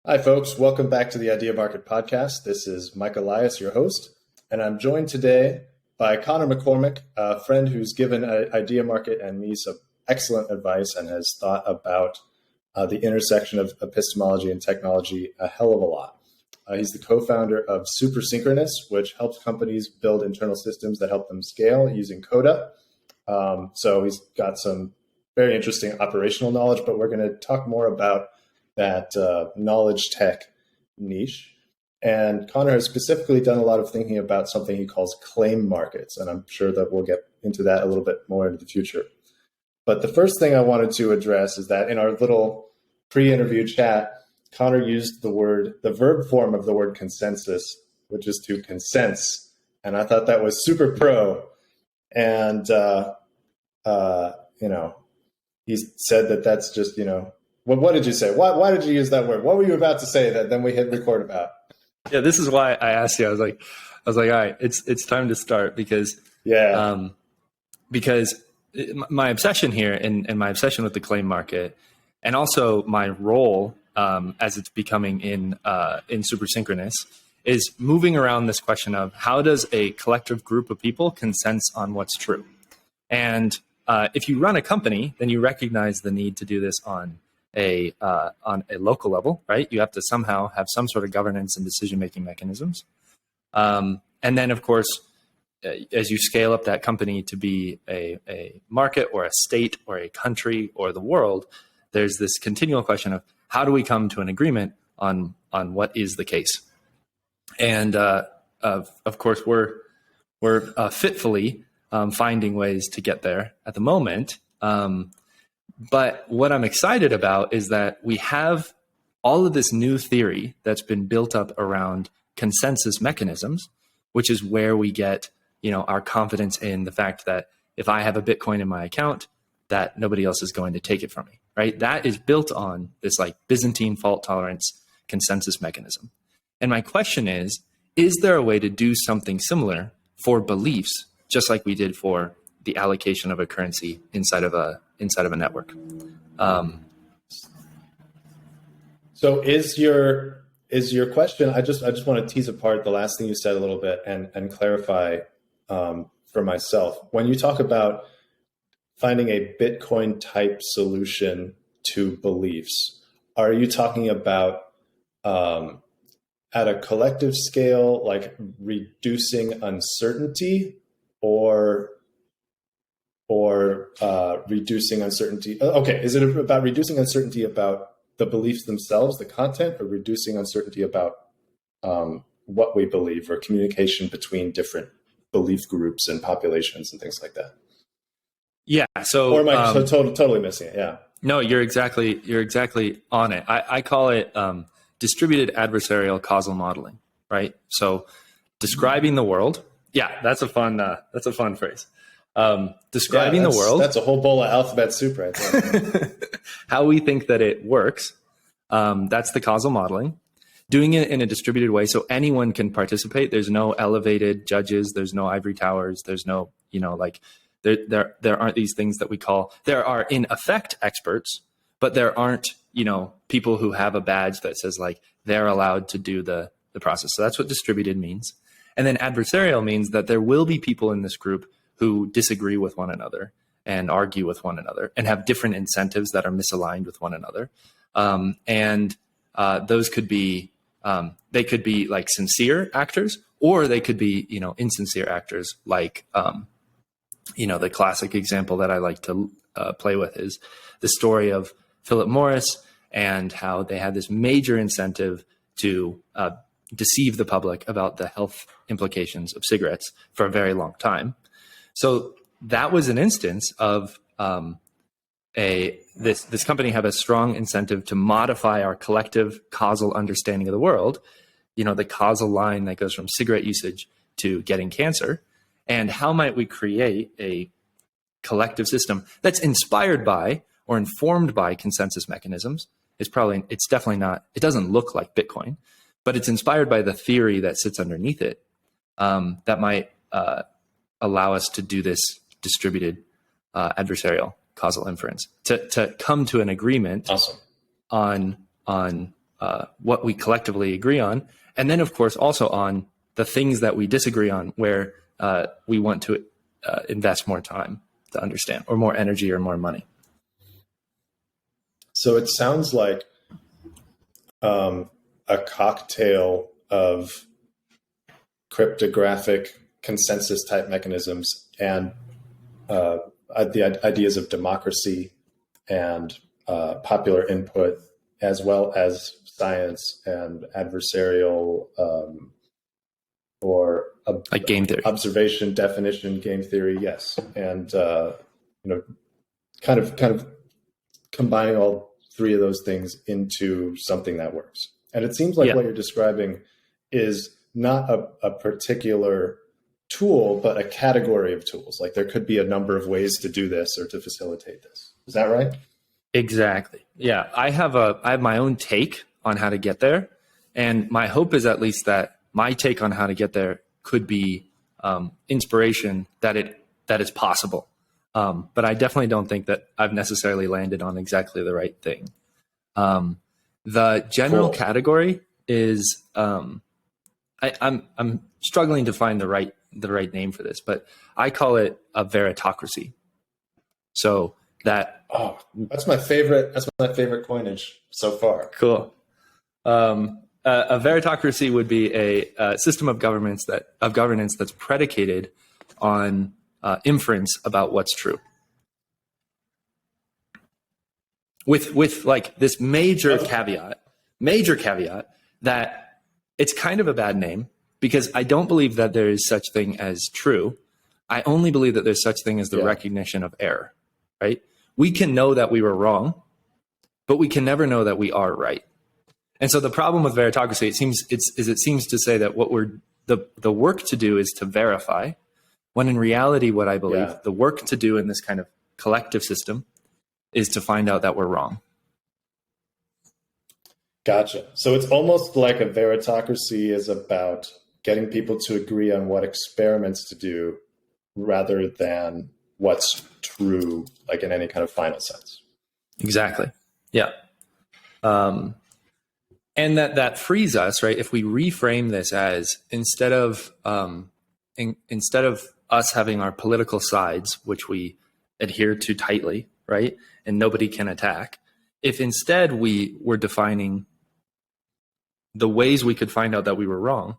Hi, folks. Welcome back to the Ideamarket Podcast. This is Mike Elias, your host, and I'm joined today by Connor McCormick, a friend who's given Ideamarket and me some excellent advice and has thought about the intersection of epistemology and technology a hell of a lot. He's the co-founder of Supersynchronous, which helps companies build internal systems that help them scale using Coda. So he's got some very interesting operational knowledge, but we're going to talk more about that knowledge tech niche. And Connor has specifically done a lot of thinking about something he calls claim markets, and I'm sure that we'll get into that a little bit more into the future. But the first thing I wanted to address is that in our little pre-interview chat, Connor used the verb form of the word consensus, which is to consense. And I thought that was super pro. And, he said that that's just, what did you say? Why did you use that word? What were you about to say that then we hit record about? Yeah, this is why I asked you. I was like, all right, it's time to start because my obsession here and my obsession with the claim market, and also my role as it's becoming in Supersynchronous, is moving around this question of how does a collective group of people consensus on what's true, and if you run a company, then you recognize the need to do this on a local level, right? You have to somehow have some sort of governance and decision-making mechanisms. And then, of course, as you scale up that company to be a market or a state or a country or the world, there's this continual question of how do we come to an agreement on what is the case? And of course, we're fitfully finding ways to get there at the moment. But what I'm excited about is that we have all of this new theory that's been built up around consensus mechanisms, which is where we get, our confidence in the fact that if I have a Bitcoin in my account, that nobody else is going to take it from me, right? That is built on this like Byzantine fault tolerance consensus mechanism. And my question is there a way to do something similar for beliefs, just like we did for the allocation of a currency inside of a network? So is your question? I just want to tease apart the last thing you said a little bit and clarify for myself. When you talk about finding a Bitcoin type solution to beliefs, are you talking about at a collective scale, like reducing uncertainty, or reducing uncertainty? Okay, is it about reducing uncertainty about the beliefs themselves, the content, or reducing uncertainty about what we believe, or communication between different belief groups and populations and things like that? Yeah. So, or am I totally missing it? Yeah. No, you're exactly on it. I call it distributed adversarial causal modeling, right? So, describing the world. Yeah, that's a fun phrase. Describing the world. That's a whole bowl of alphabet soup right there. How we think that it works. That's the causal modeling. Doing it in a distributed way so anyone can participate. There's no elevated judges. There's no ivory towers. There's no, there aren't these things that we call, there are in effect experts, but there aren't, people who have a badge that says like they're allowed to do the process. So that's what distributed means. And then adversarial means that there will be people in this group who disagree with one another and argue with one another and have different incentives that are misaligned with one another. Those could be, they could be like sincere actors, or they could be, insincere actors. Like, the classic example that I like to play with is the story of Philip Morris and how they had this major incentive to deceive the public about the health implications of cigarettes for a very long time. So that was an instance of this company have a strong incentive to modify our collective causal understanding of the world, the causal line that goes from cigarette usage to getting cancer. And how might we create a collective system that's inspired by or informed by consensus mechanisms? It's definitely not, it doesn't look like Bitcoin, but it's inspired by the theory that sits underneath it that might allow us to do this distributed adversarial causal inference to come to an agreement Awesome. on what we collectively agree on. And then, of course, also on the things that we disagree on, where we want to invest more time to understand, or more energy, or more money. So it sounds like a cocktail of cryptographic consensus type mechanisms and the ideas of democracy and popular input, as well as science and adversarial or like game theory, observation, definition, game theory. Yes. And, kind of combining all three of those things into something that works. And it seems like what you're describing is not a particular tool, but a category of tools. Like there could be a number of ways to do this or to facilitate this. Is that right? Exactly. Yeah. I have my own take on how to get there. And my hope is at least that my take on how to get there could be inspiration that is possible. But I definitely don't think that I've necessarily landed on exactly the right thing. The general category is I'm struggling to find the right name for this, but I call it a veritocracy. So that that's my favorite coinage so far. Cool. A veritocracy would be a system of governance that's predicated on inference about what's true. With like this major caveat that it's kind of a bad name, because I don't believe that there is such thing as true. I only believe that there's such thing as the recognition of error, right? We can know that we were wrong, but we can never know that we are right. And so the problem with veritocracy, it seems to say that what the work to do is to verify, when in reality, what I believe the work to do in this kind of collective system is to find out that we're wrong. Gotcha. So it's almost like a veritocracy is about getting people to agree on what experiments to do rather than what's true, like in any kind of final sense. Exactly. Yeah. And that frees us, right? If we reframe this as instead of us having our political sides, which we adhere to tightly, right? And nobody can attack. If instead we were defining the ways we could find out that we were wrong,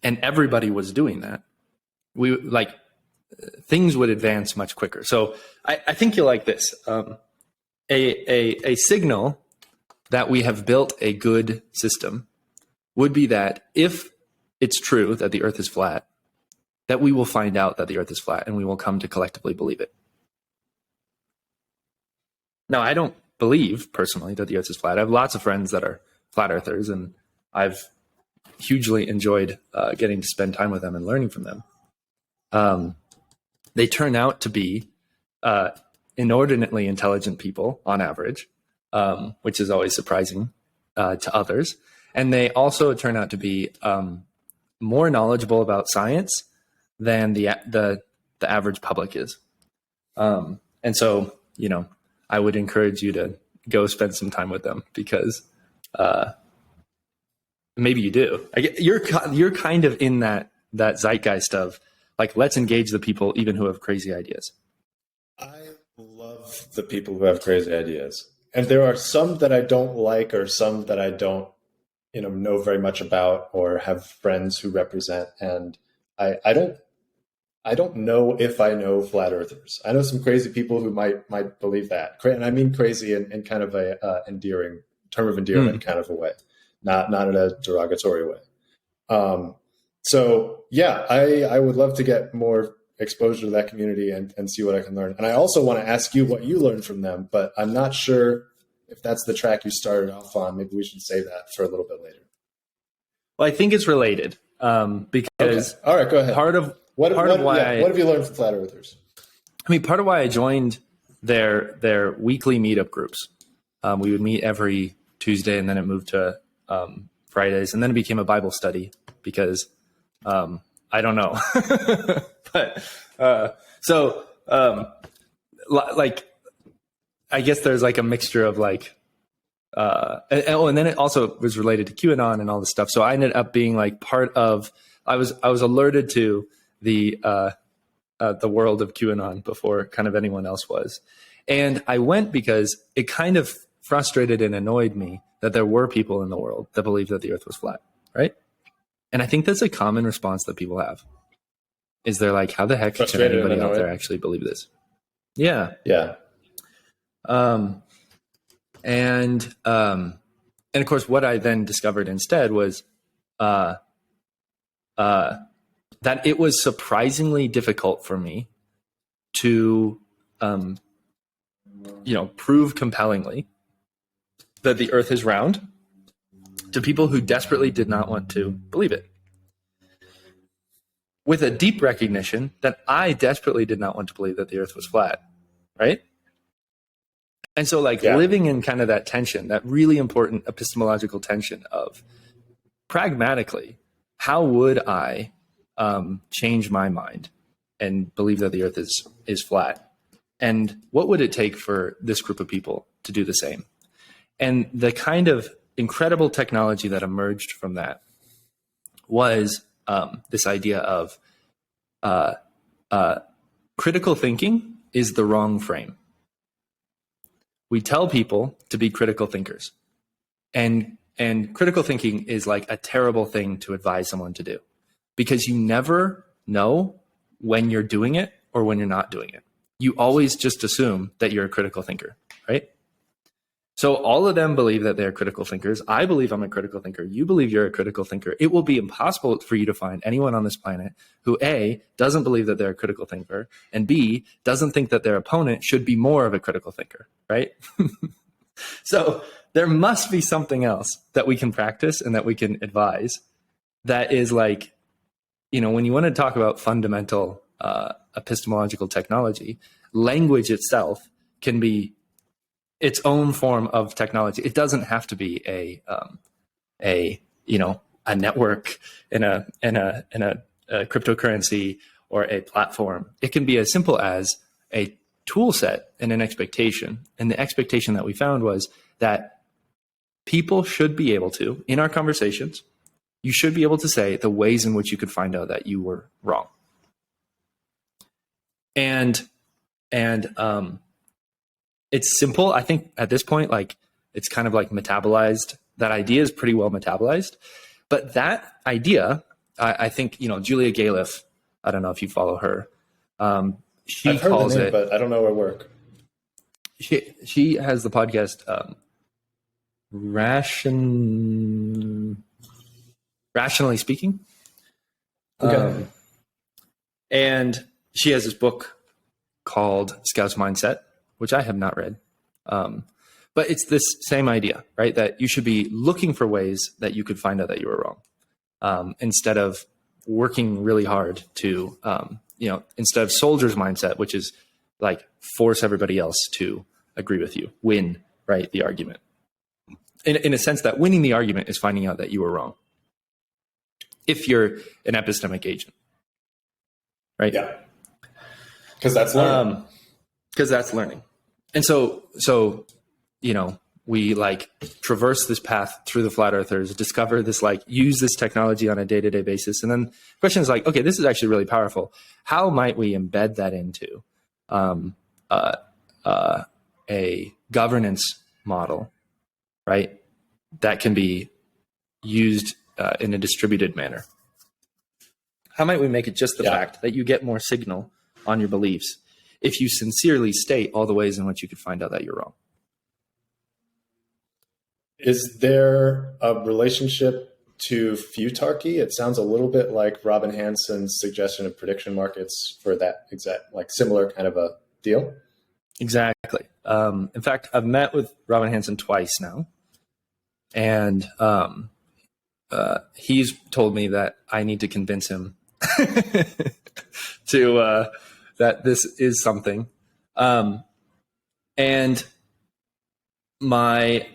and everybody was doing that, things would advance much quicker. So I think you'll like this. A signal that we have built a good system would be that if it's true that the earth is flat, that we will find out that the earth is flat and we will come to collectively believe it. Now, I don't believe personally that the earth is flat. I have lots of friends that are flat earthers, and I've hugely enjoyed getting to spend time with them and learning from them. They turn out to be inordinately intelligent people on average, which is always surprising to others. And they also turn out to be more knowledgeable about science than the average public is. And so, I would encourage you to go spend some time with them, because maybe you do. You're kind of in that zeitgeist of like, let's engage the people even who have crazy ideas. I love the people who have crazy ideas. And there are some that I don't like, or some that I don't, know very much about, or have friends who represent. And I don't know if I know flat earthers. I know some crazy people who might believe that. And I mean crazy in kind of a endearing term of endearment kind of a way, not in a derogatory way. So yeah, I would love to get more exposure to that community and see what I can learn. And I also want to ask you what you learned from them, but I'm not sure if that's the track you started off on. Maybe we should save that for a little bit later. Well, I think it's related because all right, go ahead. What have you learned from flat earthers? I mean, part of why I joined their weekly meetup groups. We would meet every Tuesday, and then it moved to Fridays, and then it became a Bible study because I don't know. But I guess there's like a mixture of like and then it also was related to QAnon and all this stuff. So I ended up being like part of. I was alerted to the world of QAnon before kind of anyone else was, and I went because it kind of frustrated and annoyed me that there were people in the world that believed that the Earth was flat, right? And I think that's a common response that people have. Is they're like, how the heck can anybody out there actually believe this? Yeah. Yeah. And of course, what I then discovered instead was that it was surprisingly difficult for me to, prove compellingly that the Earth is round to people who desperately did not want to believe it. With a deep recognition that I desperately did not want to believe that the Earth was flat, right? And so living in kind of that tension, that really important epistemological tension of pragmatically, how would I change my mind and believe that the Earth is flat? And what would it take for this group of people to do the same? And the kind of incredible technology that emerged from that was this idea of critical thinking is the wrong frame. We tell people to be critical thinkers, and critical thinking is like a terrible thing to advise someone to do, because you never know when you're doing it or when you're not doing it. You always just assume that you're a critical thinker, right? So all of them believe that they're critical thinkers. I believe I'm a critical thinker. You believe you're a critical thinker. It will be impossible for you to find anyone on this planet who A, doesn't believe that they're a critical thinker, and B, doesn't think that their opponent should be more of a critical thinker, right? So there must be something else that we can practice and that we can advise that is like, when you want to talk about fundamental epistemological technology, language itself can be its own form of technology. It doesn't have to be a network in a cryptocurrency or a platform. It can be as simple as a tool set and an expectation. And the expectation that we found was that people should be able to, in our conversations, you should be able to say the ways in which you could find out that you were wrong. And it's simple. I think at this point, it's kind of like metabolized. That idea is pretty well metabolized. But that idea, I think, Julia Galef, I don't know if you follow her. She I've heard calls the name, it, but I don't know her work. She has the podcast Rationally Speaking. Okay. And she has this book called Scout's Mindset, which I have not read. But it's this same idea, right? That you should be looking for ways that you could find out that you were wrong, instead of working really hard to, instead of soldier's mindset, which is like force everybody else to agree with you, win, right, the argument. In a sense that winning the argument is finding out that you were wrong, if you're an epistemic agent, right? Yeah. Because that's learning. And so, we traverse this path through the flat earthers, discover this, use this technology on a day-to-day basis. And then the question is okay, this is actually really powerful. How might we embed that into a governance model, right? That can be used in a distributed manner. How might we make it just the fact that you get more signal on your beliefs if you sincerely state all the ways in which you could find out that you're wrong? Is there a relationship to futarchy? It sounds a little bit like Robin Hanson's suggestion of prediction markets for that exact, similar kind of a deal. Exactly. In fact, I've met with Robin Hanson twice now, and he's told me that I need to convince him to that this is something. And my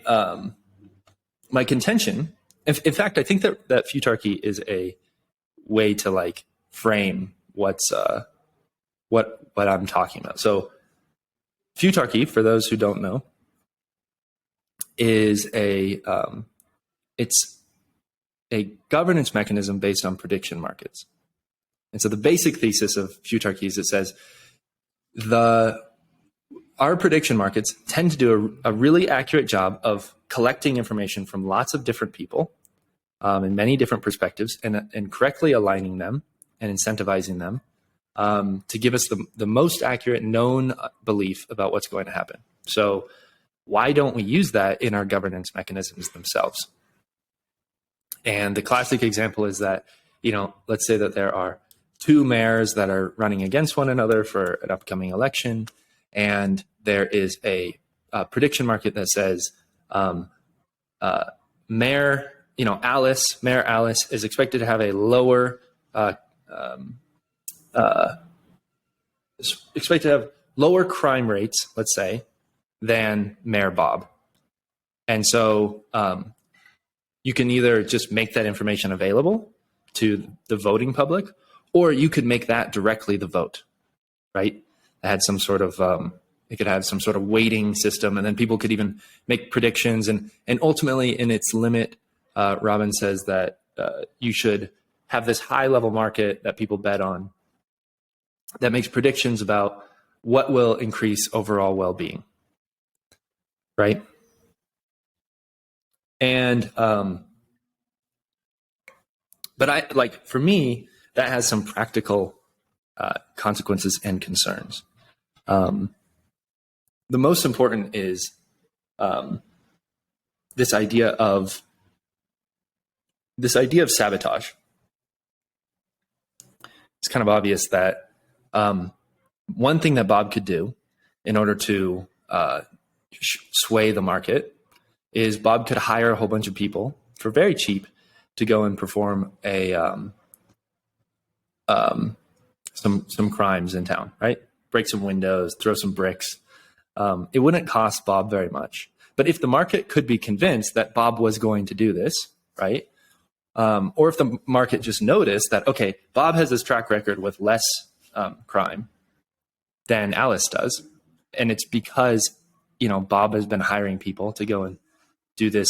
contention, in fact, I think that futarchy is a way to frame what I'm talking about. So futarchy, for those who don't know, is it's a governance mechanism based on prediction markets. And so the basic thesis of futarchy is it says our prediction markets tend to do a really accurate job of collecting information from lots of different people in many different perspectives and correctly aligning them and incentivizing them to give us the most accurate known belief about what's going to happen. So why don't we use that in our governance mechanisms themselves? And the classic example is that, let's say that there are two mayors that are running against one another for an upcoming election. And there is a prediction market that says Mayor Alice is expected to have a lower crime rates, let's say, than Mayor Bob. And so you can either just make that information available to the voting public, or you could make that directly the vote, right? It had some sort of it could have some sort of weighting system, and then people could even make predictions. And ultimately, in its limit, Robin says that you should have this high level market that people bet on that makes predictions about what will increase overall well-being, right? And but for me, that has some practical consequences and concerns. The most important is this idea of sabotage. It's kind of obvious that one thing that Bob could do in order to sway the market is Bob could hire a whole bunch of people for very cheap to go and perform some crimes in town, right? Break some windows, throw some bricks. It wouldn't cost Bob very much. But if the market could be convinced that Bob was going to do this, right? Or if the market just noticed that, okay, Bob has this track record with less crime than Alice does. And it's because, Bob has been hiring people to go and do this,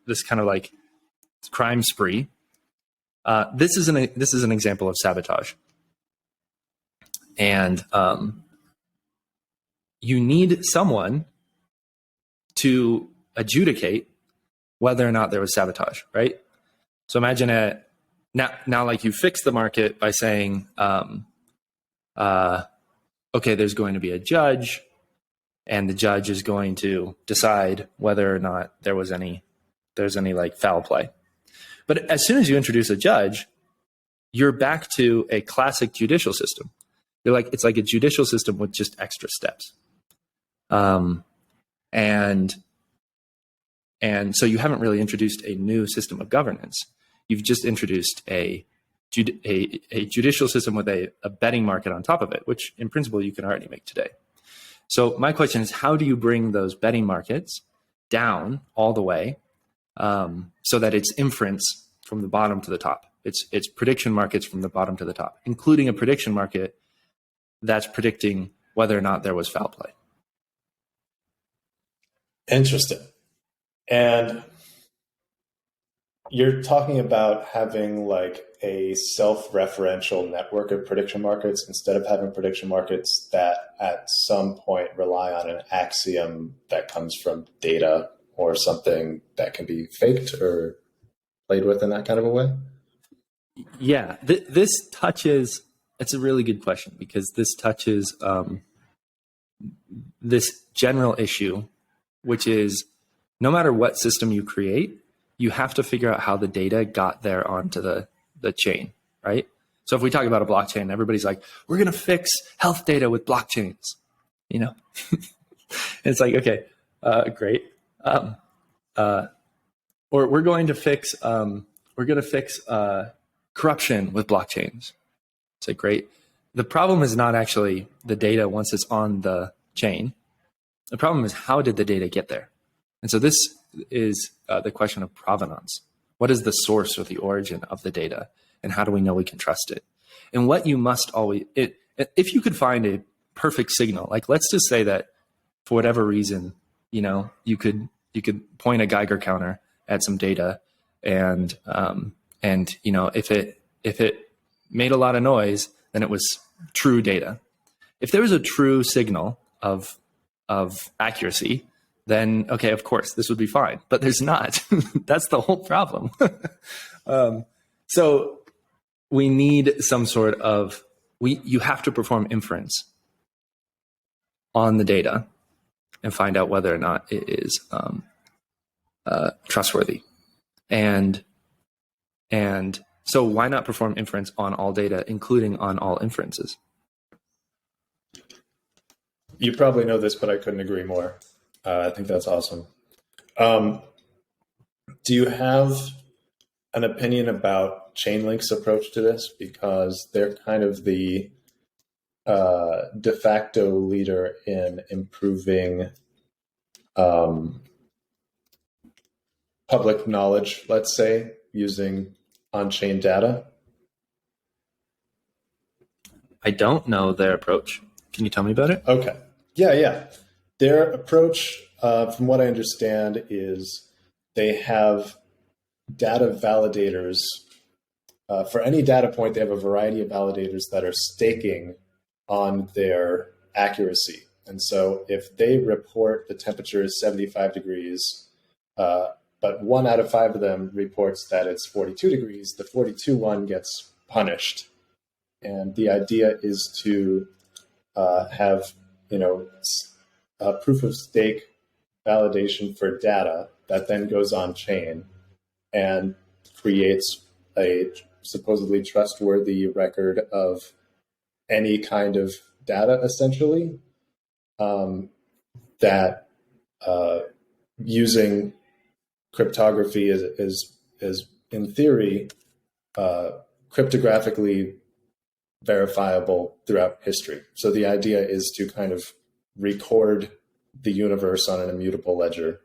this kind of like crime spree. This is an example of sabotage. And you need someone to adjudicate whether or not there was sabotage, right? So imagine now like you fix the market by saying, okay, there's going to be a judge, and the judge is going to decide whether or not there's any like foul play. But as soon as you introduce a judge, you're back to a classic judicial system. It's like a judicial system with just extra steps. And so you haven't really introduced a new system of governance. You've just introduced a judicial system with a betting market on top of it, which in principle you can already make today. So my question is, how do you bring those betting markets down all the way so that it's inference from the bottom to the top? It's prediction markets from the bottom to the top, including a prediction market that's predicting whether or not there was foul play. Interesting. And you're talking about having like a self-referential network of prediction markets instead of having prediction markets that at some point rely on an axiom that comes from data or something that can be faked or played with in that kind of a way? Yeah, this touches, it's a really good question, because this touches this general issue, which is no matter what system you create, you have to figure out how the data got there onto the chain, right? So if we talk about a blockchain, everybody's like, we're going to fix health data with blockchains, And it's like, okay, great. Or we're going to fix corruption with blockchains. It's like, great. The problem is not actually the data once it's on the chain. The problem is, how did the data get there? And so this is the question of provenance. What is the source or the origin of the data? And how do we know we can trust it? And what you must always, if you could find a perfect signal, like let's just say that for whatever reason, you could point a Geiger counter at some data, and if it made a lot of noise, then it was true data. If there was a true signal of accuracy, then okay, of course, this would be fine. But there's not. That's the whole problem. So we need some sort of you have to perform inference on the data and find out whether or not it is trustworthy. And so why not perform inference on all data, including on all inferences? You probably know this, but I couldn't agree more. I think that's awesome. Do you have an opinion about Chainlink's approach to this? Because they're kind of the de facto leader in improving public knowledge, let's say, using on-chain data. I don't know their approach. Can you tell me about it? Okay. Yeah. Their approach, from what I understand, is they have data validators. For any data point, they have a variety of validators that are staking on their accuracy. And so if they report the temperature is 75 degrees, but 1 out of 5 of them reports that it's 42 degrees, the 42 one gets punished. And the idea is to have, a proof of stake validation for data that then goes on chain and creates a supposedly trustworthy record of any kind of data, essentially, that using cryptography is in theory cryptographically verifiable throughout history. So the idea is to kind of record the universe on an immutable ledger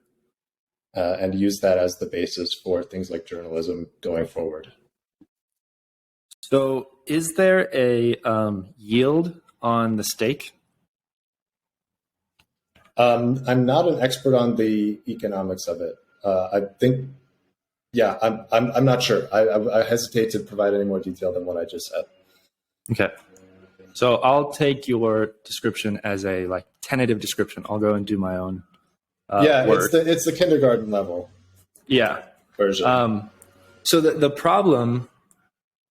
and use that as the basis for things like journalism going forward. So is there a yield on the stake? I'm not an expert on the economics of it. I think, I'm not sure. I hesitate to provide any more detail than what I just said. Okay. So I'll take your description as a tentative description. I'll go and do my own work. It's the kindergarten level version. So the problem,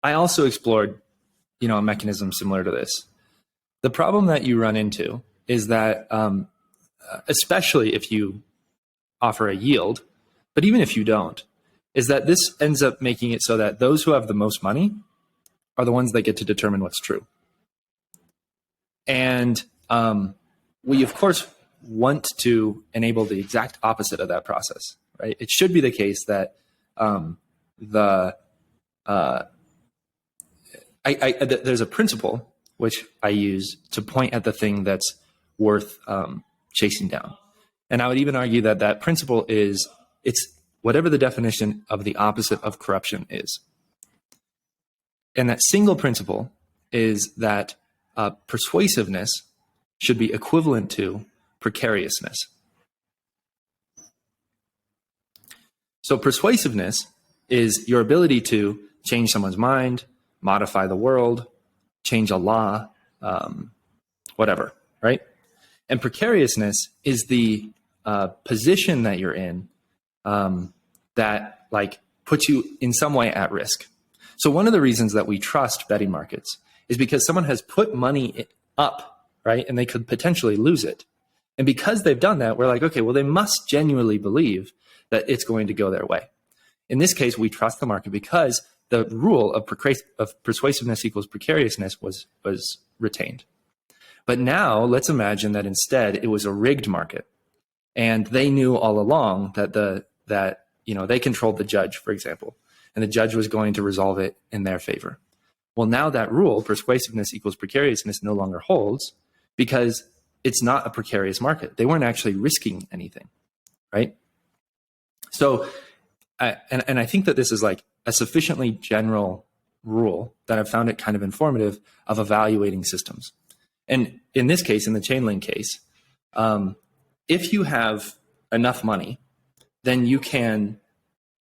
I also explored, a mechanism similar to this. The problem that you run into is that, especially if you offer a yield, but even if you don't, is that this ends up making it so that those who have the most money are the ones that get to determine what's true. And we, of course, want to enable the exact opposite of that process, right? It should be the case that there's a principle which I use to point at the thing that's worth chasing down. And I would even argue that that principle is, it's whatever the definition of the opposite of corruption is. And that single principle is that persuasiveness should be equivalent to precariousness. So persuasiveness is your ability to change someone's mind, modify the world, change a law, whatever, right? And precariousness is the position that you're in that puts you in some way at risk. So one of the reasons that we trust betting markets is because someone has put money up, right? And they could potentially lose it. And because they've done that, we're like, okay, well, they must genuinely believe that it's going to go their way. In this case, we trust the market because the rule of persuasiveness equals precariousness was retained. But now let's imagine that instead it was a rigged market, and they knew all along that they controlled the judge, for example, and the judge was going to resolve it in their favor. Well, now that rule, persuasiveness equals precariousness, no longer holds because it's not a precarious market. They weren't actually risking anything, right? So, and I think that this is a sufficiently general rule that I've found it kind of informative of evaluating systems. And in this case, in the Chainlink case, if you have enough money, then you can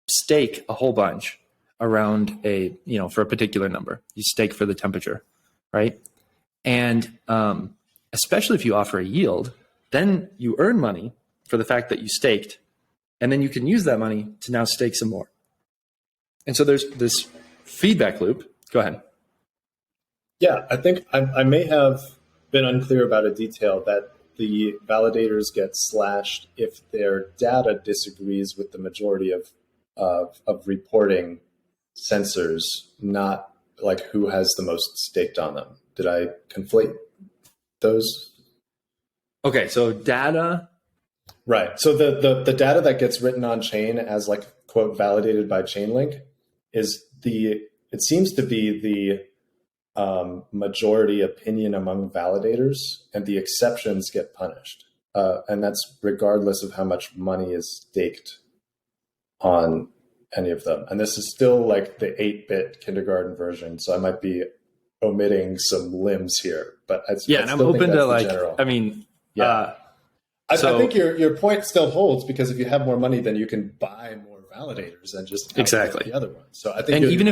stake a whole bunch around for a particular number. You stake for the temperature, right? And especially if you offer a yield, then you earn money for the fact that you staked, and then you can use that money to now stake some more. And so there's this feedback loop. Go ahead. Yeah, I think I may have been unclear about a detail that the validators get slashed if their data disagrees with the majority of reporting sensors, not like who has the most staked on them. Did I conflate those? Okay, so data. Right. So the data that gets written on chain as like quote validated by Chainlink it seems to be the majority opinion among validators, and the exceptions get punished. And that's regardless of how much money is staked on any of them. And this is still like the 8-bit kindergarten version, so I might be omitting some limbs here. But and I'm open to like, general. I mean, yeah. I think your point still holds, because if you have more money, then you can buy more validators and just exactly the other ones. So I think, and even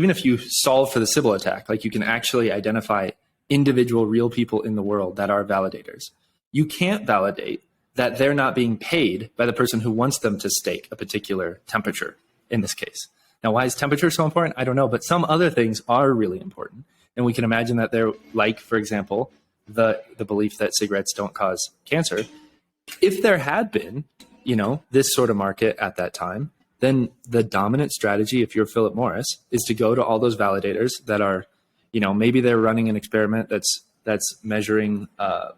if you solve for the Sybil attack, like you can actually identify individual real people in the world that are validators. You can't validate that they're not being paid by the person who wants them to stake a particular temperature in this case. Now, why is temperature so important? I don't know, but some other things are really important. And we can imagine that they're like, for example, the belief that cigarettes don't cause cancer. If there had been, this sort of market at that time, then the dominant strategy, if you're Philip Morris, is to go to all those validators that are, maybe they're running an experiment that's measuring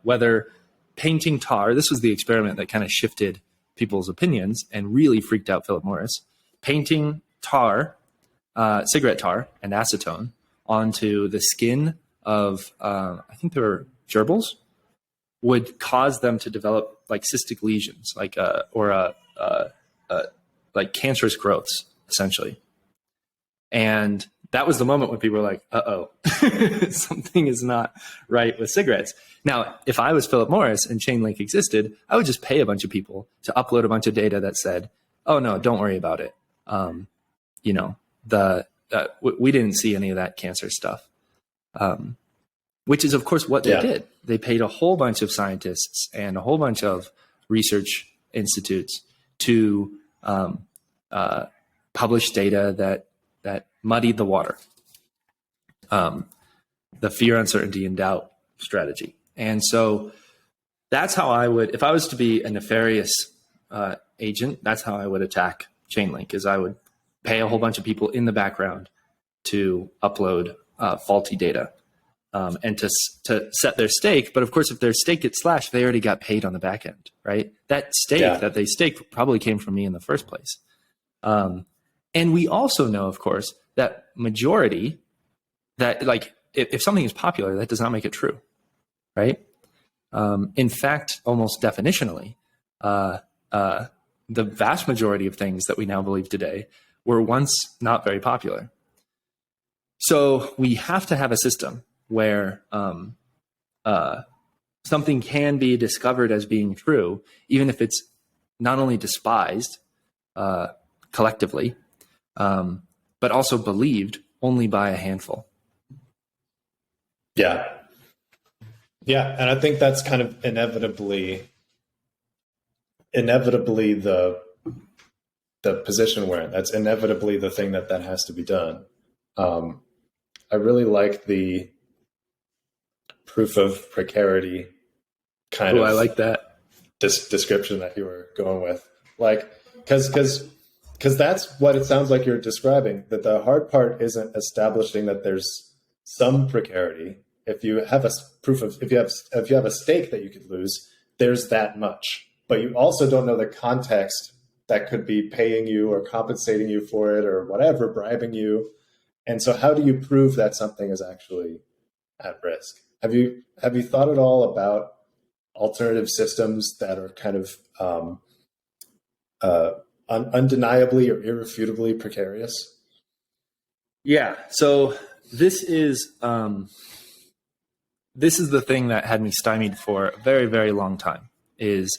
whether painting tar. This was the experiment that kind of shifted people's opinions and really freaked out Philip Morris. Painting tar, cigarette tar and acetone onto the skin of, I think there were gerbils, would cause them to develop like cystic lesions, like like cancerous growths, essentially. And that was the moment when people were like, uh-oh, something is not right with cigarettes. Now, if I was Philip Morris and Chainlink existed, I would just pay a bunch of people to upload a bunch of data that said, oh, no, don't worry about it. We didn't see any of that cancer stuff, which is, of course, what they did. They paid a whole bunch of scientists and a whole bunch of research institutes to publish data that muddied the water, the fear, uncertainty, and doubt strategy. And so that's how I would, if I was to be a nefarious agent, that's how I would attack Chainlink, is I would pay a whole bunch of people in the background to upload faulty data and to set their stake. But of course, if their stake gets slashed, they already got paid on the back end, right? That stake that they staked probably came from me in the first place. And we also know, of course, that majority, that like if something is popular, that does not make it true, right? In fact, almost definitionally, the vast majority of things that we now believe today were once not very popular. So we have to have a system where something can be discovered as being true, even if it's not only despised collectively, but also believed only by a handful. Yeah. Yeah. And I think that's kind of inevitably the position we're in. That's inevitably the thing that has to be done. I really like the proof of precarity kind of. I like that description that you were going with. Like, because that's what it sounds like you're describing, that the hard part isn't establishing that there's some precarity. If you have a if you have a stake that you could lose, there's that much. But you also don't know the context that could be paying you or compensating you for it or whatever, bribing you. And so how do you prove that something is actually at risk? Have you thought at all about alternative systems that are kind of undeniably or irrefutably precarious? Yeah. So this is the thing that had me stymied for a very, very long time. is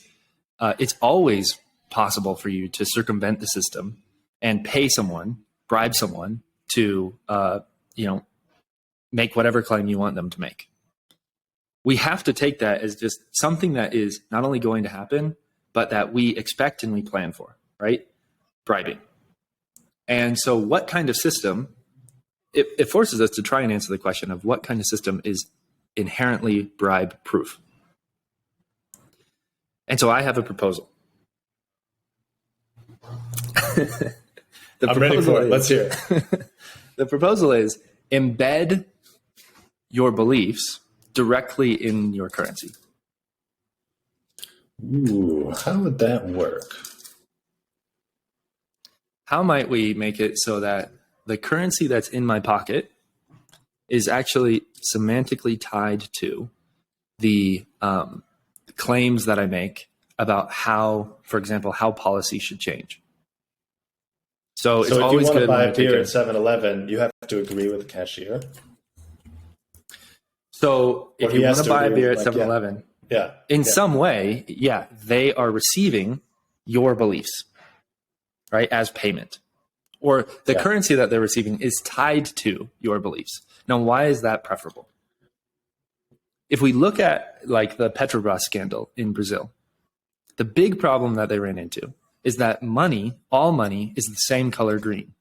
it's always possible for you to circumvent the system and pay someone, bribe someone to, make whatever claim you want them to make. We have to take that as just something that is not only going to happen, but that we expect and we plan for, right? Bribing. And so what kind of system, it forces us to try and answer the question of what kind of system is inherently bribe proof. And so I have a proposal. I'm ready for it. Let's hear it. The proposal is embed your beliefs directly in your currency. Ooh, how would that work? How might we make it so that the currency that's in my pocket is actually semantically tied to the claims that I make about how, for example, how policy should change? So it's always good. If you want to buy a beer at 7-Eleven, you have to agree with the cashier. So if you want to buy a beer at 7-Eleven, in some way, they are receiving your beliefs, right, as payment. Or the currency that they're receiving is tied to your beliefs. Now, why is that preferable? If we look at like the Petrobras scandal in Brazil, the big problem that they ran into is that money, all money, is the same color green.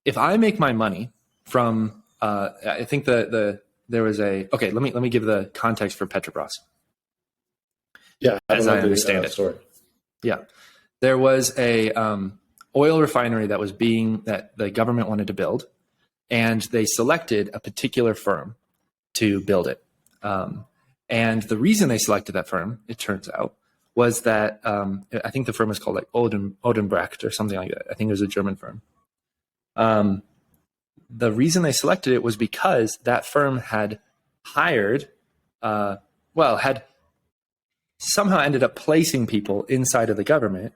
If I make my money from, I think there was let me give the context for Petrobras. Yeah, as I understand it. Story. Yeah, there was a oil refinery that the government wanted to build, and they selected a particular firm to build it. And the reason they selected that firm, it turns out, was that I think the firm is called like Odenbrecht or something like that. I think it was a German firm. The reason they selected it was because that firm had hired, had somehow ended up placing people inside of the government,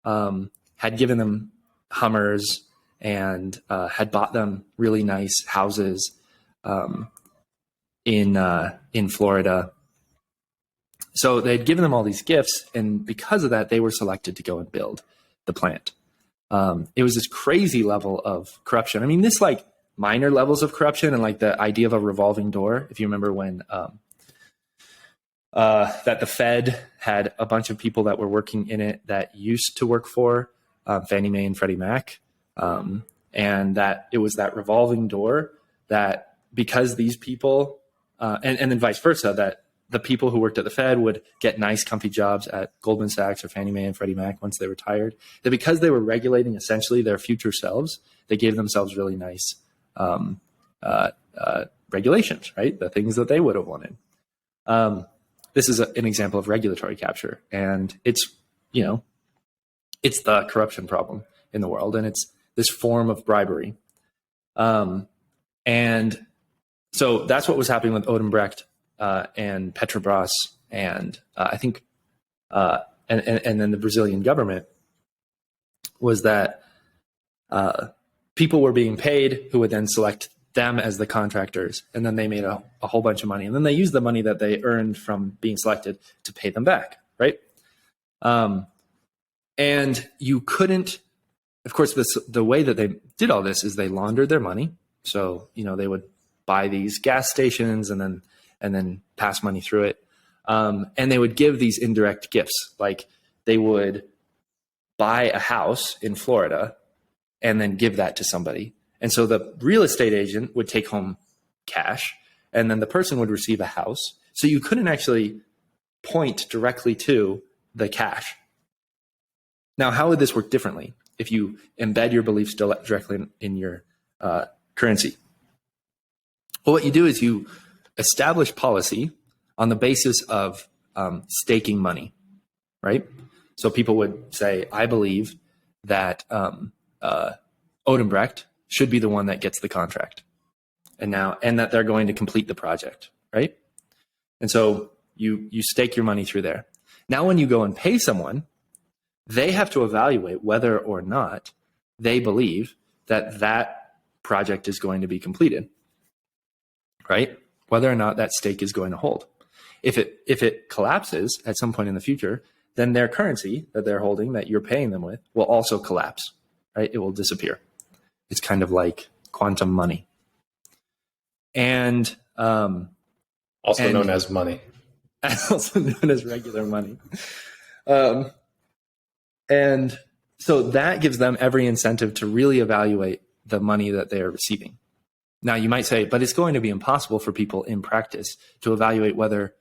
had given them Hummers and had bought them really nice houses in Florida. So they'd given them all these gifts, and because of that, they were selected to go and build the plant. It was this crazy level of corruption. I mean, this like minor levels of corruption and like the idea of a revolving door. If you remember when that the Fed had a bunch of people that were working in it that used to work for Fannie Mae and Freddie Mac, and that it was that revolving door that because these people, and then vice versa, that the people who worked at the Fed would get nice, comfy jobs at Goldman Sachs or Fannie Mae and Freddie Mac once they retired. That because they were regulating essentially their future selves, they gave themselves really nice regulations, right? The things that they would have wanted. This is an example of regulatory capture, and it's the corruption problem in the world, and it's this form of bribery. And so that's what was happening with Odenbrecht and Petrobras, and I think, and then the Brazilian government, was that people were being paid who would then select them as the contractors, and then they made a whole bunch of money, and then they used the money that they earned from being selected to pay them back, right? And you couldn't, of course, the way that they did all this is they laundered their money. So, they would buy these gas stations and then pass money through it. And they would give these indirect gifts. Like they would buy a house in Florida and then give that to somebody. And so the real estate agent would take home cash, and then the person would receive a house. So you couldn't actually point directly to the cash. Now, how would this work differently if you embed your beliefs directly in your currency? Well, what you do is you establish policy on the basis of staking money, right? So people would say, I believe that Odenbrecht should be the one that gets the contract, and that they're going to complete the project, right? And so you stake your money through there. Now, when you go and pay someone, they have to evaluate whether or not they believe that project is going to be completed, right? Whether or not that stake is going to hold. If it collapses at some point in the future, then their currency that they're holding, that you're paying them with, will also collapse, right? It will disappear. It's kind of like quantum money. And also known as money. Also known as regular money. And so that gives them every incentive to really evaluate the money that they are receiving. Now, you might say, but it's going to be impossible for people in practice to evaluate whether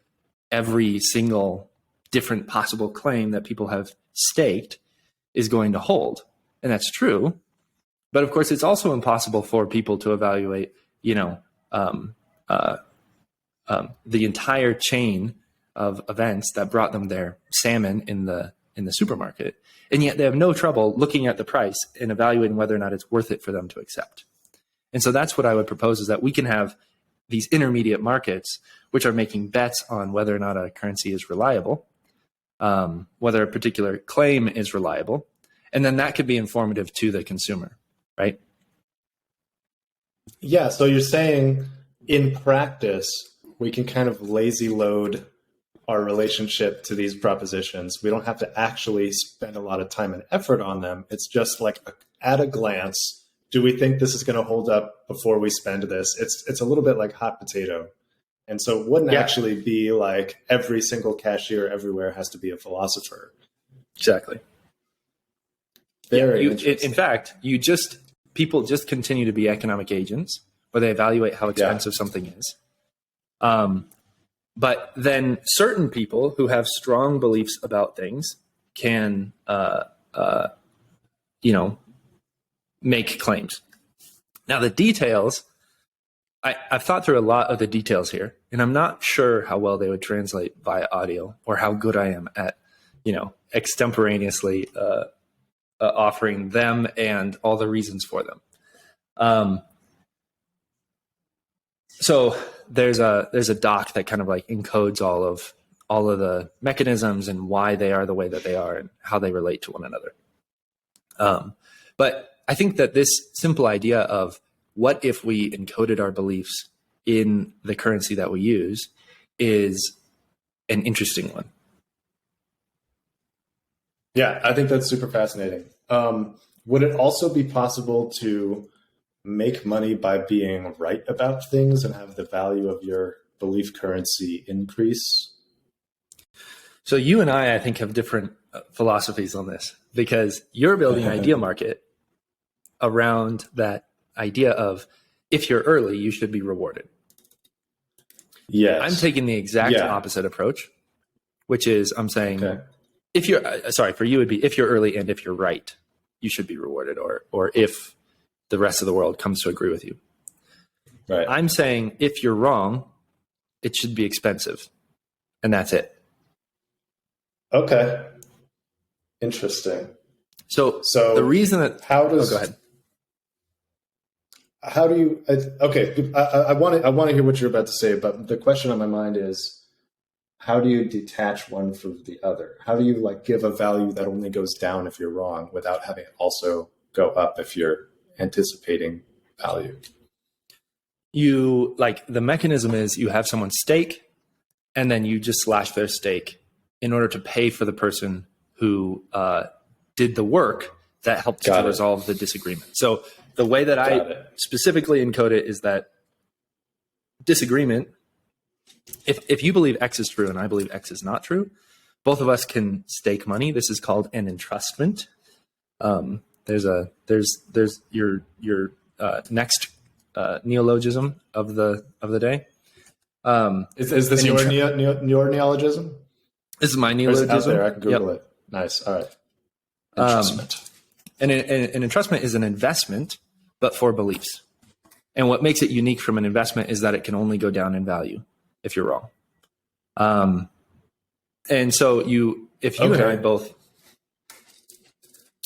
every single different possible claim that people have staked is going to hold. And that's true. But of course, it's also impossible for people to evaluate, the entire chain of events that brought them their salmon in the supermarket. And yet they have no trouble looking at the price and evaluating whether or not it's worth it for them to accept. And so that's what I would propose, is that we can have these intermediate markets, which are making bets on whether or not a currency is reliable, whether a particular claim is reliable. And then that could be informative to the consumer, right? Yeah. So you're saying in practice, we can kind of lazy load our relationship to these propositions. We don't have to actually spend a lot of time and effort on them. It's just like at a glance, do we think this is going to hold up before we spend this? It's a little bit like hot potato. And so it wouldn't actually be like every single cashier everywhere has to be a philosopher. Exactly. Very interesting. In fact, people just continue to be economic agents, where they evaluate how expensive something is. But then certain people who have strong beliefs about things can, make claims. Now, the details, I've thought through a lot of the details here, and I'm not sure how well they would translate via audio, or how good I am at, extemporaneously offering them and all the reasons for them. So there's a doc that kind of like encodes all of the mechanisms and why they are the way that they are and how they relate to one another. But I think that this simple idea of what if we encoded our beliefs in the currency that we use is an interesting one. Yeah, I think that's super fascinating. Would it also be possible to make money by being right about things and have the value of your belief currency increase? So you and I think, have different philosophies on this, because you're building Ideamarket around that idea of, if you're early, you should be rewarded. Yes. I'm taking the exact opposite approach, which is I'm saying, for you, it'd be if you're early and if you're right, you should be rewarded, or if the rest of the world comes to agree with you. Right. I'm saying if you're wrong, it should be expensive, and that's it. Okay. Interesting. So the reason that go ahead. How do you? I want to hear what you're about to say, but the question on my mind is, how do you detach one from the other? How do you give a value that only goes down if you're wrong, without having it also go up if you're anticipating value? The mechanism is you have someone stake, and then you just slash their stake in order to pay for the person who did the work that helped to resolve the disagreement. So the way that I specifically encode it is that disagreement, if you believe X is true and I believe X is not true, both of us can stake money. This is called an entrustment. There's your next neologism of the day. Is this your neologism? This is my neologism. Out there, I can Google it. Nice. All right. Entrustment. An entrustment is an investment, but for beliefs. And what makes it unique from an investment is that it can only go down in value if you're wrong. And so if you and I both,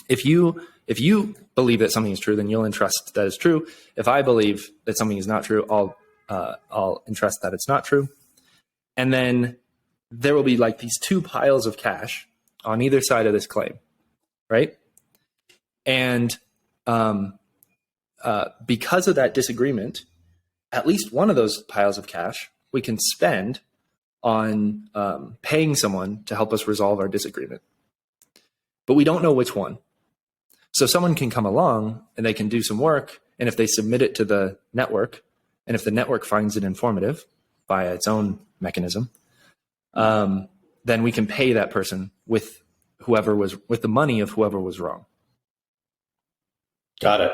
if you believe that something is true, then you'll entrust that it's true. If I believe that something is not true, I'll entrust that it's not true. And then there will be these two piles of cash on either side of this claim, right? And because of that disagreement, at least one of those piles of cash we can spend on paying someone to help us resolve our disagreement. But we don't know which one. So someone can come along and they can do some work, and if they submit it to the network, and if the network finds it informative via its own mechanism, then we can pay that person with the money of whoever was wrong. Got it.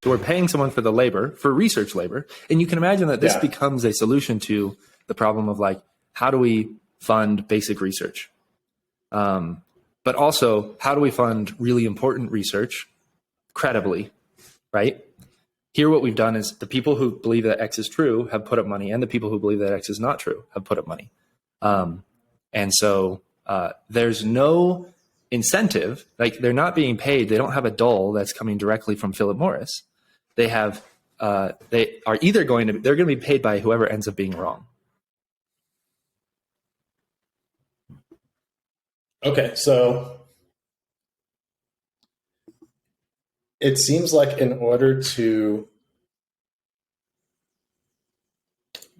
So we're paying someone for the labor, for research labor. And you can imagine that this becomes a solution to the problem of like, how do we fund basic research? But also, how do we fund really important research credibly, right? Here, what we've done is the people who believe that X is true have put up money, and the people who believe that X is not true have put up money. And so there's no incentive, like they're not being paid. They don't have a dole that's coming directly from Philip Morris. They have, they're going to be paid by whoever ends up being wrong. Okay, so it seems like in order to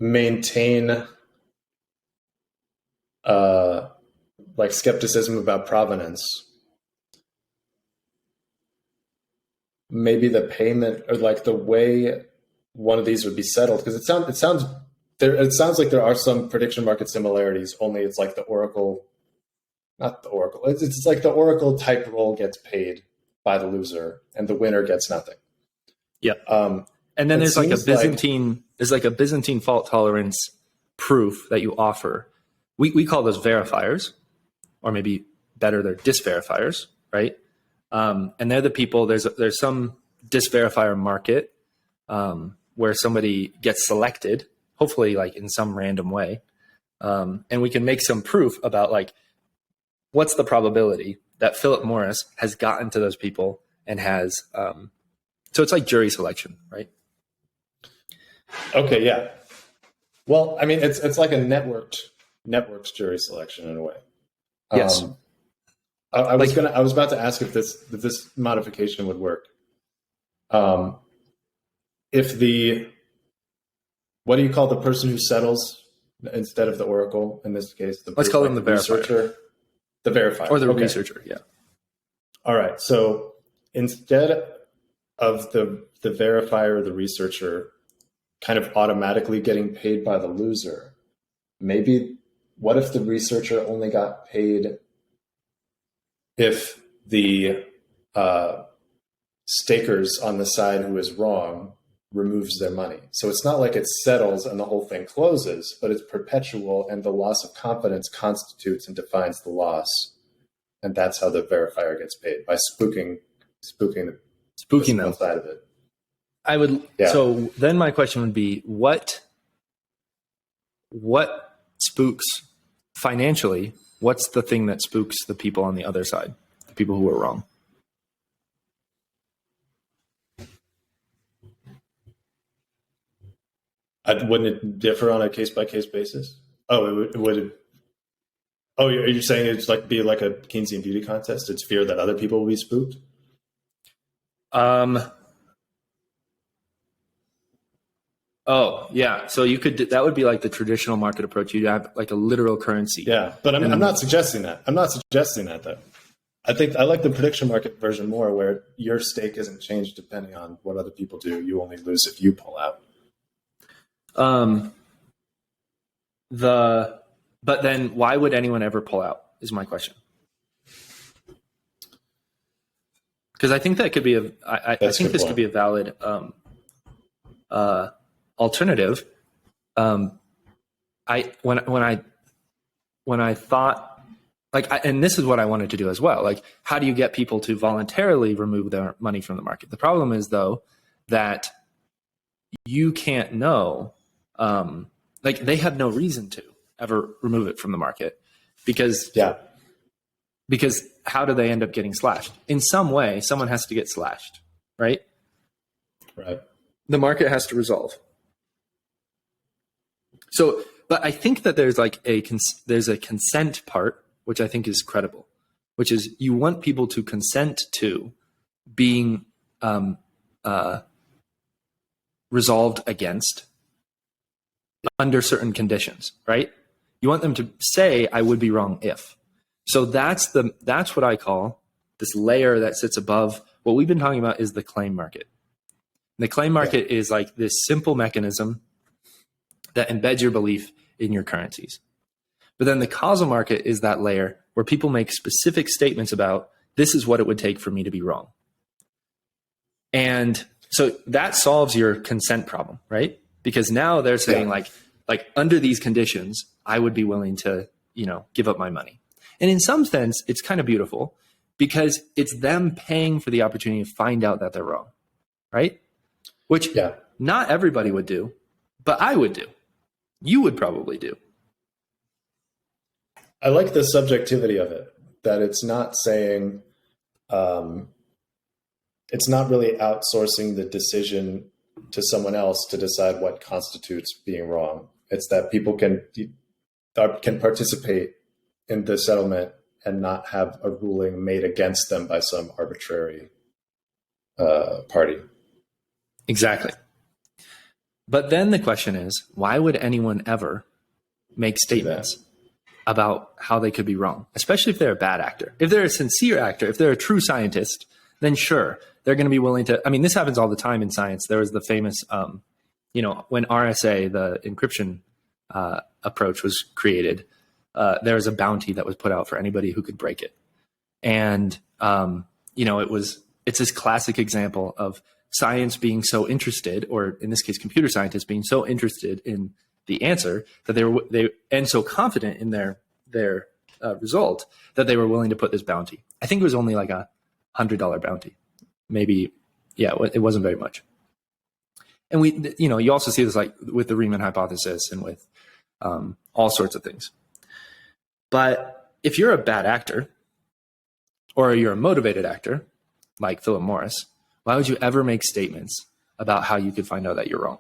maintain like skepticism about provenance, maybe the payment or like the way one of these would be settled, because it sounds like there are some prediction market similarities, only it's like the Oracle. Not the Oracle. It's like the Oracle type role gets paid by the loser, and the winner gets nothing. Yeah. And then there's like a Byzantine fault tolerance proof that you offer. We call those verifiers, or maybe better, they're disverifiers, right? And they're the people. There's some disverifier market where somebody gets selected, hopefully like in some random way, and we can make some proof about like, what's the probability that Philip Morris has gotten to those people and has, so it's like jury selection, right? Okay. Yeah. Well, I mean, it's like a networked jury selection in a way. Yes. I was about to ask if this modification would work. If what do you call the person who settles instead of the Oracle in this case? Let's call them the researcher. The verifier. Or the researcher, yeah. All right. So instead of the verifier or the researcher kind of automatically getting paid by the loser, maybe what if the researcher only got paid if the stakers on the side who is wrong removes their money? So it's not like it settles and the whole thing closes, but it's perpetual, and the loss of confidence constitutes and defines the loss. And that's how the verifier gets paid, by spooking them side of it. I would. Yeah. So then my question would be, what spooks financially? What's the thing that spooks the people on the other side, the people who are wrong? Wouldn't it differ on a case-by-case basis? Oh, it would. Oh, are you saying it's like be like a Keynesian beauty contest? It's fear that other people will be spooked? Oh, yeah. So that would be like the traditional market approach. You'd have like a literal currency. Yeah, but I'm not suggesting that. I'm not suggesting that, though. I think I like the prediction market version more, where your stake isn't changed depending on what other people do. You only lose if you pull out. But then why would anyone ever pull out is my question. Because I think that could be I think this could be a valid alternative. When I thought, and this is what I wanted to do as well. Like, how do you get people to voluntarily remove their money from the market? The problem is, though, that you can't know. They have no reason to ever remove it from the market because how do they end up getting slashed? In some way, someone has to get slashed, right? Right. The market has to resolve. So, but I think that there's like there's a consent part, which I think is credible, which is you want people to consent to being resolved against under certain conditions, right? You want them to say, I would be wrong if. So that's what I call this layer that sits above. What we've been talking about is the claim market. The claim market is like this simple mechanism that embeds your belief in your currencies. But then the causal market is that layer where people make specific statements about, this is what it would take for me to be wrong. And so that solves your consent problem, right? Because now they're saying like under these conditions, I would be willing to, give up my money. And in some sense, it's kind of beautiful because it's them paying for the opportunity to find out that they're wrong, right? Which not everybody would do, but I would do. You would probably do. I like the subjectivity of it, that it's not saying, it's not really outsourcing the decision to someone else to decide what constitutes being wrong. It's that people can participate in the settlement and not have a ruling made against them by some arbitrary party. Exactly. But then the question is, why would anyone ever make statements about how they could be wrong, especially if they're a bad actor? If they're a sincere actor, if they're a true scientist, then sure, they're going to be willing to. I mean, this happens all the time in science. There was the famous, when RSA, the encryption approach was created, there was a bounty that was put out for anybody who could break it. And, it's this classic example of science being so interested, or in this case, computer scientists being so interested in the answer that they and so confident in their result that they were willing to put this bounty. I think it was only like $100 bounty, maybe. Yeah, it wasn't very much. And you also see this like with the Riemann hypothesis and with all sorts of things. But if you're a bad actor, or you're a motivated actor, like Philip Morris, why would you ever make statements about how you could find out that you're wrong?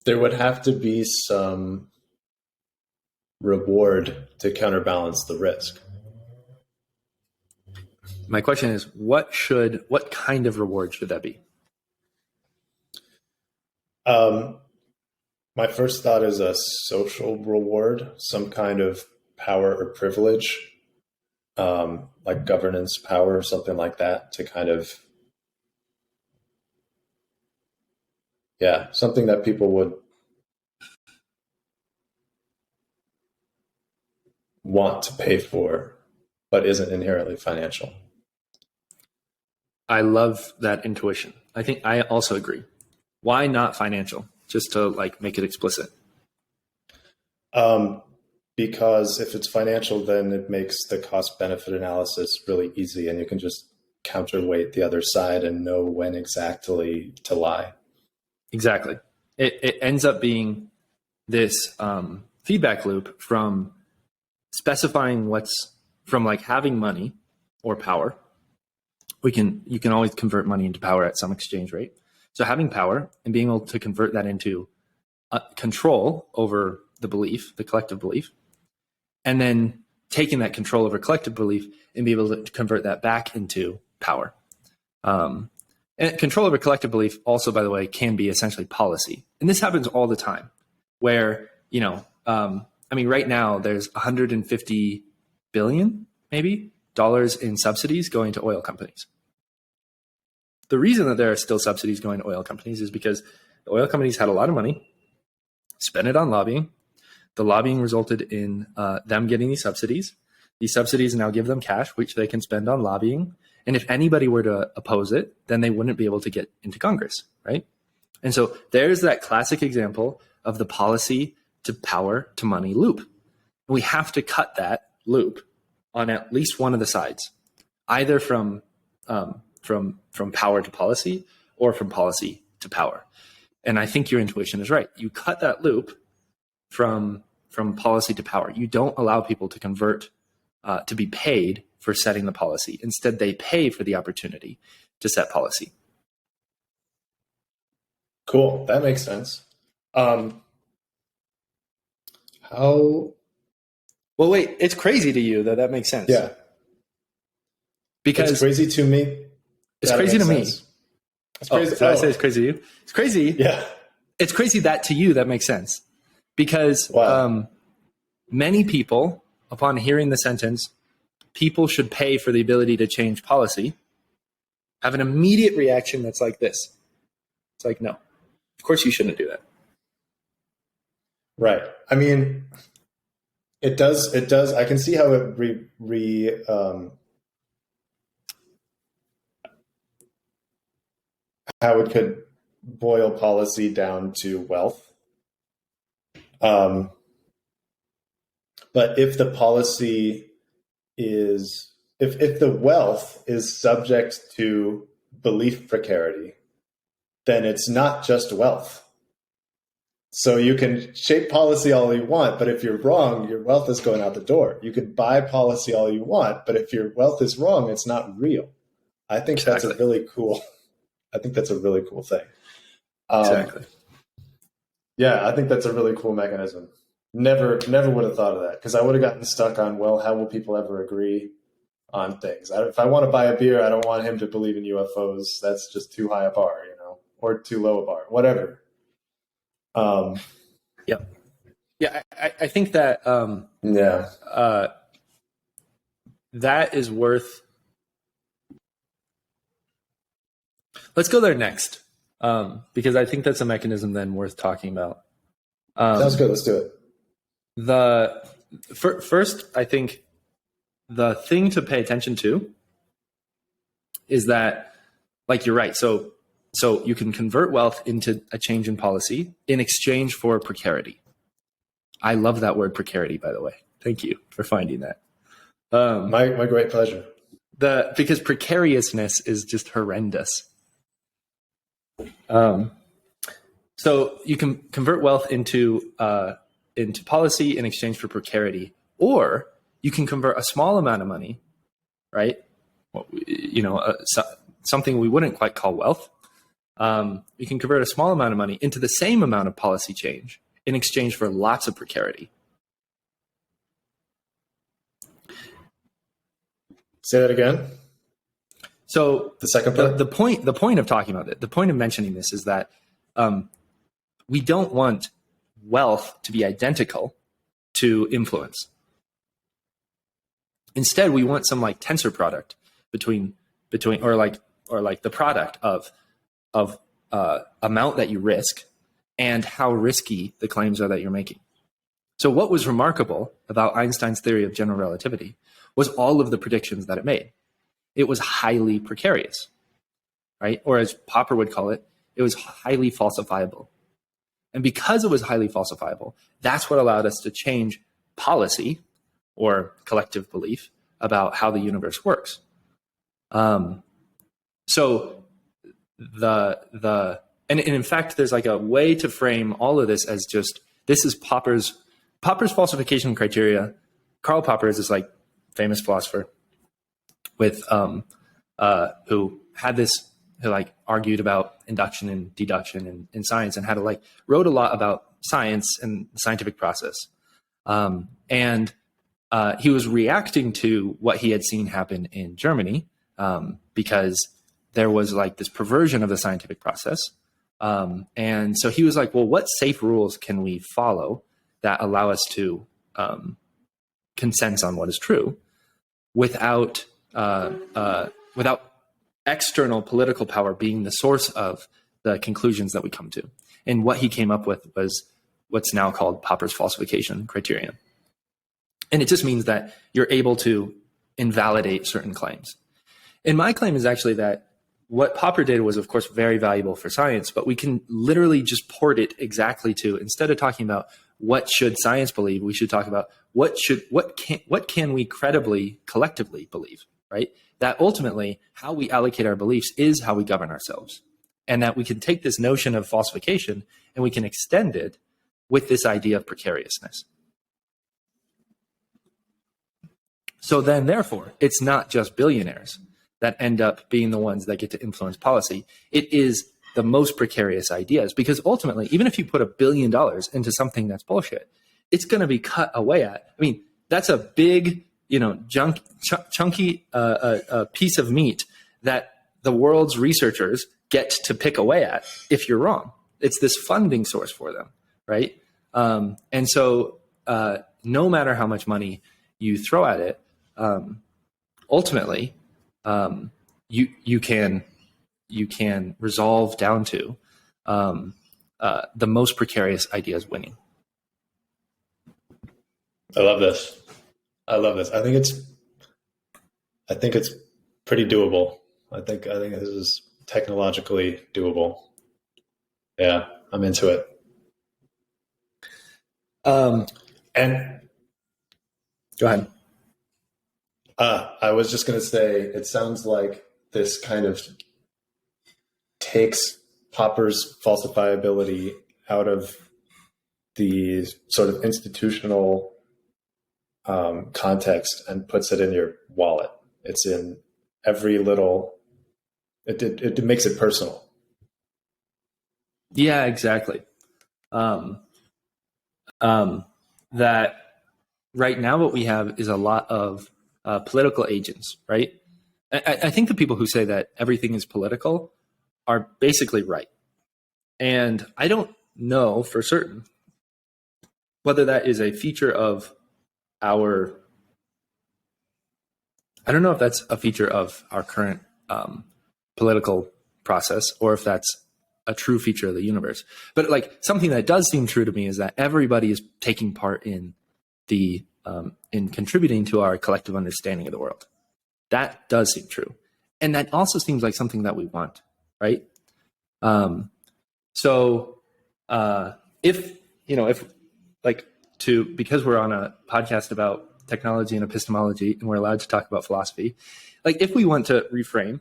There would have to be some reward to counterbalance the risk. My question is, what kind of reward should that be? My first thought is a social reward, some kind of power or privilege, like governance power or something like that, to kind of, something that people would want to pay for, but isn't inherently financial. I love that intuition. I think I also agree. Why not financial? Just to make it explicit. Because if it's financial, then it makes the cost benefit analysis really easy, and you can just counterweight the other side and know when exactly to lie. Exactly. It ends up being this feedback loop from specifying from having money or power. You can always convert money into power at some exchange rate. So having power and being able to convert that into control over the belief, the collective belief, and then taking that control over collective belief and be able to convert that back into power. And control over collective belief also, by the way, can be essentially policy. And this happens all the time where, right now there's $150 billion, maybe, dollars in subsidies going to oil companies. The reason that there are still subsidies going to oil companies is because the oil companies had a lot of money, spent it on lobbying. The lobbying resulted in them getting these subsidies. These subsidies now give them cash, which they can spend on lobbying. And if anybody were to oppose it, then they wouldn't be able to get into Congress, right? And so there's that classic example of the policy to power to money loop. We have to cut that loop on at least one of the sides, either from power to policy or from policy to power. And I think your intuition is right. You cut that loop from policy to power. You don't allow people to convert to be paid for setting the policy. Instead, they pay for the opportunity to set policy. Cool. That makes sense. Well, wait, it's crazy to you that makes sense. Yeah. Because it's crazy to me. It's crazy to me. It's crazy. Did I say it's crazy to you? It's crazy. Yeah. It's crazy that to you that makes sense. Because many people, upon hearing the sentence, people should pay for the ability to change policy, have an immediate reaction that's like this. It's like, no, of course you shouldn't do that. Right. I mean, it does. I can see how it how it could boil policy down to wealth. But if the policy is, if the wealth is subject to belief precarity, then it's not just wealth. So you can shape policy all you want, but if you're wrong, your wealth is going out the door. You can buy policy all you want, but if your wealth is wrong, it's not real. I think that's a really cool thing. Exactly. Yeah, I think that's a really cool mechanism. Never would have thought of that, because I would have gotten stuck on, well, how will people ever agree on things? If I want to buy a beer, I don't want him to believe in UFOs. That's just too high a bar, or too low a bar, whatever. Yeah, I think that that is worth. Let's go there next, because I think that's a mechanism then worth talking about. Sounds good. Let's do it. First, I think the thing to pay attention to is that, like, you're right. So you can convert wealth into a change in policy in exchange for precarity. I love that word precarity, by the way. Thank you for finding that. My great pleasure. Because precariousness is just horrendous. So you can convert wealth into policy in exchange for precarity, or you can convert a small amount of money, right? Something we wouldn't quite call wealth. You can convert a small amount of money into the same amount of policy change in exchange for lots of precarity. Say that again. So the second part? The point of talking about it, the point of mentioning this is that we don't want wealth to be identical to influence. Instead, we want some like tensor product between or like the product of amount that you risk and how risky the claims are that you're making. So what was remarkable about Einstein's theory of general relativity was all of the predictions that it made. It was highly precarious, right? Or as Popper would call it, it was highly falsifiable. And because it was highly falsifiable, that's what allowed us to change policy or collective belief about how the universe works. And in fact, there's like a way to frame all of this as just, this is Popper's falsification criteria. Karl Popper is this like famous philosopher with who like argued about induction and deduction in science, and had to like wrote a lot about science and the scientific process. And he was reacting to what he had seen happen in Germany, because there was like this perversion of the scientific process. And so he was like, well, what safe rules can we follow that allow us to consensus on what is true without external political power being the source of the conclusions that we come to? And what he came up with was what's now called Popper's falsification criterion. And it just means that you're able to invalidate certain claims. And my claim is actually that what Popper did was, of course, very valuable for science, but we can literally just port it exactly to, instead of talking about what should science believe, we should talk about what can we credibly, collectively believe, right? That ultimately how we allocate our beliefs is how we govern ourselves. And that we can take this notion of falsification and we can extend it with this idea of precariousness. So then, therefore, it's not just billionaires that end up being the ones that get to influence policy. It is the most precarious ideas, because ultimately, even if you put $1 billion into something that's bullshit, it's going to be cut away at. I mean, that's a big, chunky piece of meat that the world's researchers get to pick away at if you're wrong. It's this funding source for them, right? And so no matter how much money you throw at it, ultimately, you can resolve down to the most precarious ideas winning. I love this. I think it's pretty doable. I think this is technologically doable. Yeah, I'm into it. And go ahead. I was just going to say, it sounds like this kind of takes Popper's falsifiability out of the sort of institutional context and puts it in your wallet. It's in every little. It makes it personal. Yeah, exactly. That right now what we have is a lot of political agents, right? I think the people who say that everything is political are basically right. And I don't know for certain whether that is a feature of our, I don't know if that's a feature of our current political process or if that's a true feature of the universe. But like something that does seem true to me is that everybody is taking part in the in contributing to our collective understanding of the world. That does seem true. And that also seems like something that we want, right? Because we're on a podcast about technology and epistemology and we're allowed to talk about philosophy, like if we want to reframe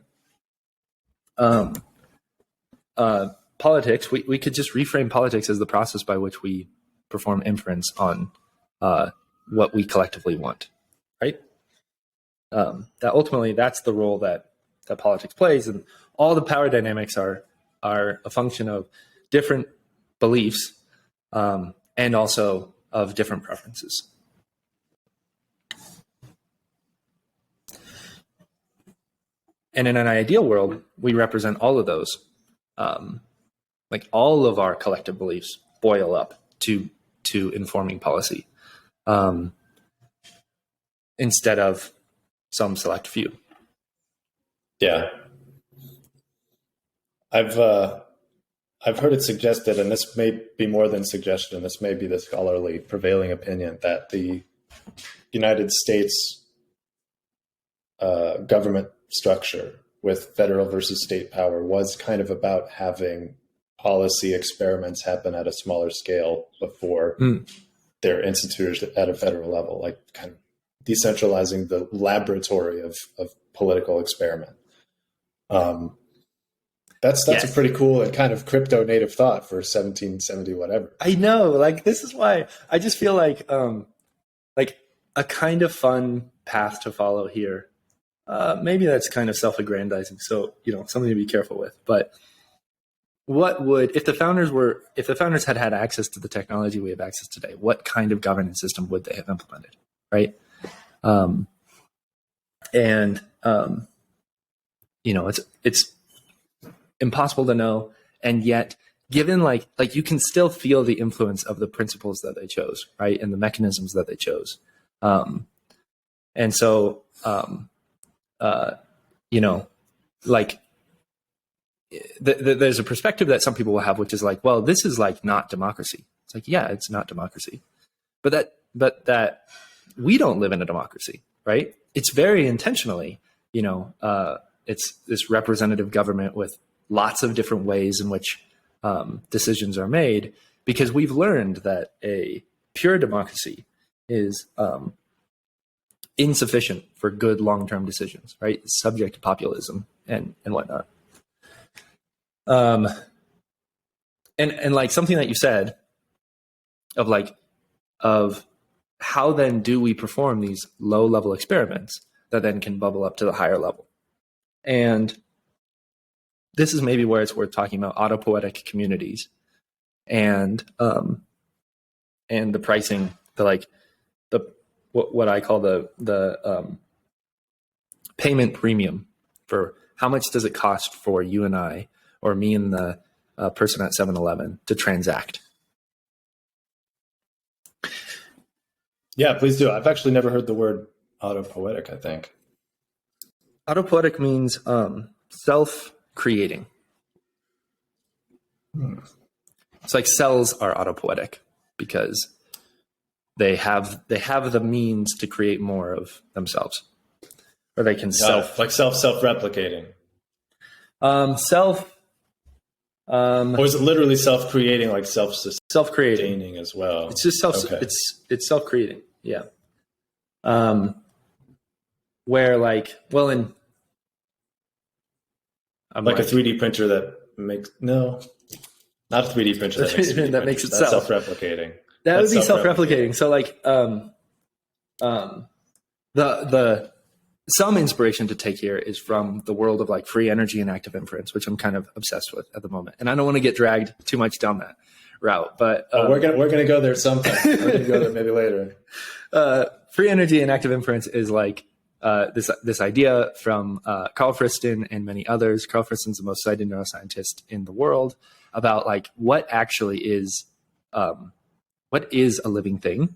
politics, we could just reframe politics as the process by which we perform inference on what we collectively want, right? That ultimately, that's the role that politics plays, and all the power dynamics are a function of different beliefs and also of different preferences. And in an ideal world, we represent all of those. Like all of our collective beliefs boil up to informing policy instead of some select few. Yeah. I've heard it suggested, and this may be more than suggestion, this may be the scholarly prevailing opinion, that the United States government structure with federal versus state power was kind of about having policy experiments happen at a smaller scale before they're instituted at a federal level, like kind of decentralizing the laboratory of political experiment. That's yes. A pretty cool and kind of crypto native thought for 1770 whatever. I know, like this is why I just feel like a kind of fun path to follow here. Maybe that's kind of self-aggrandizing, so something to be careful with. But what would if the founders had had access to the technology we have access today? What kind of governance system would they have implemented, right? It's impossible to know, and yet given like you can still feel the influence of the principles that they chose, right, and the mechanisms that they chose, there's a perspective that some people will have, which is like, well, this is like not democracy. It's like, yeah, it's not democracy, but that we don't live in a democracy, right? It's very intentionally, it's this representative government with lots of different ways in which decisions are made, because we've learned that a pure democracy is insufficient for good long-term decisions, right? It's subject to populism and whatnot. And like something that you said of how then do we perform these low-level experiments that then can bubble up to the higher level? And this is maybe where it's worth talking about autopoietic communities and the pricing, what I call the payment premium for how much does it cost for you and I, or me and the person at 7-Eleven to transact. Yeah, please do. I've actually never heard the word autopoietic, I think. Autopoietic means self-creating. It's like cells are autopoietic because they have the means to create more of themselves, or they can self-replicating. Or is it literally self-creating, like self-creating as well? It's just it's self-creating. Yeah. Where like a 3D printer that makes not a 3D printer that makes itself. That's self-replicating. That would be self-replicating. So like the some inspiration to take here is from the world of like free energy and active inference, which I'm kind of obsessed with at the moment. And I don't want to get dragged too much down that route, but we're gonna go there sometime. We're gonna go there maybe later. Free energy and active inference is like this idea from Carl Friston and many others. Carl Friston's the most cited neuroscientist in the world about like what actually is a living thing,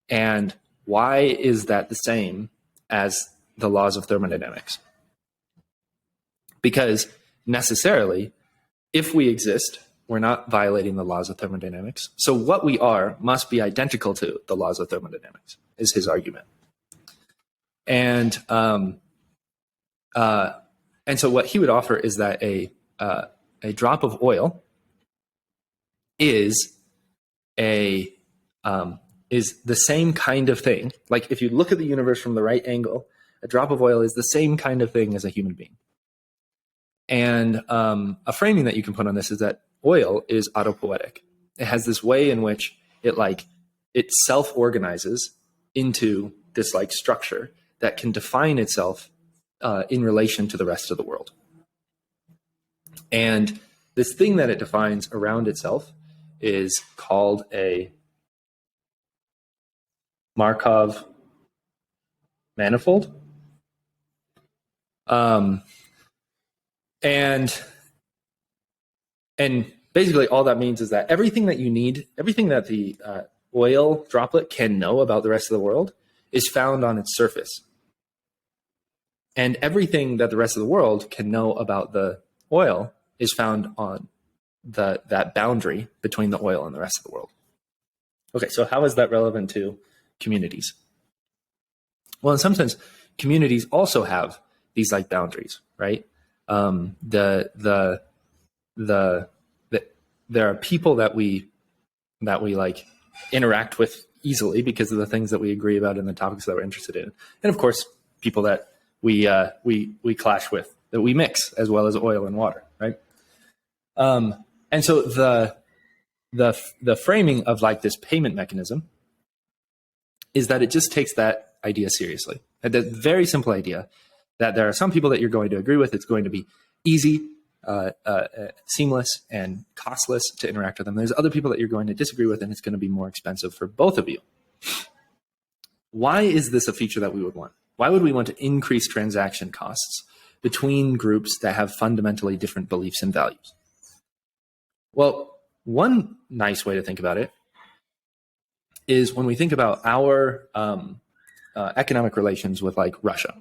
and why is that the same as the laws of thermodynamics? Because necessarily, if we exist, we're not violating the laws of thermodynamics. So what we are must be identical to the laws of thermodynamics, is his argument. And so what he would offer is that a drop of oil is the same kind of thing. Like if you look at the universe from the right angle, a drop of oil is the same kind of thing as a human being. And a framing that you can put on this is that oil is autopoietic. It has this way in which it self-organizes into this like structure that can define itself in relation to the rest of the world. And this thing that it defines around itself is called a Markov manifold. And basically all that means is that everything that you need, everything that the oil droplet can know about the rest of the world is found on its surface. And everything that the rest of the world can know about the oil is found on that boundary between the oil and the rest of the world. Okay, so how is that relevant to communities? Well, in some sense, communities also have these like boundaries, right? There are people that we like interact with easily because of the things that we agree about and the topics that we're interested in, and of course, people that we clash with, that we mix as well as oil and water, right? And so the framing of like this payment mechanism is that it just takes that idea seriously. The very simple idea that there are some people that you're going to agree with. It's going to be easy, seamless, and costless to interact with them. There's other people that you're going to disagree with, and it's going to be more expensive for both of you. Why is this a feature that we would want? Why would we want to increase transaction costs between groups that have fundamentally different beliefs and values? Well, one nice way to think about it is when we think about our economic relations with like Russia.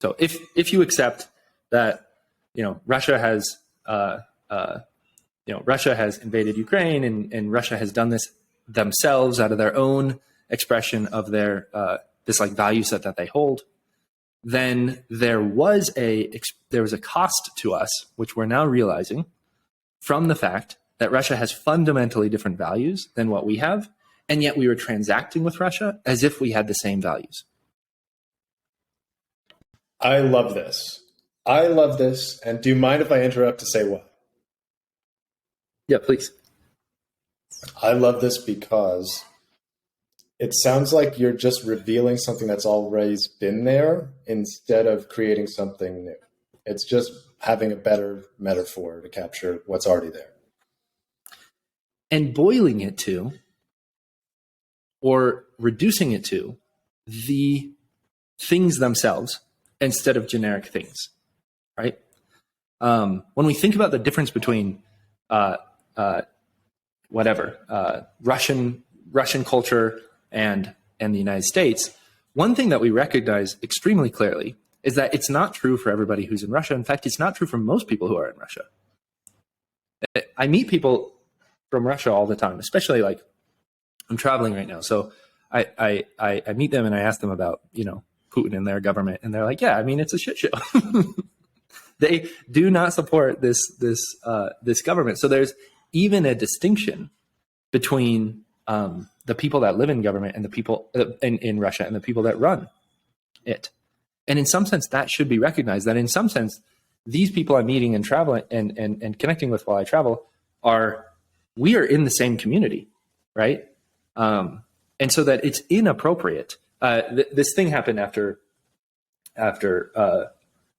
So if you accept that Russia has Russia has invaded Ukraine and Russia has done this themselves out of their own expression of their this like value set that they hold, then there was a cost to us, which we're now realizing from the fact that Russia has fundamentally different values than what we have, and yet we were transacting with Russia as if we had the same values. I love this. And do you mind if I interrupt to say what? Yeah, please. I love this because it sounds like you're just revealing something that's already been there instead of creating something new. It's just having a better metaphor to capture what's already there. And boiling it to, or reducing it to, the things themselves instead of generic things, right? when we think about the difference between Russian culture and the United States, one thing that we recognize extremely clearly is that it's not true for everybody who's in Russia. In fact, it's not true for most people who are in Russia. I meet people from Russia all the time, especially like I'm traveling right now. So I meet them and I ask them about, Putin and their government. And they're like, yeah, I mean, it's a shit show. They do not support this government. So there's even a distinction between the people that live in government and the people in Russia and the people that run it. And in some sense, that should be recognized, that in some sense, these people I'm meeting and traveling and connecting with while I travel we are in the same community, right? And so that it's inappropriate. This thing happened after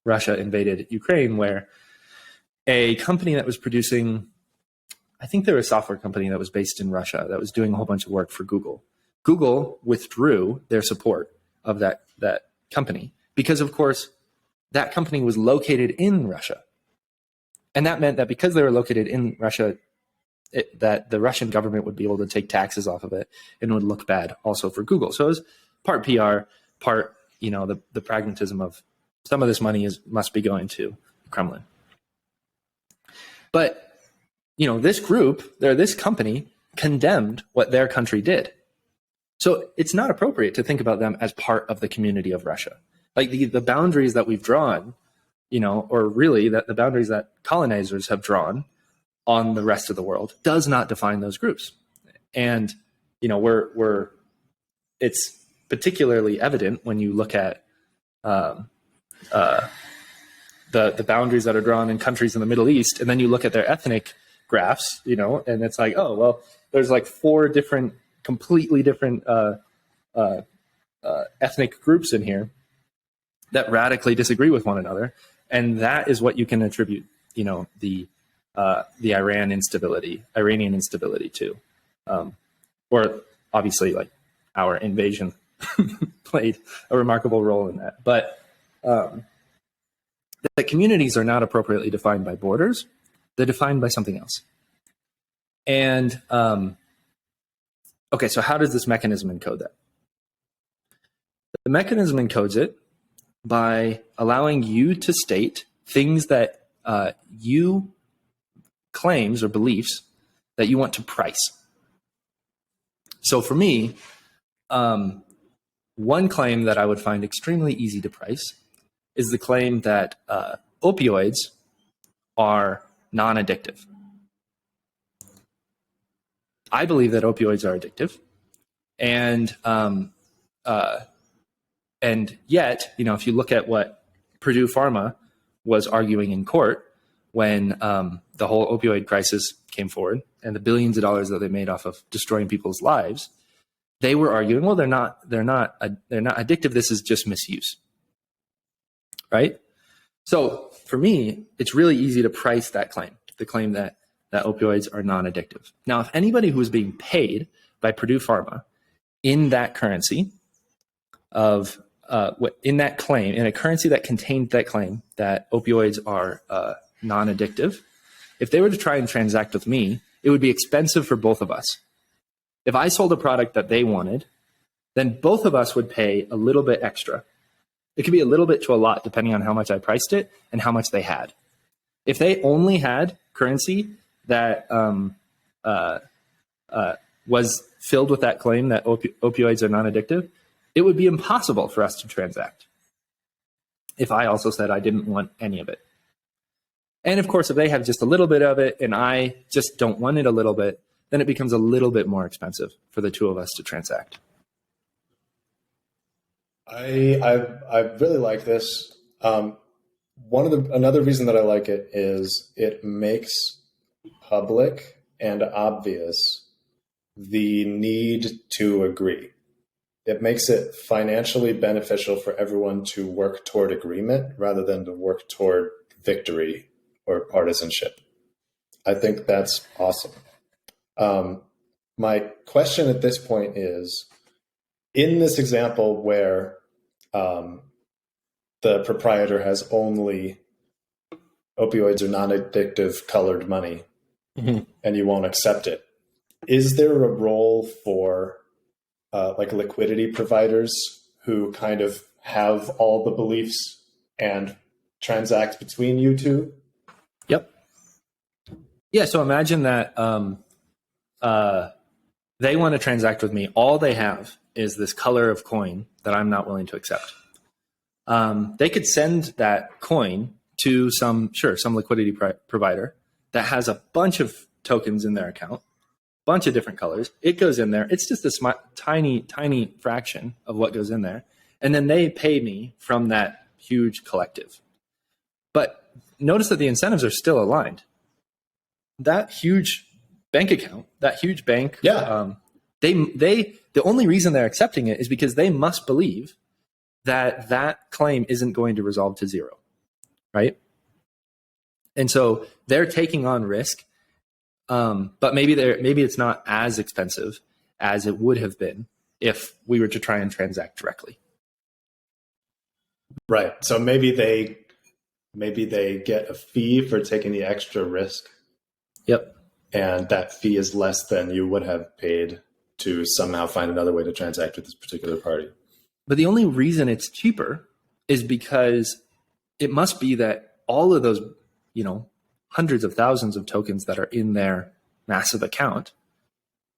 Russia invaded Ukraine, where a company that was producing, I think they were a software company that was based in Russia that was doing a whole bunch of work for Google. Google withdrew their support of that company because, of course, that company was located in Russia. And that meant that because they were located in Russia, that the Russian government would be able to take taxes off of it and would look bad also for Google. So it was part PR, part, the pragmatism of some of this money must be going to the Kremlin. But, this company condemned what their country did. So it's not appropriate to think about them as part of the community of Russia. Like the boundaries that we've drawn, or really that the boundaries that colonizers have drawn on the rest of the world does not define those groups. And, it's particularly evident when you look at the boundaries that are drawn in countries in the Middle East, and then you look at their ethnic graphs, and it's like, oh, well, there's like 4 completely different ethnic groups in here that radically disagree with one another. And that is what you can attribute, the Iranian instability to, or obviously like our invasion played a remarkable role in that. But the communities are not appropriately defined by borders. They're defined by something else. And okay, so how does this mechanism encode that? The mechanism encodes it by allowing you to state things that claims or beliefs that you want to price. So for me, one claim that I would find extremely easy to price is the claim that opioids are non-addictive. I believe that opioids are addictive, and yet, if you look at what Purdue Pharma was arguing in court when the whole opioid crisis came forward and the billions of dollars that they made off of destroying people's lives, they were arguing, well, they're not addictive. This is just misuse, right? So for me, it's really easy to price that claim, the claim that opioids are non-addictive. Now, if anybody who is being paid by Purdue Pharma in that currency of in that claim, in a currency that contained that claim that opioids are non-addictive, if they were to try and transact with me, it would be expensive for both of us. If I sold a product that they wanted, then both of us would pay a little bit extra. It could be a little bit to a lot, depending on how much I priced it and how much they had. If they only had currency that was filled with that claim that opioids are non-addictive, it would be impossible for us to transact if I also said I didn't want any of it. And of course, if they have just a little bit of it and I just don't want it a little bit, then it becomes a little bit more expensive for the two of us to transact. I really like this. Another reason that I like it is it makes public and obvious the need to agree. It makes it financially beneficial for everyone to work toward agreement rather than to work toward victory or partisanship. I think that's awesome. My question at this point is, in this example where the proprietor has only opioids are non-addictive colored money, Mm-hmm. and you won't accept it. Is there a role for like liquidity providers who kind of have all the beliefs and transact between you two? Yep. Yeah. So imagine that they want to transact with me. All they have is this color of coin that I'm not willing to accept. They could send that coin to some liquidity provider that has a bunch of tokens in their account, bunch of different colors. It goes in there. It's just a tiny fraction of what goes in there. And then they pay me from that huge collective. But notice that the incentives are still aligned. That huge bank account, that huge bank, the only reason they're accepting it is because they must believe that that claim isn't going to resolve to zero, right? And so they're taking on risk, but maybe it's not as expensive as it would have been if we were to try and transact directly. Right. So maybe they get a fee for taking the extra risk. Yep. And that fee is less than you would have paid to somehow find another way to transact with this particular party. But the only reason it's cheaper is because it must be that all of those, hundreds of thousands of tokens that are in their massive account,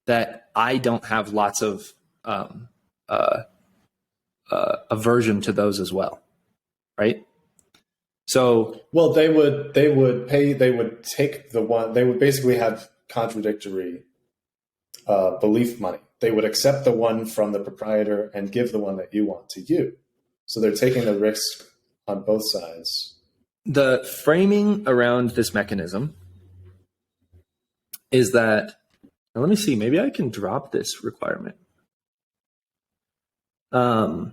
that I don't have lots of aversion to those as well, right? So, well, they would take the one, they would basically have contradictory belief money. They would accept the one from the proprietor and give the one that you want to you. So they're taking the risk on both sides. The framing around this mechanism is that, now let me see, maybe I can drop this requirement. The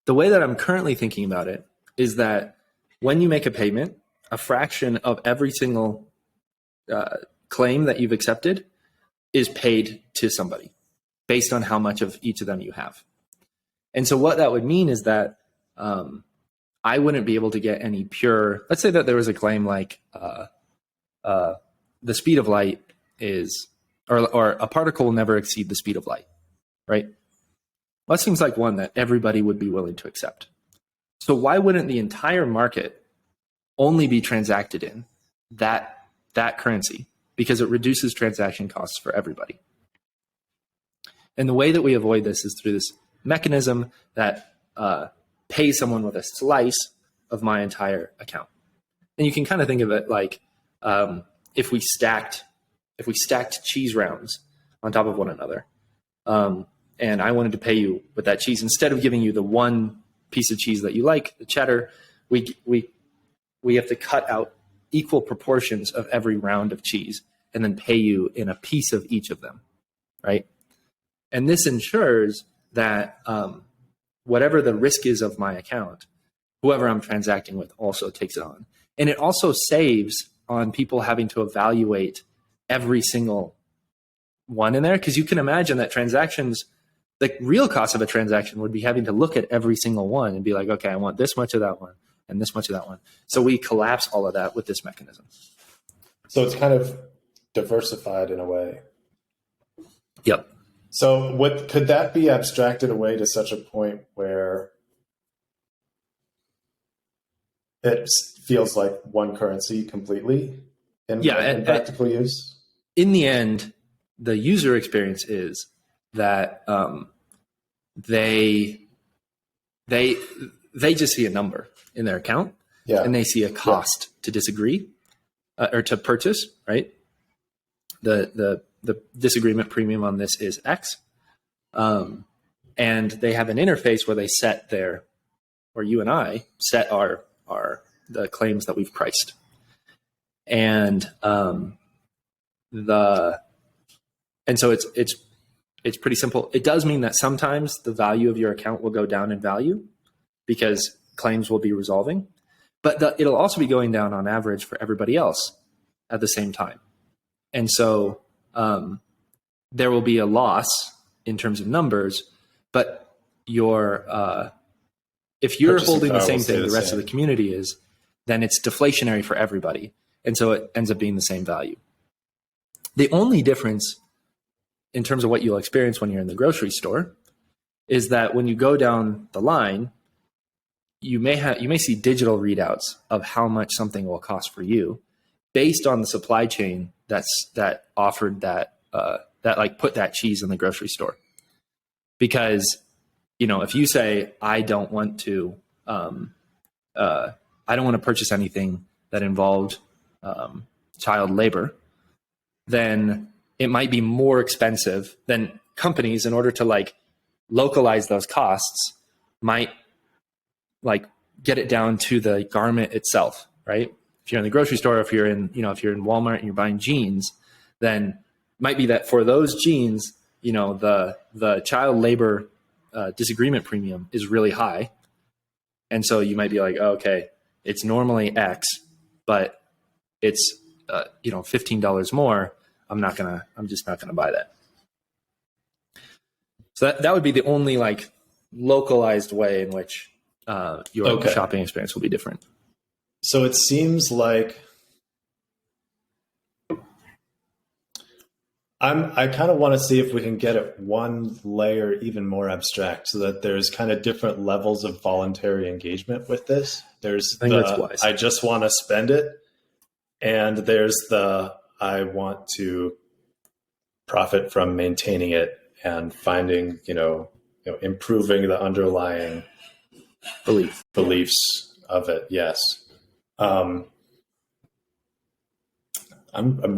way that I'm currently thinking about it is that when you make a payment, a fraction of every single claim that you've accepted is paid to somebody based on how much of each of them you have. And so what that would mean is that I wouldn't be able to get any pure, let's say that there was a claim like the speed of light is, or a particle will never exceed the speed of light, right? Well, that seems like one that everybody would be willing to accept. So why wouldn't the entire market only be transacted in that currency? Because it reduces transaction costs for everybody. And the way that we avoid this is through this mechanism that pays someone with a slice of my entire account. And you can kind of think of it like if we stacked cheese rounds on top of one another, and I wanted to pay you with that cheese, instead of giving you the one piece of cheese that you like, the cheddar, we have to cut out equal proportions of every round of cheese and then pay you in a piece of each of them, right? And this ensures that whatever the risk is of my account, whoever I'm transacting with also takes it on. And it also saves on people having to evaluate every single one in there, because you can imagine that transactions, the real cost of a transaction would be having to look at every single one and be like, okay, I want this much of that one and this much of that one. So we collapse all of that with this mechanism. So it's kind of diversified in a way. Yep. So could that be abstracted away to such a point where it feels like one currency completely in practical use? In the end, the user experience is that they just see a number in their account, and they see a cost to disagree or to purchase, right? The disagreement premium on this is X. And they have an interface where they set or you and I set the claims that we've priced. And so it's pretty simple. It does mean that sometimes the value of your account will go down in value because claims will be resolving, but it'll also be going down on average for everybody else at the same time. And so there will be a loss in terms of numbers, but if you're holding the same thing the rest of the community is, then it's deflationary for everybody. And so it ends up being the same value. The only difference in terms of what you'll experience when you're in the grocery store is that when you go down the line, you may see digital readouts of how much something will cost for you based on the supply chain that offered that like put that cheese in the grocery store. Because, if you say, I don't want to purchase anything that involved child labor, then it might be more expensive. Then companies, in order to like localize those costs, might like get it down to the garment itself, right? If you're in the grocery store, if you're in Walmart and you're buying jeans, then it might be that for those jeans, the child labor disagreement premium is really high. And so you might be like, oh, okay, it's normally X, but it's, $15 more. I'm just not gonna buy that. So that would be the only like localized way in which your shopping experience will be different. So it seems like I kind of want to see if we can get it one layer even more abstract, so that there's kind of different levels of voluntary engagement with this. There's I just want to spend it, and there's I want to profit from maintaining it and finding, improving the underlying beliefs of it. Yes. I'm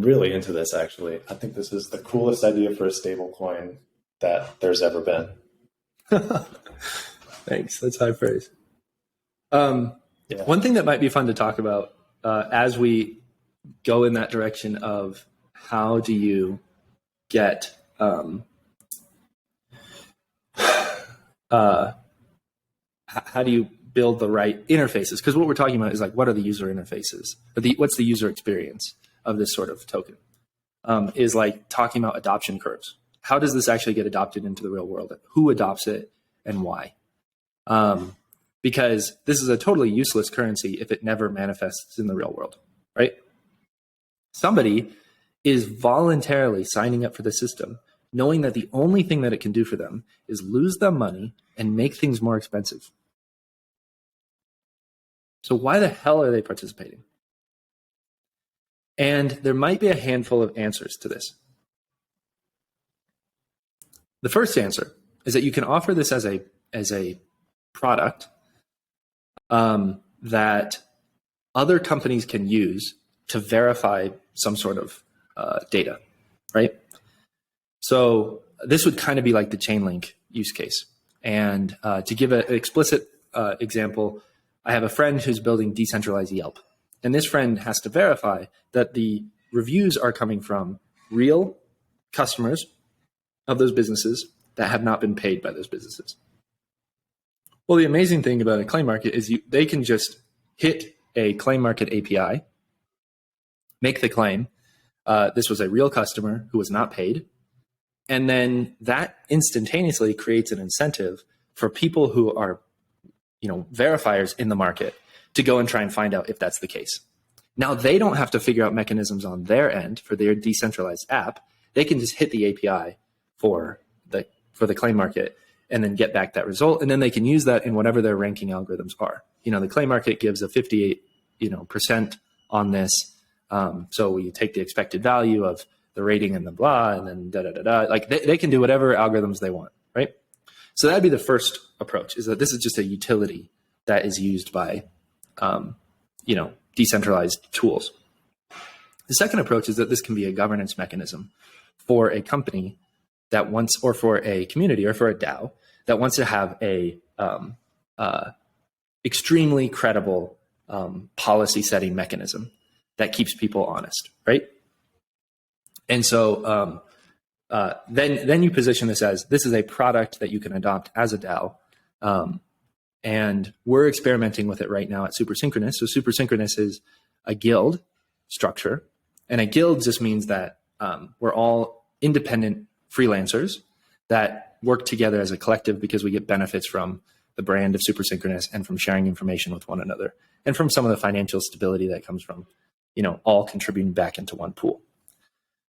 really into this, actually. I think this is the coolest idea for a stable coin that there's ever been. Thanks. That's high praise. One thing that might be fun to talk about as we go in that direction of how do you get how do you build the right interfaces? Because what we're talking about is like, what are the user interfaces? What's the user experience of this sort of token? Is like talking about adoption curves. How does this actually get adopted into the real world? Who adopts it and why? Because this is a totally useless currency if it never manifests in the real world, right? Somebody is voluntarily signing up for the system, knowing that the only thing that it can do for them is lose them money and make things more expensive. So why the hell are they participating? And there might be a handful of answers to this. The first answer is that you can offer this as a product that other companies can use to verify some sort of data, right? So this would kind of be like the Chainlink use case. And to give an explicit example, I have a friend who's building decentralized Yelp. And this friend has to verify that the reviews are coming from real customers of those businesses that have not been paid by those businesses. Well, the amazing thing about a claim market is they can just hit a claim market API, make the claim. This was a real customer who was not paid. And then that instantaneously creates an incentive for people who are, verifiers in the market to go and try and find out if that's the case. Now, they don't have to figure out mechanisms on their end for their decentralized app. They can just hit the API for the claim market and then get back that result. And then they can use that in whatever their ranking algorithms are. The claim market gives a 58% on this. So you take the expected value of the rating and the blah, and then da-da-da-da. Like they can do whatever algorithms they want, right? So that'd be the first approach, is that this is just a utility that is used by decentralized tools. The second approach is that this can be a governance mechanism for a company that wants, or for a community, or for a DAO that wants to have a extremely credible policy setting mechanism that keeps people honest, right? And so then you position this as, this is a product that you can adopt as a DAO. And we're experimenting with it right now at Supersynchronous. So Supersynchronous is a guild structure. And a guild just means that we're all independent freelancers that work together as a collective because we get benefits from the brand of Supersynchronous and from sharing information with one another and from some of the financial stability that comes from, all contributing back into one pool.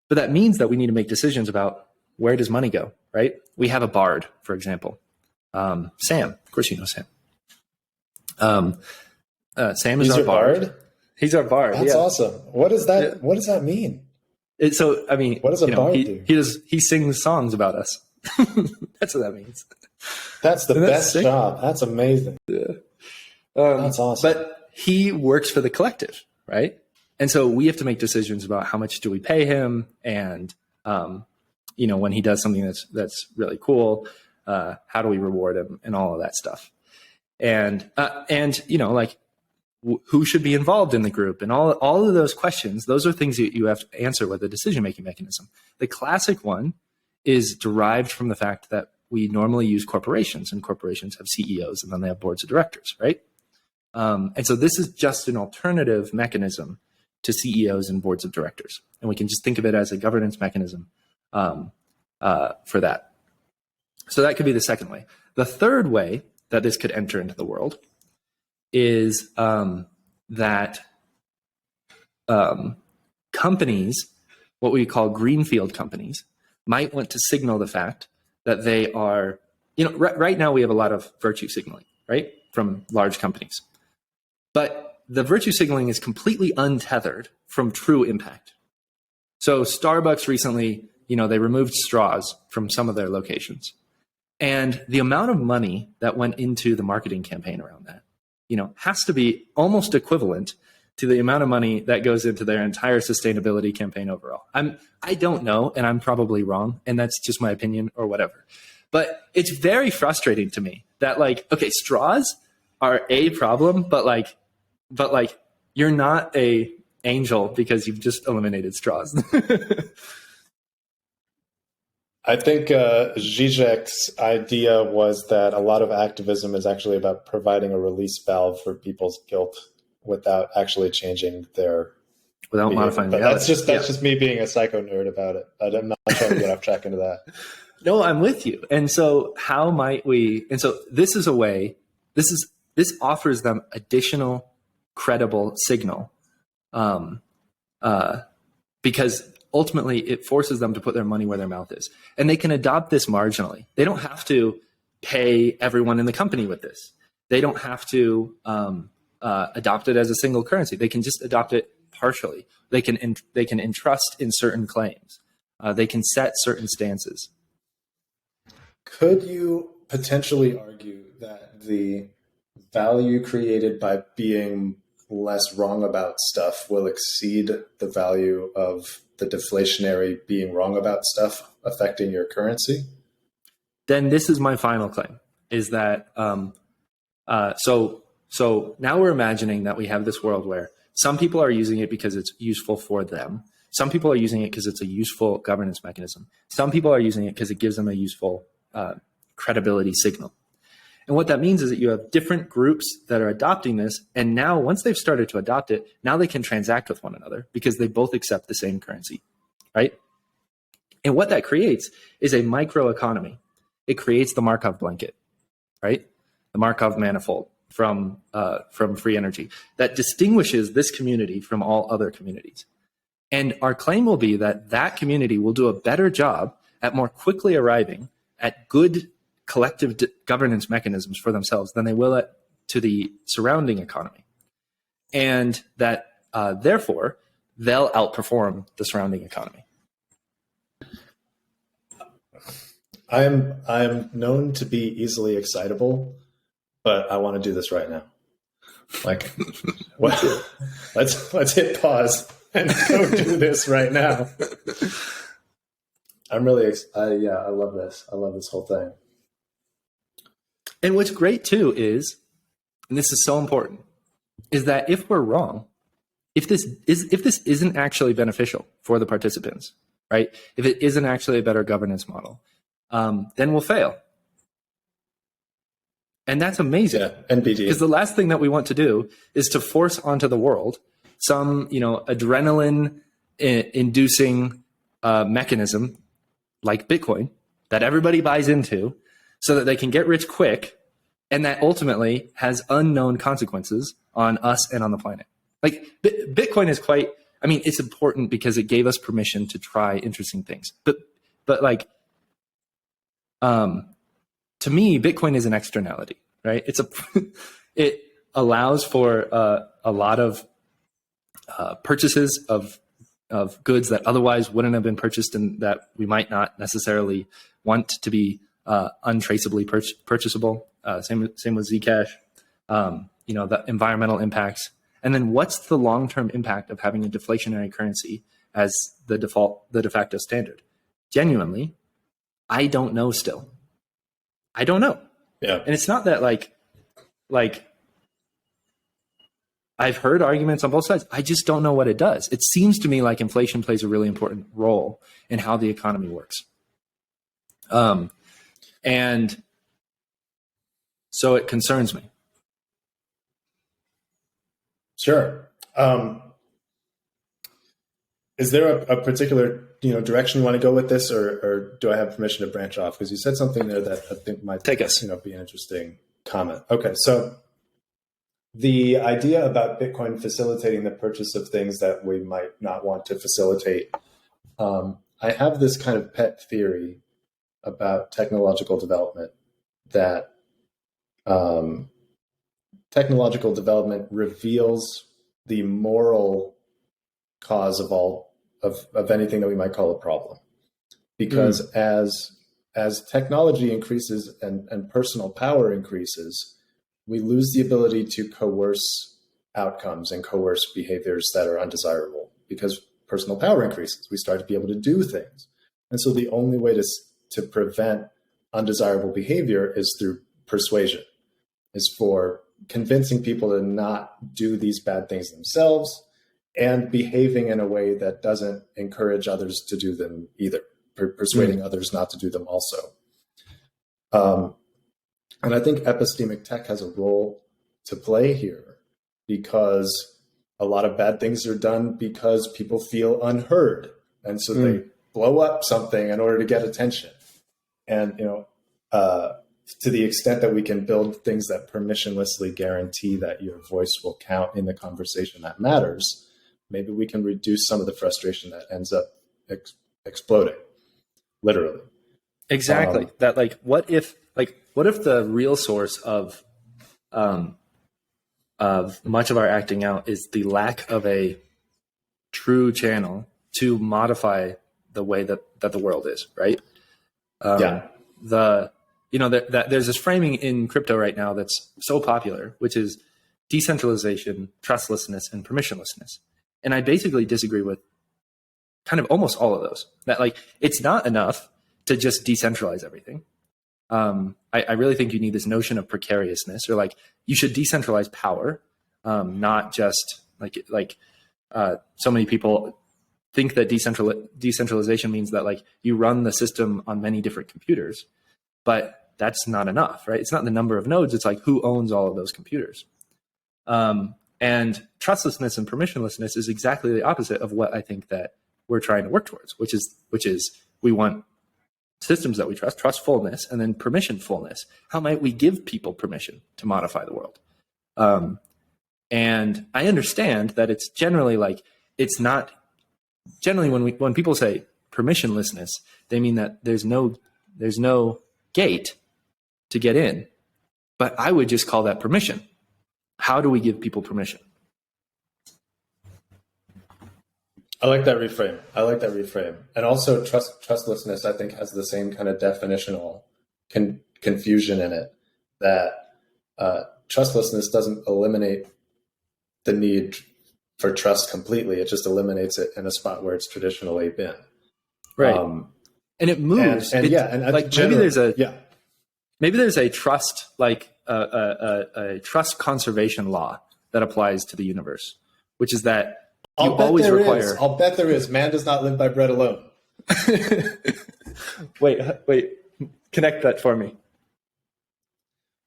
But that means that we need to make decisions about where does money go, right? We have a bard, for example. Sam, of course you know Sam. Sam is our bard. He's our bard. That's awesome. What does that mean? What does a bard do? He sings songs about us. That's what that means. That's the best job. That's amazing. Yeah. That's awesome. But he works for the collective, right? And so we have to make decisions about how much do we pay him, and when he does something that's really cool, how do we reward him, and all of that stuff. And who should be involved in the group, and all of those questions. Those are things that you have to answer with a decision-making mechanism. The classic one is derived from the fact that we normally use corporations, and corporations have CEOs, and then they have boards of directors, right? And so this is just an alternative mechanism to CEOs and boards of directors. And we can just think of it as a governance mechanism for that. So that could be the second way. The third way that this could enter into the world is that companies, what we call greenfield companies, might want to signal the fact that they are, right now we have a lot of virtue signaling, right, from large companies. But the virtue signaling is completely untethered from true impact. So Starbucks recently, they removed straws from some of their locations. And the amount of money that went into the marketing campaign around that, has to be almost equivalent to the amount of money that goes into their entire sustainability campaign overall. I don't know, and I'm probably wrong, and that's just my opinion or whatever. But it's very frustrating to me that straws are a problem, but you're not a angel because you've just eliminated straws. I think Zizek's idea was that a lot of activism is actually about providing a release valve for people's guilt without actually changing their without behavior. modifying but reality. That's just me being a psycho nerd about it. I'm not trying to get off track into that. No, I'm with you. And so how might we, and so this is a way, this offers them additional credible signal because ultimately it forces them to put their money where their mouth is. And they can adopt this marginally. They don't have to pay everyone in the company with this. They don't have to adopt it as a single currency. They can just adopt it partially. They can entrust in certain claims. They can set certain stances. Could you potentially argue that the value created by being less wrong about stuff will exceed the value of the deflationary being wrong about stuff affecting your currency? Then this is my final claim, is that so now we're imagining that we have this world where some people are using it because it's useful for them. Some people are using it because it's a useful governance mechanism. Some people are using it because it gives them a useful credibility signal. And what that means is that you have different groups that are adopting this. And now once they've started to adopt it, now they can transact with one another because they both accept the same currency, right? And what that creates is a microeconomy. It creates the Markov blanket, right? The Markov manifold from free energy that distinguishes this community from all other communities. And our claim will be that that community will do a better job at more quickly arriving at good collective governance mechanisms for themselves than they will to the surrounding economy. And that therefore, they'll outperform the surrounding economy. I am known to be easily excitable, but I want to do this right now. Let's hit pause and go do this right now. I'm really I love this. I love this whole thing. And what's great too is, and this is so important, is that if we're wrong, if this isn't actually beneficial for the participants, right? If it isn't actually a better governance model, then we'll fail. And that's amazing. Yeah, NBD. Because the last thing that we want to do is to force onto the world some, adrenaline inducing mechanism like Bitcoin that everybody buys into so that they can get rich quick And that ultimately has unknown consequences on us and on the planet. Like Bitcoin is it's important because it gave us permission to try interesting things. But like, to me, Bitcoin is an externality, right? It allows for a lot of purchases of goods that otherwise wouldn't have been purchased and that we might not necessarily want to be untraceably purchasable. Same with Zcash. The environmental impacts. And then what's the long-term impact of having a deflationary currency as the de facto standard? Genuinely, I don't know still. I don't know. Yeah. And it's not that like I've heard arguments on both sides. I just don't know what it does. It seems to me like inflation plays a really important role in how the economy works. And so it concerns me. Sure. Is there a particular direction you want to go with this, or do I have permission to branch off? Because you said something there that I think might take us. Be an interesting comment. Okay, so the idea about Bitcoin facilitating the purchase of things that we might not want to facilitate. I have this kind of pet theory about technological development that technological development reveals the moral cause of anything that we might call a problem. Because as technology increases and personal power increases, we lose the ability to coerce outcomes and coerce behaviors that are undesirable. Because personal power increases, we start to be able to do things. And so the only way to prevent undesirable behavior is through persuasion, is for convincing people to not do these bad things themselves and behaving in a way that doesn't encourage others to do them either, persuading others not to do them also. And I think epistemic tech has a role to play here, because a lot of bad things are done because people feel unheard. And so they blow up something in order to get attention. And, to the extent that we can build things that permissionlessly guarantee that your voice will count in the conversation that matters, maybe we can reduce some of the frustration that ends up exploding, literally. Exactly. What if the real source of much of our acting out is the lack of a true channel to modify the way that the world is, right? There's this framing in crypto right now that's so popular, which is decentralization, trustlessness, and permissionlessness. And I basically disagree with kind of almost all of those. That it's not enough to just decentralize everything. I really think you need this notion of precariousness, or you should decentralize power, not just so many people think that decentralization means that you run the system on many different computers, but that's not enough, right? It's not the number of nodes. It's who owns all of those computers. And trustlessness and permissionlessness is exactly the opposite of what I think that we're trying to work towards, which is we want systems that we trustfulness, and then permissionfulness. How might we give people permission to modify the world? And I understand that it's generally it's not generally when people say permissionlessness, they mean that there's no gate to get in, but I would just call that permission. How do we give people permission? I like that reframe. And also trustlessness, I think, has the same kind of definitional confusion in it, that trustlessness doesn't eliminate the need for trust completely. It just eliminates it in a spot where it's traditionally been. Right. And it moves. Maybe there's a trust, a trust conservation law that applies to the universe, which is that I'll bet there is. Man does not live by bread alone. Wait. Connect that for me.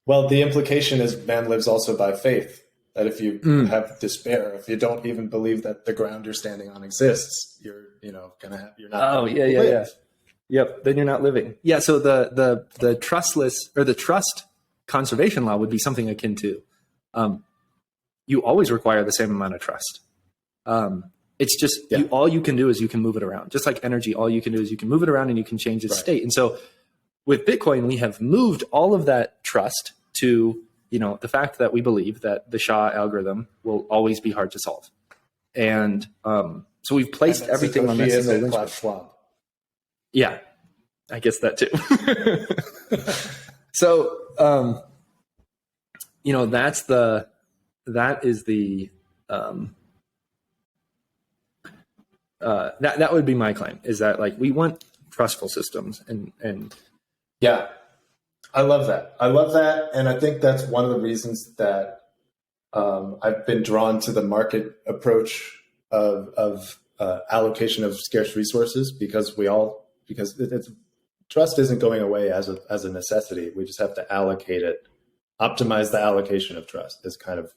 Well, the implication is man lives also by faith. That if you have despair, if you don't even believe that the ground you're standing on exists, you're not. Oh, yeah. Yep. Then you're not living. Yeah. So the trustless, or the trust conservation law would be something akin to, you always require the same amount of trust. It's just, all you can do is you can move it around. Just like energy, all you can do is you can move it around and you can change its state. And so with Bitcoin, we have moved all of that trust to, the fact that we believe that the SHA algorithm will always be hard to solve. And so we've placed everything on that single linchpin. Yeah, I guess that too. So, that would be my claim, is that like we want trustful systems and yeah, I love that. And I think that's one of the reasons that I've been drawn to the market approach of allocation of scarce resources, because trust isn't going away as a necessity. We just have to allocate it, optimize the allocation of trust is kind of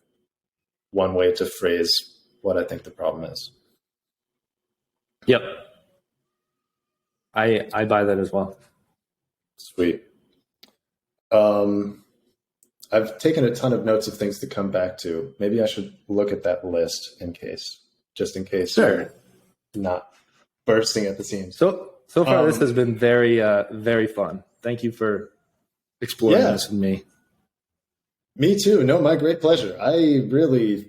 one way to phrase what I think the problem is. Yep. I buy that as well. Sweet. I've taken a ton of notes of things to come back to. Maybe I should look at that list just in case Sure. You're not bursting at the seams. So far, this has been very, very fun. Thank you for exploring this with me. Me too. No, my great pleasure. I really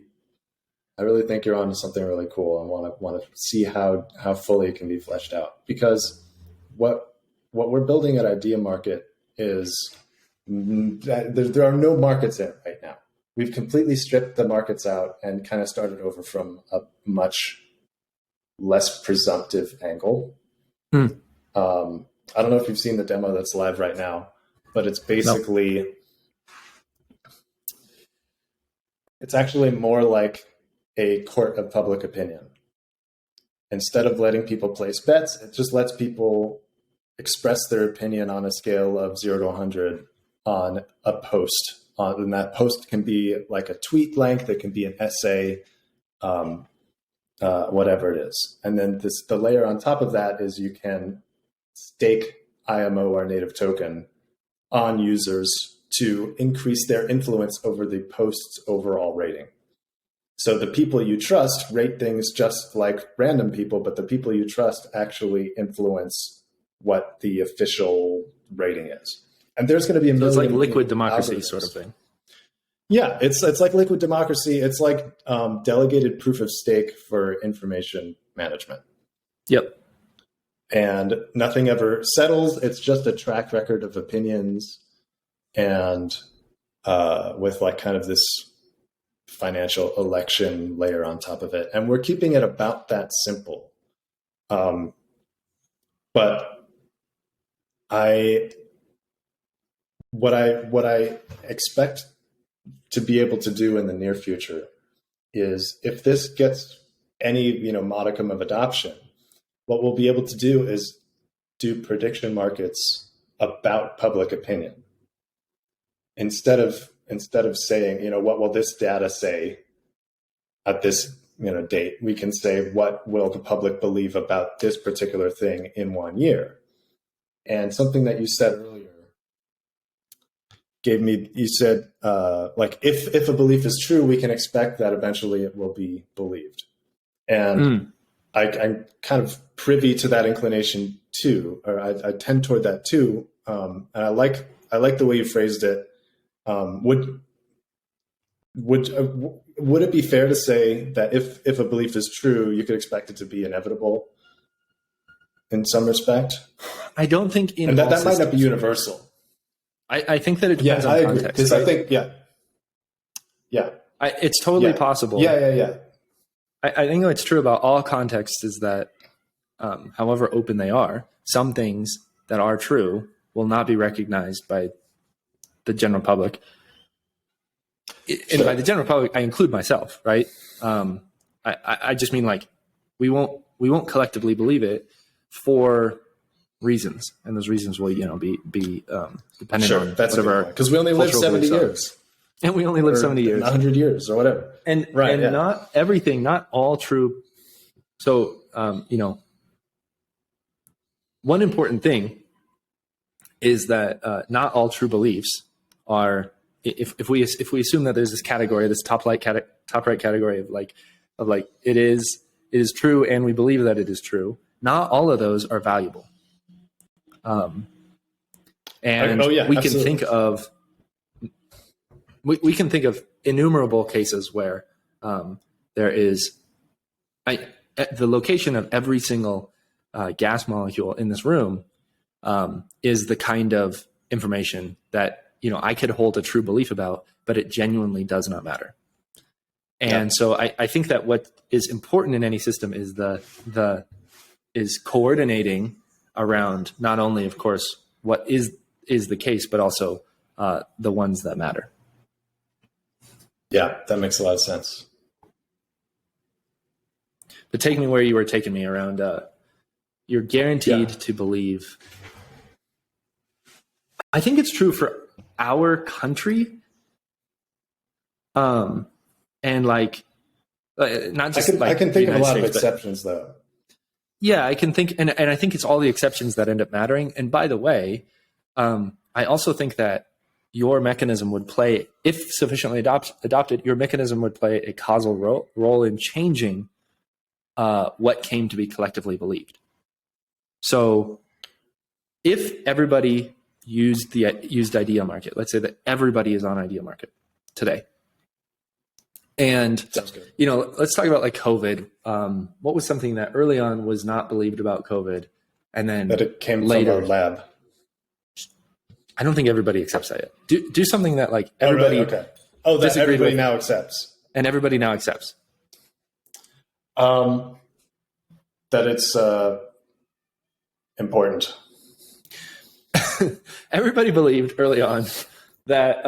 think you're onto something really cool. I want to see how fully it can be fleshed out, because what we're building at Ideamarket is there are no markets in it right now. We've completely stripped the markets out and kind of started over from a much less presumptive angle. I don't know if you've seen the demo that's live right now, but it's basically, it's actually more like a court of public opinion. Instead of letting people place bets, it just lets people express their opinion on a scale of 0 to 100 on a post. And that post can be like a tweet length, it can be an essay, whatever it is. And then the layer on top of that is you can stake IMO, or native token, on users to increase their influence over the post's overall rating. So the people you trust rate things just like random people, but the people you trust actually influence what the official rating is. And there's going to be a million. So it's like liquid democracy sort of thing. Yeah, it's like liquid democracy. It's like delegated proof of stake for information management. Yep. And nothing ever settles. It's just a track record of opinions, and with like kind of this financial election layer on top of it. And we're keeping it about that simple. But what I expect to be able to do in the near future is, if this gets any modicum of adoption, what we'll be able to do is do prediction markets about public opinion. Instead of saying, what will this data say at this date, we can say, what will the public believe about this particular thing in 1 year? And something that you said earlier you said, like, if a belief is true, we can expect that eventually it will be believed. And I'm kind of privy to that inclination too, or I tend toward that too. And I like the way you phrased it. Would it be fair to say that if a belief is true, you could expect it to be inevitable in some respect? I don't think and that might not be universal. I think that it depends on context. Because right? I think, it's totally possible. Yeah. I think what's true about all contexts is that, however open they are, some things that are true will not be recognized by the general public. And by the general public, I include myself, right? I just mean, like, we won't collectively believe it for reasons, and those reasons will be dependent on whatever, because we only live 70 years, and we only live 70 years, 100 years, or whatever, and not everything, not all true. So one important thing is that not all true beliefs are, if we assume that there's this category, this top right category of like it is true and we believe that it is true, not all of those are valuable. We can think of we can think of innumerable cases where there is the location of every single gas molecule in this room is the kind of information that I could hold a true belief about, but it genuinely does not matter. And so I think that what is important in any system is is coordinating around not only, of course, what is the case, but also the ones that matter. Yeah, that makes a lot of sense. But take me where you were taking me around. You're guaranteed to believe. I think it's true for our country. And not just I can think of a lot of States, exceptions, though. Yeah, I can think, and I think it's all the exceptions that end up mattering. And by the way, I also think that your mechanism would play, if sufficiently adopted, your mechanism would play a causal role in changing what came to be collectively believed. So, if everybody used Ideamarket, let's say that everybody is on Ideamarket today. And, let's talk about like COVID. What was something that early on was not believed about COVID? And then that it came later, from our lab. I don't think everybody accepts that yet. Do something that like everybody that everybody now accepts. And everybody now accepts. That it's important. Everybody believed early on that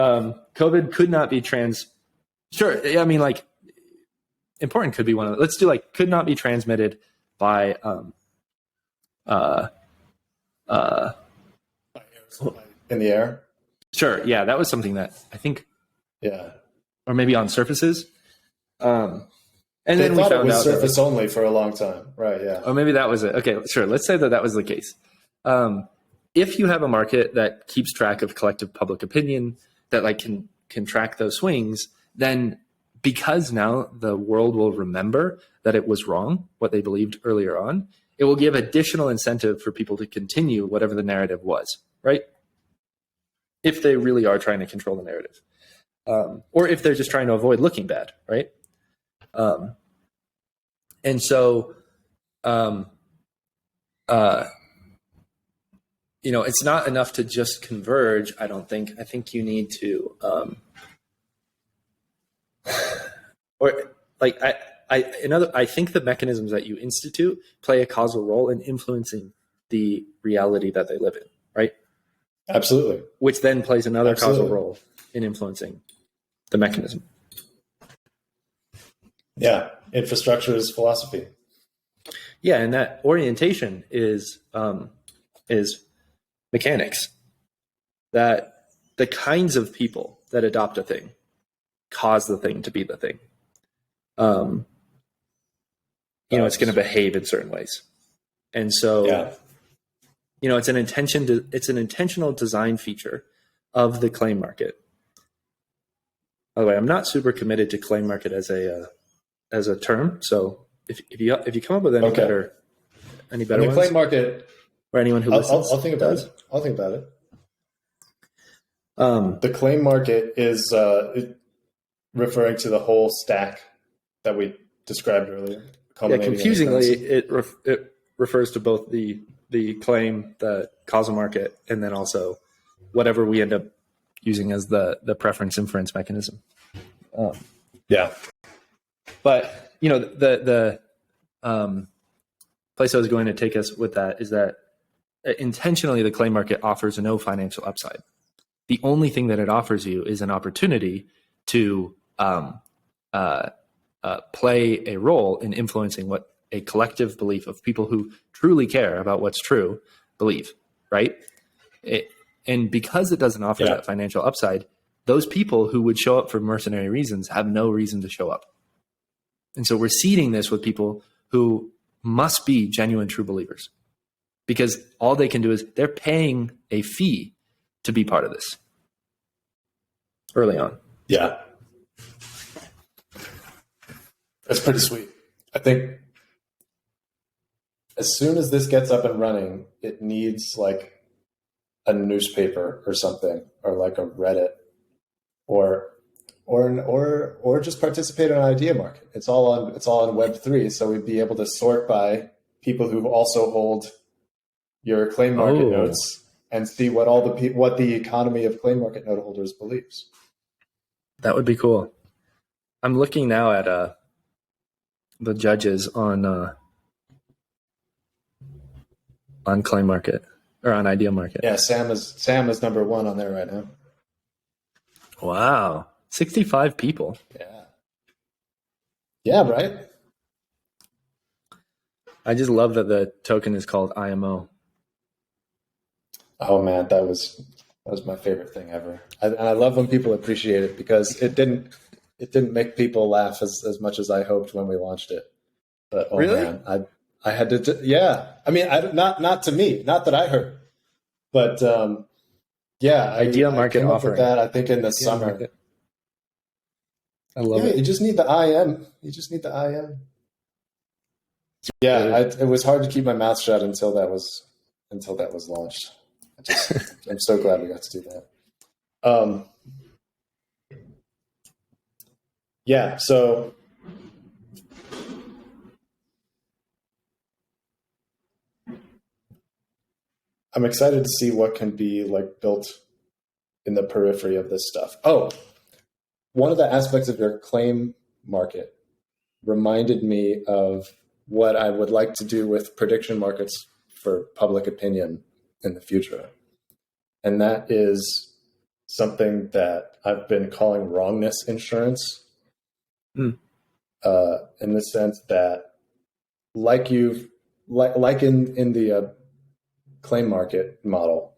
COVID could not be Sure. I mean, like, important could be one of them. Let's do like could not be transmitted by in the air. Sure. Yeah, that was something that I think. Yeah. Or maybe on surfaces. And then we found it was surface only for a long time, right? Yeah. Or maybe that was it. Okay, sure. Let's say that was the case. If you have a market that keeps track of collective public opinion, that like can track those swings, then because now the world will remember that it was wrong, what they believed earlier on, it will give additional incentive for people to continue whatever the narrative was, right? If they really are trying to control the narrative. Or if they're just trying to avoid looking bad, right? And so, it's not enough to just converge, I don't think. I think you need to, I think the mechanisms that you institute play a causal role in influencing the reality that they live in, right? Absolutely. Which then plays another causal role in influencing the mechanism. Yeah, infrastructure is philosophy. Yeah, and that orientation is mechanics. That the kinds of people that adopt a thing cause the thing to be the thing. It's going to behave in certain ways, and so it's an intentional design feature of the claim market. By the way, I'm not super committed to claim market as a term. So if you come up with any better ones, claim market, or anyone who listens, I'll think about it. I'll think about it. The claim market is referring to the whole stack that we described earlier. Yeah, confusingly, it refers to both the claim, the causal market, and then also whatever we end up using as the preference inference mechanism. But the place I was going to take us with that is that intentionally the claim market offers no financial upside. The only thing that it offers you is an opportunity to play a role in influencing what a collective belief of people who truly care about what's true believe, right? And because it doesn't offer that financial upside, those people who would show up for mercenary reasons have no reason to show up. And so we're seeding this with people who must be genuine true believers, because all they can do is they're paying a fee to be part of this. early on. Yeah. That's pretty sweet. I think as soon as this gets up and running, it needs like a newspaper or something, or like a Reddit, or just participate in an idea market. It's all on Web3, so we'd be able to sort by people who also hold your claim market notes and see what what the economy of claim market note holders believes. That would be cool. I'm looking now at the judges on claim market or on idea market. Yeah, Sam is number one on there right now. Wow, 65 people. Yeah, right. I just love that the token is called IMO. Oh man, that was my favorite thing ever. And I love when people appreciate it, because it didn't make people laugh as much as I hoped when we launched it. But really? Man, I had to yeah. I mean, not to me, not that I heard, but yeah. Ideamarket I came up offering with that, I think, in the summer. Market. I love it. You just need the IM. Yeah, it was hard to keep my mouth shut until that was launched. I'm so glad we got to do that. Yeah, so I'm excited to see what can be like built in the periphery of this stuff. Oh, one of the aspects of your claim market reminded me of what I would like to do with prediction markets for public opinion in the future. And that is something that I've been calling wrongness insurance. In the sense that, like in the claim market model,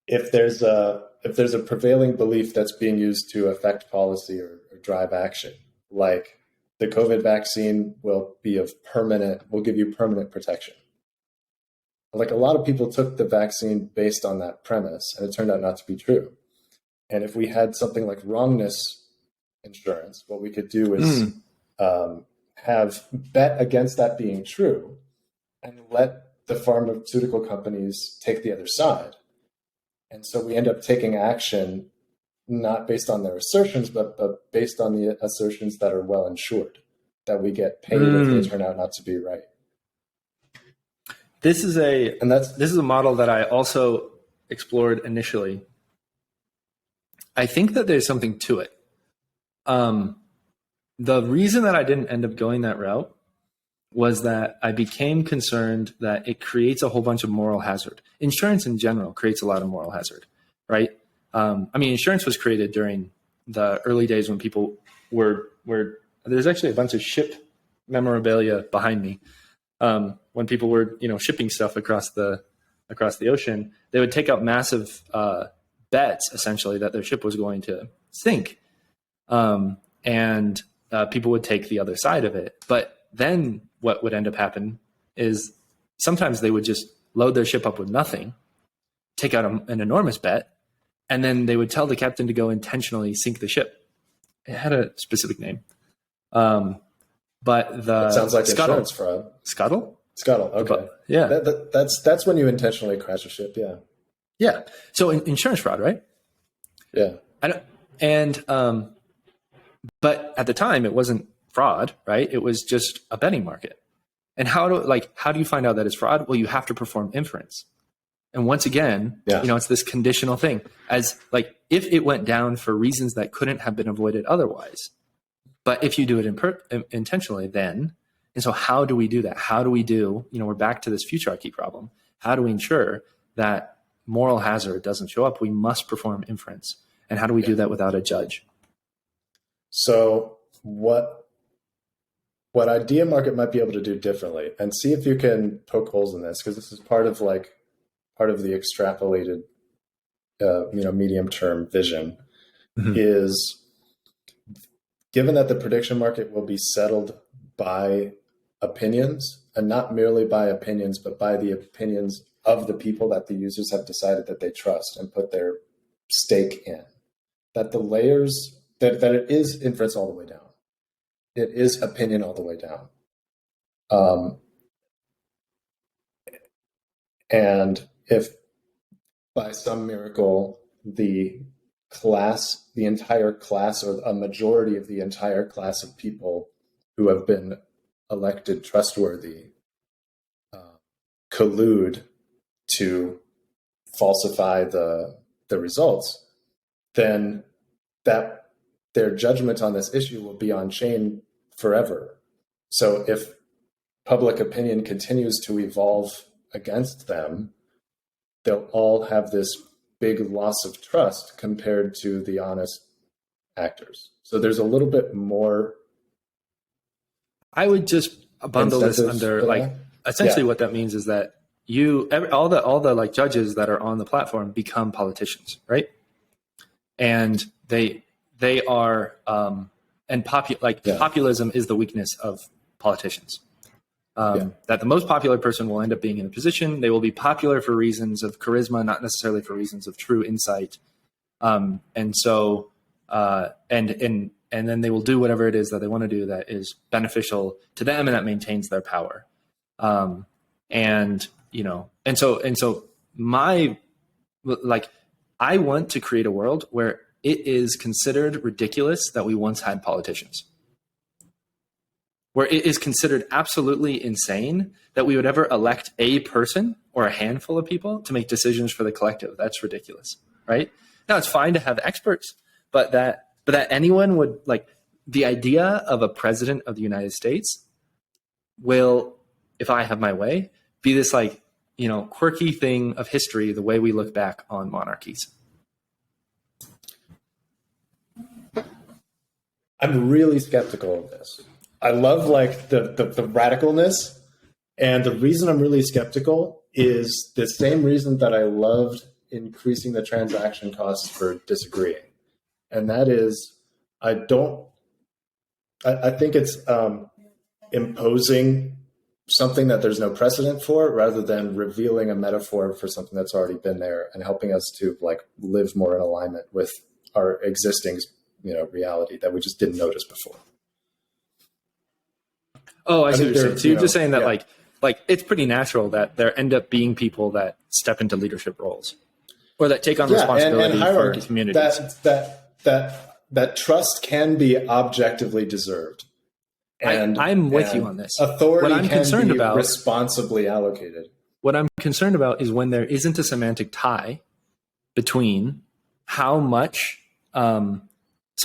if there's a prevailing belief that's being used to affect policy or drive action, like the COVID vaccine will give you permanent protection. Like, a lot of people took the vaccine based on that premise, and it turned out not to be true. And if we had something like wrongness insurance, what we could do is have bet against that being true and let the pharmaceutical companies take the other side. And so we end up taking action not based on their assertions, but based on the assertions that are well insured, that we get paid if they turn out not to be right. This is a model that I also explored initially. I think that there's something to it. The reason that I didn't end up going that route was that I became concerned that it creates a whole bunch of moral hazard. Insurance in general creates a lot of moral hazard, right? I mean, insurance was created during the early days when people were there's actually a bunch of ship memorabilia behind me. When people were, shipping stuff across the ocean, they would take out massive bets, essentially, that their ship was going to sink, and people would take the other side of it. But then what would end up happening is sometimes they would just load their ship up with nothing, take out an enormous bet, and then they would tell the captain to go intentionally sink the ship. It had a specific name. But it sounds like scuttle. Insurance fraud. Scuttle? Scuttle. Okay. But, yeah. That's when you intentionally crash a ship. Yeah. Yeah. So insurance fraud, right? Yeah. But at the time it wasn't fraud, right? It was just a betting market. And how do you find out that it's fraud? Well, you have to perform inference. And once again, it's this conditional thing. As like, if it went down for reasons that couldn't have been avoided otherwise, but if you do it intentionally, then, and so how do we do that? How do we do, we're back to this futurarchy problem. How do we ensure that moral hazard doesn't show up? We must perform inference. And how do we do that without a judge? So what Ideamarket might be able to do differently, and see if you can poke holes in this, because this is part of the extrapolated, medium-term vision, is given that the prediction market will be settled by opinions, and not merely by opinions, but by the opinions of the people that the users have decided that they trust and put their stake in. that the layers, that it is inference all the way down. It is opinion all the way down. And if by some miracle the entire class, or a majority of the entire class of people who have been elected trustworthy collude to falsify the results, then that their judgment on this issue will be on chain forever. So if public opinion continues to evolve against them, they'll all have this big loss of trust compared to the honest actors. So there's a little bit more. I would just bundle this under essentially what that means is that all the like judges that are on the platform become politicians, right? And they are populism is the weakness of politicians. That the most popular person will end up being in a position. They will be popular for reasons of charisma, not necessarily for reasons of true insight. And then they will do whatever it is that they want to do that is beneficial to them and that maintains their power. I want to create a world where it is considered ridiculous that we once had politicians, where it is considered absolutely insane that we would ever elect a person or a handful of people to make decisions for the collective. That's ridiculous, right? Now, it's fine to have experts, but that anyone would, like, the idea of a president of the United States will, if I have my way, be this quirky thing of history, the way we look back on monarchies. I'm really skeptical of this. I love the radicalness, and the reason I'm really skeptical is the same reason that I loved increasing the transaction costs for disagreeing, and that is I think it's imposing something that there's no precedent for, rather than revealing a metaphor for something that's already been there and helping us to live more in alignment with our existing reality that we just didn't notice before. Oh, I see what you're saying. So you're just saying that it's pretty natural that there end up being people that step into leadership roles or that take on responsibility for communities. That trust can be objectively deserved. And I'm with you on this. Authority can be responsibly allocated. What I'm concerned about is when there isn't a semantic tie between how much.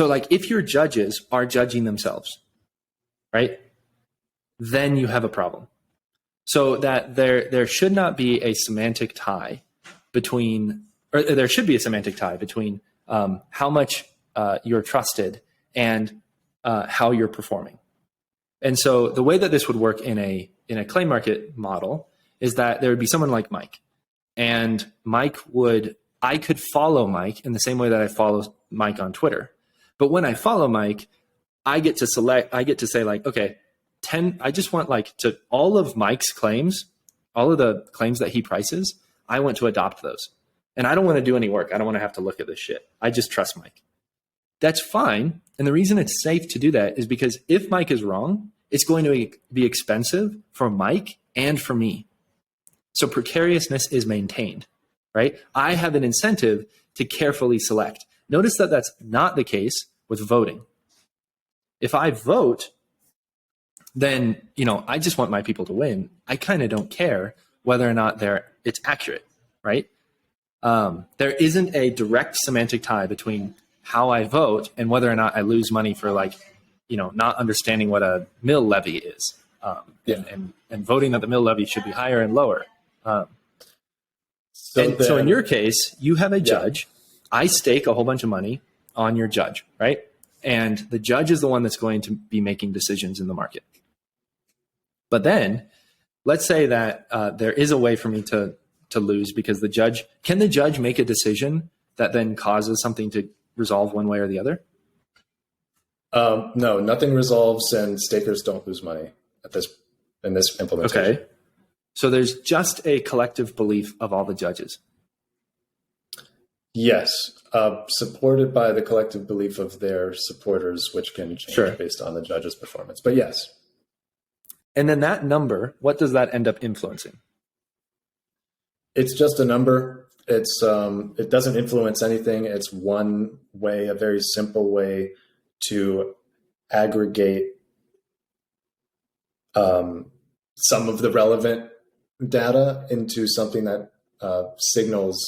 If your judges are judging themselves, right, then you have a problem. So that there should not be a semantic tie between, or there should be a semantic tie between how much you're trusted and how you're performing. And so the way that this would work in a claim market model is that there would be someone like Mike, and I could follow Mike in the same way that I follow Mike on Twitter. But when I follow Mike, I get to say okay, 10, I just want to all of Mike's claims, all of the claims that he prices, I want to adopt those. And I don't want to do any work. I don't want to have to look at this shit. I just trust Mike. That's fine. And the reason it's safe to do that is because if Mike is wrong, it's going to be expensive for Mike and for me. So precariousness is maintained, right? I have an incentive to carefully select. Notice that that's not the case with voting. If I vote, then, I just want my people to win. I kind of don't care whether or not it's accurate, right? There isn't a direct semantic tie between how I vote and whether or not I lose money for not understanding what a mill levy is, and voting that the mill levy should be higher and lower. So in your case, you have a judge. I stake a whole bunch of money on your judge, right? And the judge is the one that's going to be making decisions in the market. But then let's say that there is a way for me to lose because can the judge make a decision that then causes something to resolve one way or the other? No, nothing resolves and stakers don't lose money in this implementation. Okay. So there's just a collective belief of all the judges. Yes, supported by the collective belief of their supporters, which can change based on the judge's performance. But yes. And then that number, what does that end up influencing? It's just a number. It's it doesn't influence anything. It's one way, a very simple way to aggregate some of the relevant data into something that signals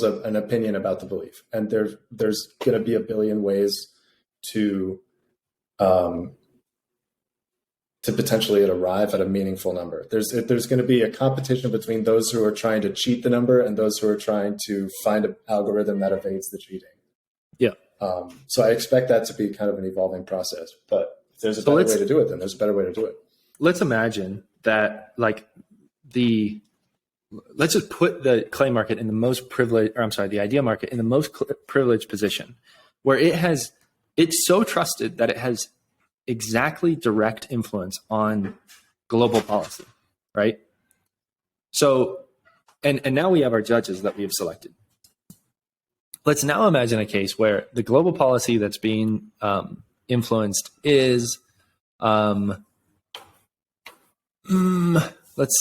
an opinion about the belief. And there's going to be a billion ways to potentially arrive at a meaningful number. There's going to be a competition between those who are trying to cheat the number and those who are trying to find an algorithm that evades the cheating. Yeah. So I expect that to be kind of an evolving process. But if there's a better way to do it, then there's a better way to do it. Let's imagine that, like, let's just put the claim market in the most privileged, the idea market in the most privileged position, where it's so trusted that it has exactly direct influence on global policy, right? So, and now we have our judges that we have selected. Let's now imagine a case where the global policy that's being influenced is, let's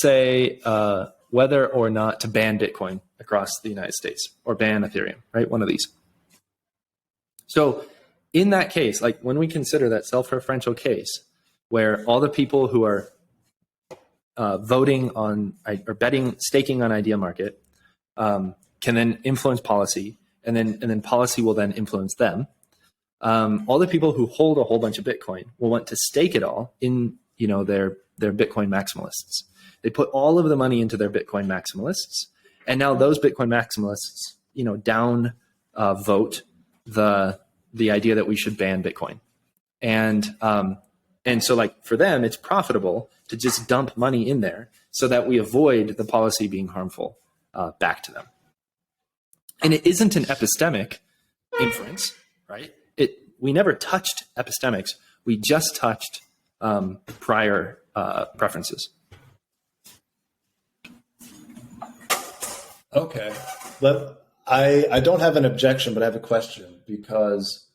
say, whether or not to ban Bitcoin across the United States or ban Ethereum, right? One of these. So in that case, like when we consider that self-referential case where all the people who are voting on or staking on Ideamarket can then influence policy, and then policy will then influence them. All the people who hold a whole bunch of Bitcoin will want to stake it all in, their Bitcoin maximalists. They put all of the money into their Bitcoin maximalists, and now those Bitcoin maximalists, down vote the idea that we should ban Bitcoin, and so, like, for them, it's profitable to just dump money in there so that we avoid the policy being harmful back to them. And it isn't an epistemic inference, right? We never touched epistemics. We just touched prior preferences. Okay. I don't have an objection, but I have a question, because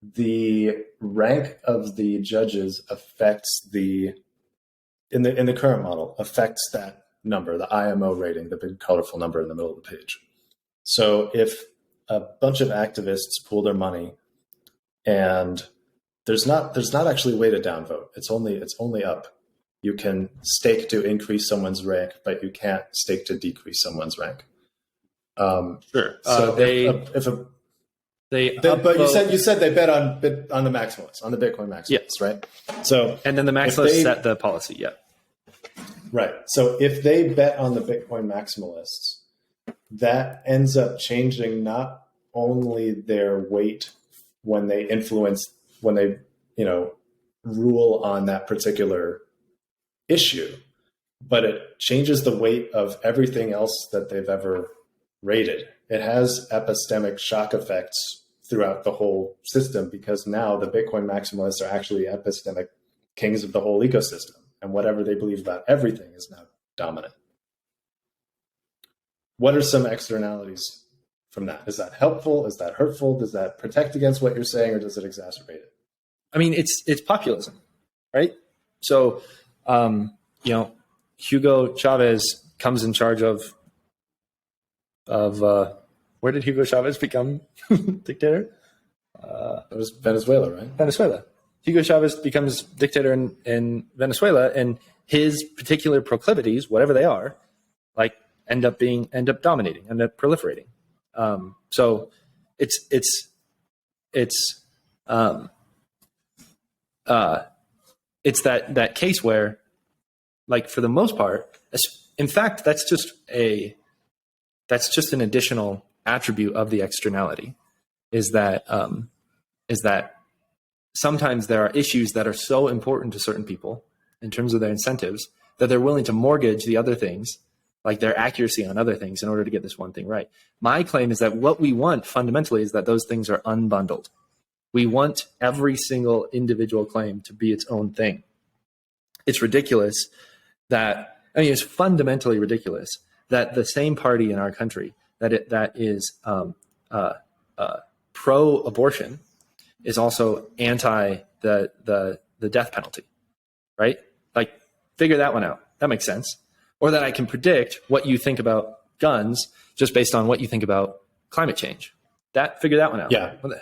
the rank of the judges affects in the current model, affects that number, the IMO rating, the big colorful number in the middle of the page. So if a bunch of activists pool their money and there's not actually a way to downvote, it's only up. You can stake to increase someone's rank, but you can't stake to decrease someone's rank. Sure. So but you said they bet on the maximalists, on the Bitcoin maximalists, yes, right? So, and then the maximalists set the policy. Yeah. Right. So if they bet on the Bitcoin maximalists, that ends up changing not only their weight when they rule on that particular issue, but it changes the weight of everything else that they've ever rated. It has epistemic shock effects throughout the whole system, because now the Bitcoin maximalists are actually epistemic kings of the whole ecosystem, and whatever they believe about everything is now dominant. What are some externalities from that? Is that helpful? Is that hurtful? Does that protect against what you're saying, or does it exacerbate it? I mean, it's populism, right? So, Hugo Chavez comes in charge of where did Hugo Chavez become dictator? It was Venezuela, right? Venezuela. Hugo Chavez becomes dictator in Venezuela, and his particular proclivities, whatever they are, like end up dominating, end up proliferating. So it's that case where, like, for the most part, in fact, that's just an additional attribute of the externality, is that sometimes there are issues that are so important to certain people in terms of their incentives that they're willing to mortgage the other things, like their accuracy on other things, in order to get this one thing right. My claim is that what we want fundamentally is that those things are unbundled. We want every single individual claim to be its own thing. It's ridiculous it's fundamentally ridiculous that the same party in our country that is pro-abortion is also anti the death penalty, right? Like, figure that one out. That makes sense. Or that I can predict what you think about guns just based on what you think about climate change. Figure that one out. Yeah. What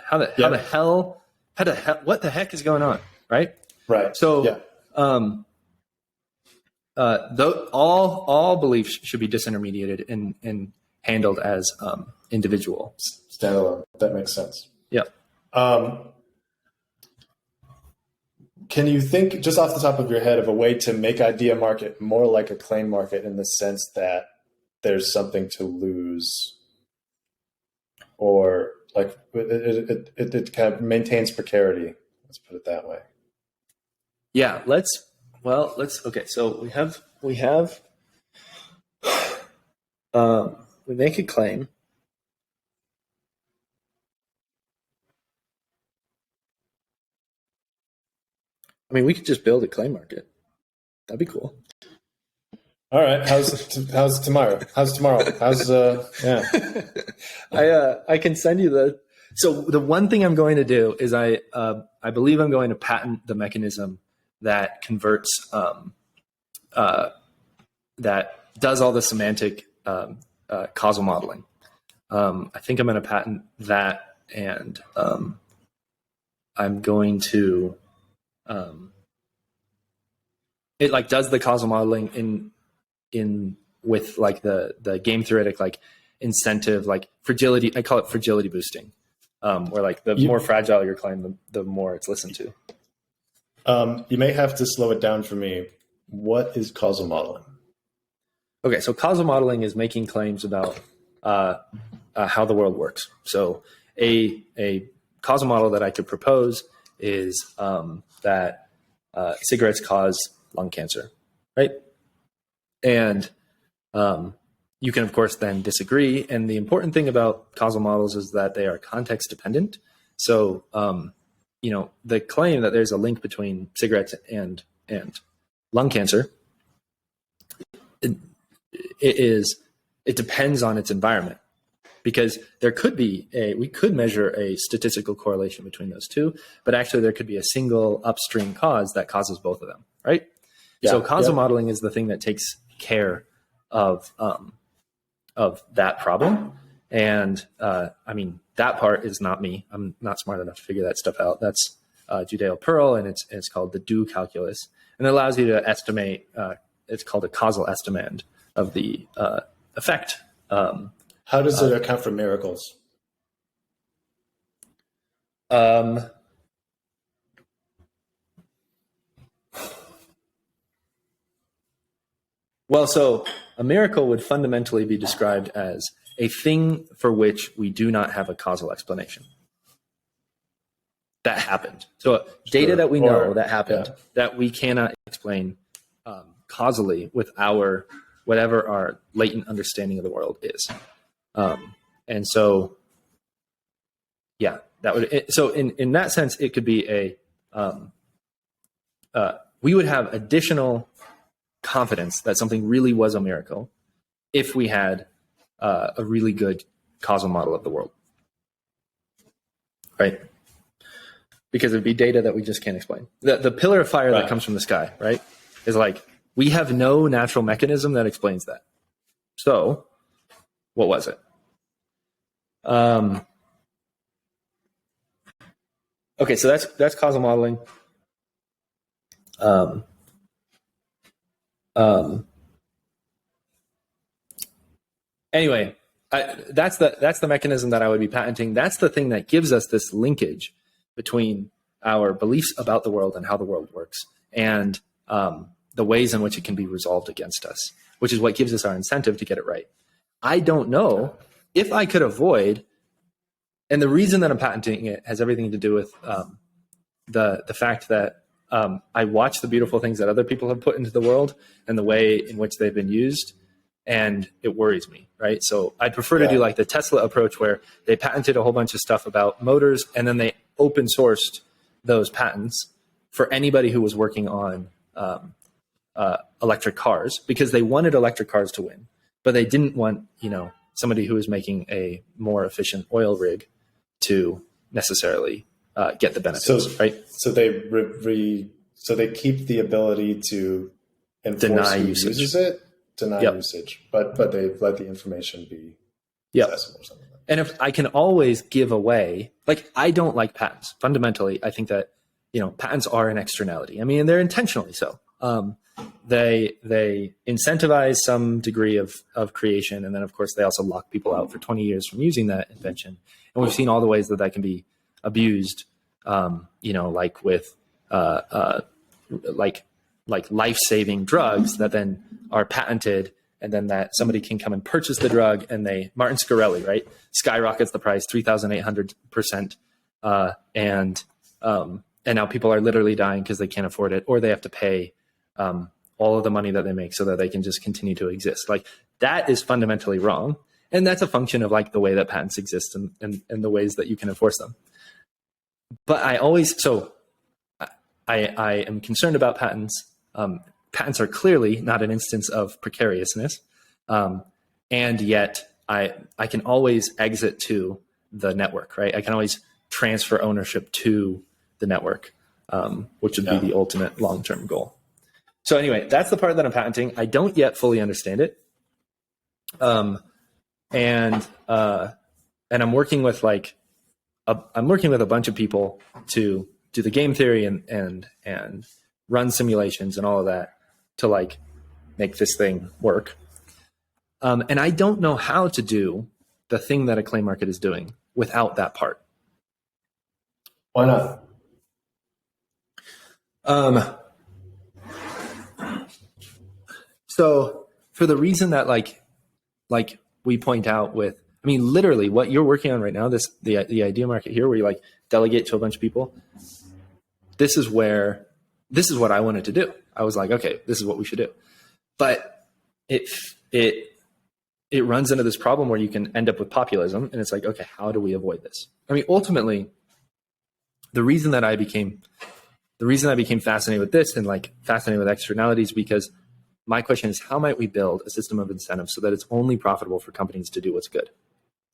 the heck is going on, right? Right. So, yeah. All beliefs should be disintermediated and handled as individual. Standalone. That makes sense. Yeah. Can you think, just off the top of your head, of a way to make idea market more like a claim market, in the sense that there's something to lose, or like it kind of maintains precarity? Let's put it that way. Yeah. Okay. So we make a claim. I mean, we could just build a claim market. That'd be cool. All right. How's tomorrow? Yeah. I can send you so the one thing I'm going to do is I believe I'm going to patent the mechanism that converts, that does all the semantic causal modeling. I think I'm going to patent that, and I'm going to, it like does the causal modeling in with like the game theoretic like incentive, like fragility. I call it fragility boosting, where like the more fragile your claim, the more it's listened to. You may have to slow it down for me. What is causal modeling? Okay, so causal modeling is making claims about how the world works. So a causal model that I could propose is that cigarettes cause lung cancer, right? And you can, of course, then disagree. And the important thing about causal models is that they are context dependent. So, the claim that there's a link between cigarettes and lung cancer, it depends on its environment, because we could measure a statistical correlation between those two, but actually there could be a single upstream cause that causes both of them, right? Yeah, so causal modeling is the thing that takes care of that problem. And that part is not me. I'm not smart enough to figure that stuff out. That's Judeo-Pearl, and it's called the do calculus, and it allows you to estimate. It's called a causal estimand of the effect. How does it account for miracles? Well, so a miracle would fundamentally be described as a thing for which we do not have a causal explanation. That happened. So data that we know that happened, that we cannot explain causally with whatever our latent understanding of the world is. And so, yeah, that would, so in that sense, it could be we would have additional confidence that something really was a miracle if we had a really good causal model of the world, right? Because it'd be data that we just can't explain. The pillar of fire that comes from the sky, right, is like, we have no natural mechanism that explains that. So what was it? Okay, so that's causal modeling. Anyway, that's the mechanism that I would be patenting. That's the thing that gives us this linkage between our beliefs about the world and how the world works, and the ways in which it can be resolved against us, which is what gives us our incentive to get it right. I don't know if I could avoid, and the reason that I'm patenting it has everything to do with the fact that I watch the beautiful things that other people have put into the world and the way in which they've been used, and it worries me, right? So I'd prefer to do like the Tesla approach, where they patented a whole bunch of stuff about motors, and then they open sourced those patents for anybody who was working on electric cars, because they wanted electric cars to win, but they didn't want, somebody who is making a more efficient oil rig to necessarily get the benefits, right? So they keep the ability to enforce deny who usage. uses it, deny usage, but they let the information be accessible or something. And if I can always give away, like, I don't like patents. Fundamentally, I think that, patents are an externality. I mean, and they're intentionally so. They incentivize some degree of creation. And then, of course, they also lock people out for 20 years from using that invention. And we've seen all the ways that can be abused, like with like life-saving drugs that then are patented, and then that somebody can come and purchase the drug, and Martin Shkreli, right, skyrockets the price 3,800%, and now people are literally dying because they can't afford it, or they have to pay all of the money that they make so that they can just continue to exist. Like, that is fundamentally wrong, and that's a function of like the way that patents exist and the ways that you can enforce them. But I am concerned about patents. Patents are clearly not an instance of precariousness, and yet I can always exit to the network, right? I can always transfer ownership to the network, which would be the ultimate long-term goal. So anyway, that's the part that I'm patenting. I don't yet fully understand it, and I'm working with a bunch of people to do the game theory and run simulations and all of that to like make this thing work. And I don't know how to do the thing that a claim market is doing without that part. Why not? So for the reason that like we point out with, I mean, literally what you're working on right now, the idea market here, where you like delegate to a bunch of people. This is what I wanted to do. I was like, okay, this is what we should do. But it runs into this problem where you can end up with populism, and it's like, okay, how do we avoid this? I mean, ultimately, the reason that I became fascinated with this and like fascinated with externalities, because my question is, how might we build a system of incentives so that it's only profitable for companies to do what's good?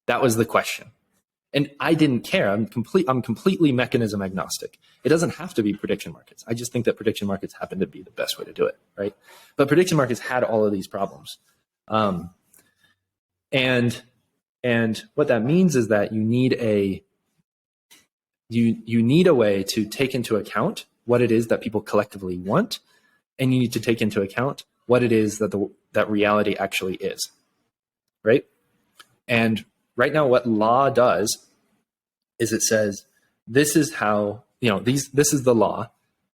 That was the question. And I didn't care. I'm completely mechanism agnostic. It doesn't have to be prediction markets. I just think that prediction markets happen to be the best way to do it, right? But prediction markets had all of these problems. And what that means is that you need a way to take into account what it is that people collectively want, and you need to take into account what it is that reality actually is, right? And right now, what law does is it says, this is how, this is the law,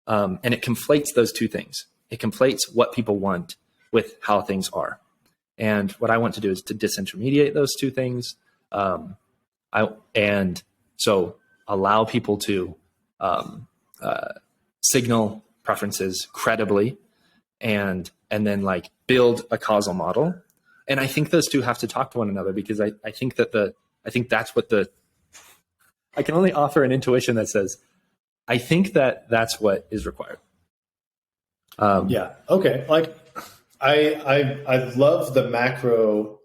and it conflates those two things. It conflates what people want with how things are. And what I want to do is to disintermediate those two things, and so allow people to signal preferences credibly, and then like build a causal model. And I think those two have to talk to one another, because I think that's what I can only offer an intuition that says, I think that that's what is required. Yeah. Okay. Like I love the macro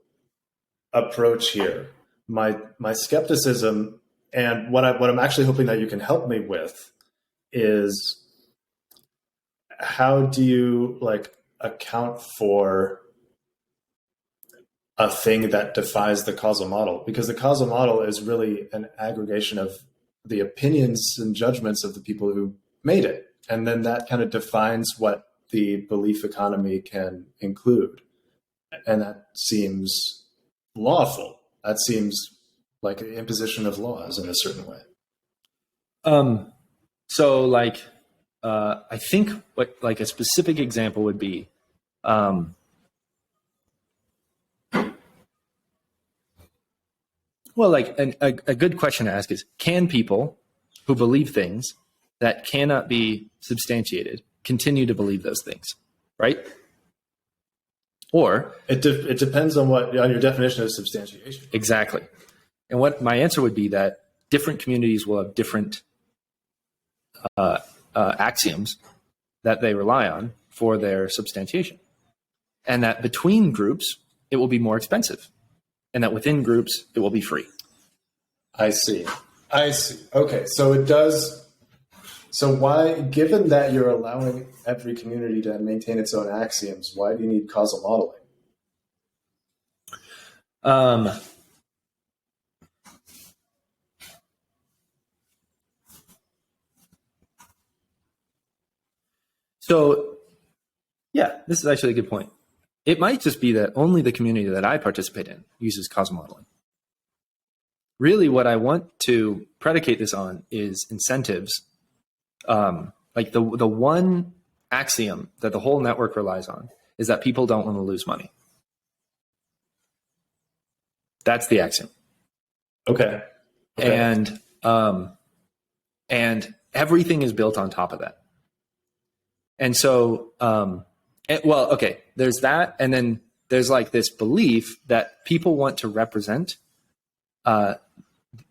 approach here. My skepticism, and what I'm actually hoping that you can help me with, is how do you like account for a thing that defies the causal model? Because the causal model is really an aggregation of the opinions and judgments of the people who made it. And then that kind of defines what the belief economy can include. And that seems lawful. That seems like the imposition of laws in a certain way. So like, I think what like a specific example would be, well, like a good question to ask is, can people who believe things that cannot be substantiated continue to believe those things, right? Or it depends on your definition of substantiation. Exactly. And what my answer would be that different communities will have different axioms that they rely on for their substantiation, and that between groups, it will be more expensive. and that within groups, it will be free. I see. Okay, so it does. So why, given that you're allowing every community to maintain its own axioms, why do you need causal modeling? So, yeah, this is actually a good point. It might just be that only the community that I participate in uses causal modeling. Really, what I want to predicate this on is incentives. Like the one axiom that the whole network relies on is that people don't want to lose money. That's the axiom. Okay. And everything is built on top of that. And so, there's that. And then there's like this belief that people want to represent,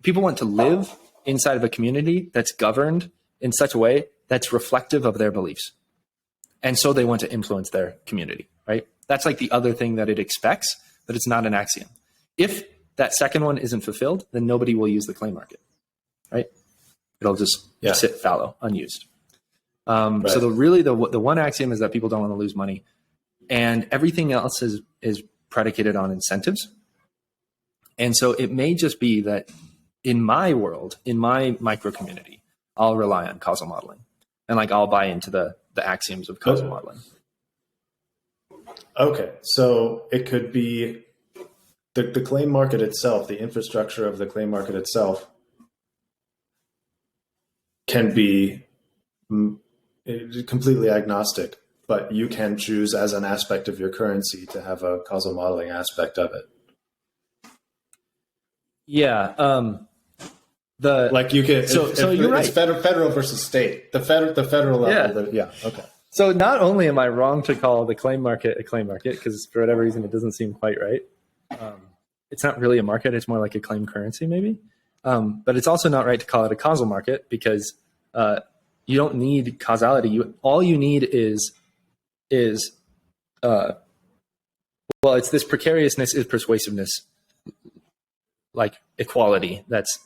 people want to live inside of a community that's governed in such a way that's reflective of their beliefs. And so they want to influence their community, right? That's like the other thing that it expects, but it's not an axiom. If that second one isn't fulfilled, then nobody will use the claim market, right? It'll just sit fallow, unused. Right. So the one axiom is that people don't want to lose money, and everything else is predicated on incentives. And so it may just be that in my world, in my micro community, I'll rely on causal modeling, and like I'll buy into the axioms of causal modeling. Okay, so it could be the claim market itself, the infrastructure of the claim market itself can be completely agnostic, but you can choose as an aspect of your currency to have a causal modeling aspect of it. Yeah. You can. So you're right. It's federal versus state. The federal level. Okay. So not only am I wrong to call the claim market a claim market, because for whatever reason it doesn't seem quite right. It's not really a market; it's more like a claim currency, maybe. But it's also not right to call it a causal market because you don't need causality. All you need is it's this precariousness is persuasiveness, like equality. That's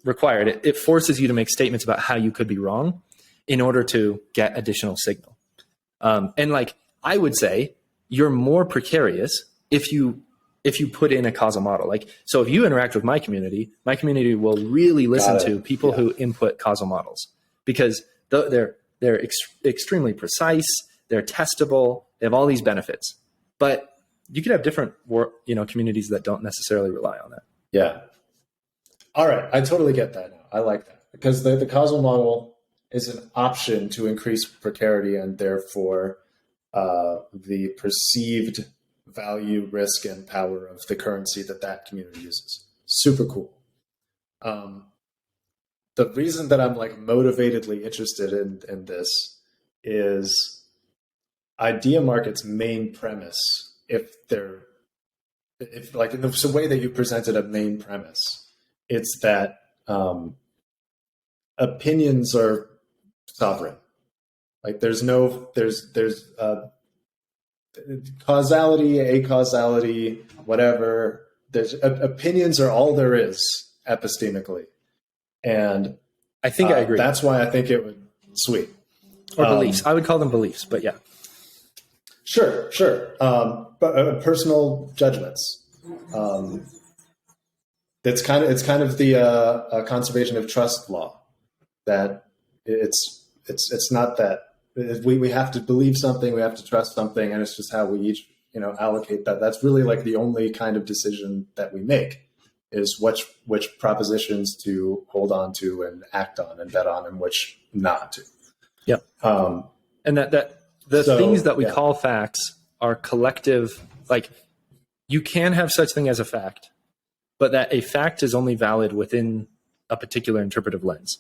required. It forces you to make statements about how you could be wrong in order to get additional signal. And like I would say, you're more precarious if you put in a causal model. Like, so if you interact with my community will really listen to people who input causal models because they're extremely precise, they're testable, they have all these benefits. But you could have different communities that don't necessarily rely on that. Yeah. All right. I totally get that now. I like that because the causal model is an option to increase precarity and therefore the perceived value, risk, and power of the currency that community uses. Super cool. The reason that I'm like motivatedly interested in this is Ideamarket's main premise. If like in the way that you presented a main premise, it's that opinions are sovereign. Like there's causality, acausality, whatever. There's opinions are all there is epistemically, and I think I agree. That's why I think it would sweet or beliefs. I would call them beliefs, but yeah, sure. But personal judgments. It's kind of the conservation of trust law that it's not that. We have to believe something, we have to trust something, and it's just how we each, allocate that. That's really like the only kind of decision that we make is which propositions to hold on to and act on and bet on and which not to. Yep. And things that we call facts are collective. Like you can have such thing as a fact, but that a fact is only valid within a particular interpretive lens.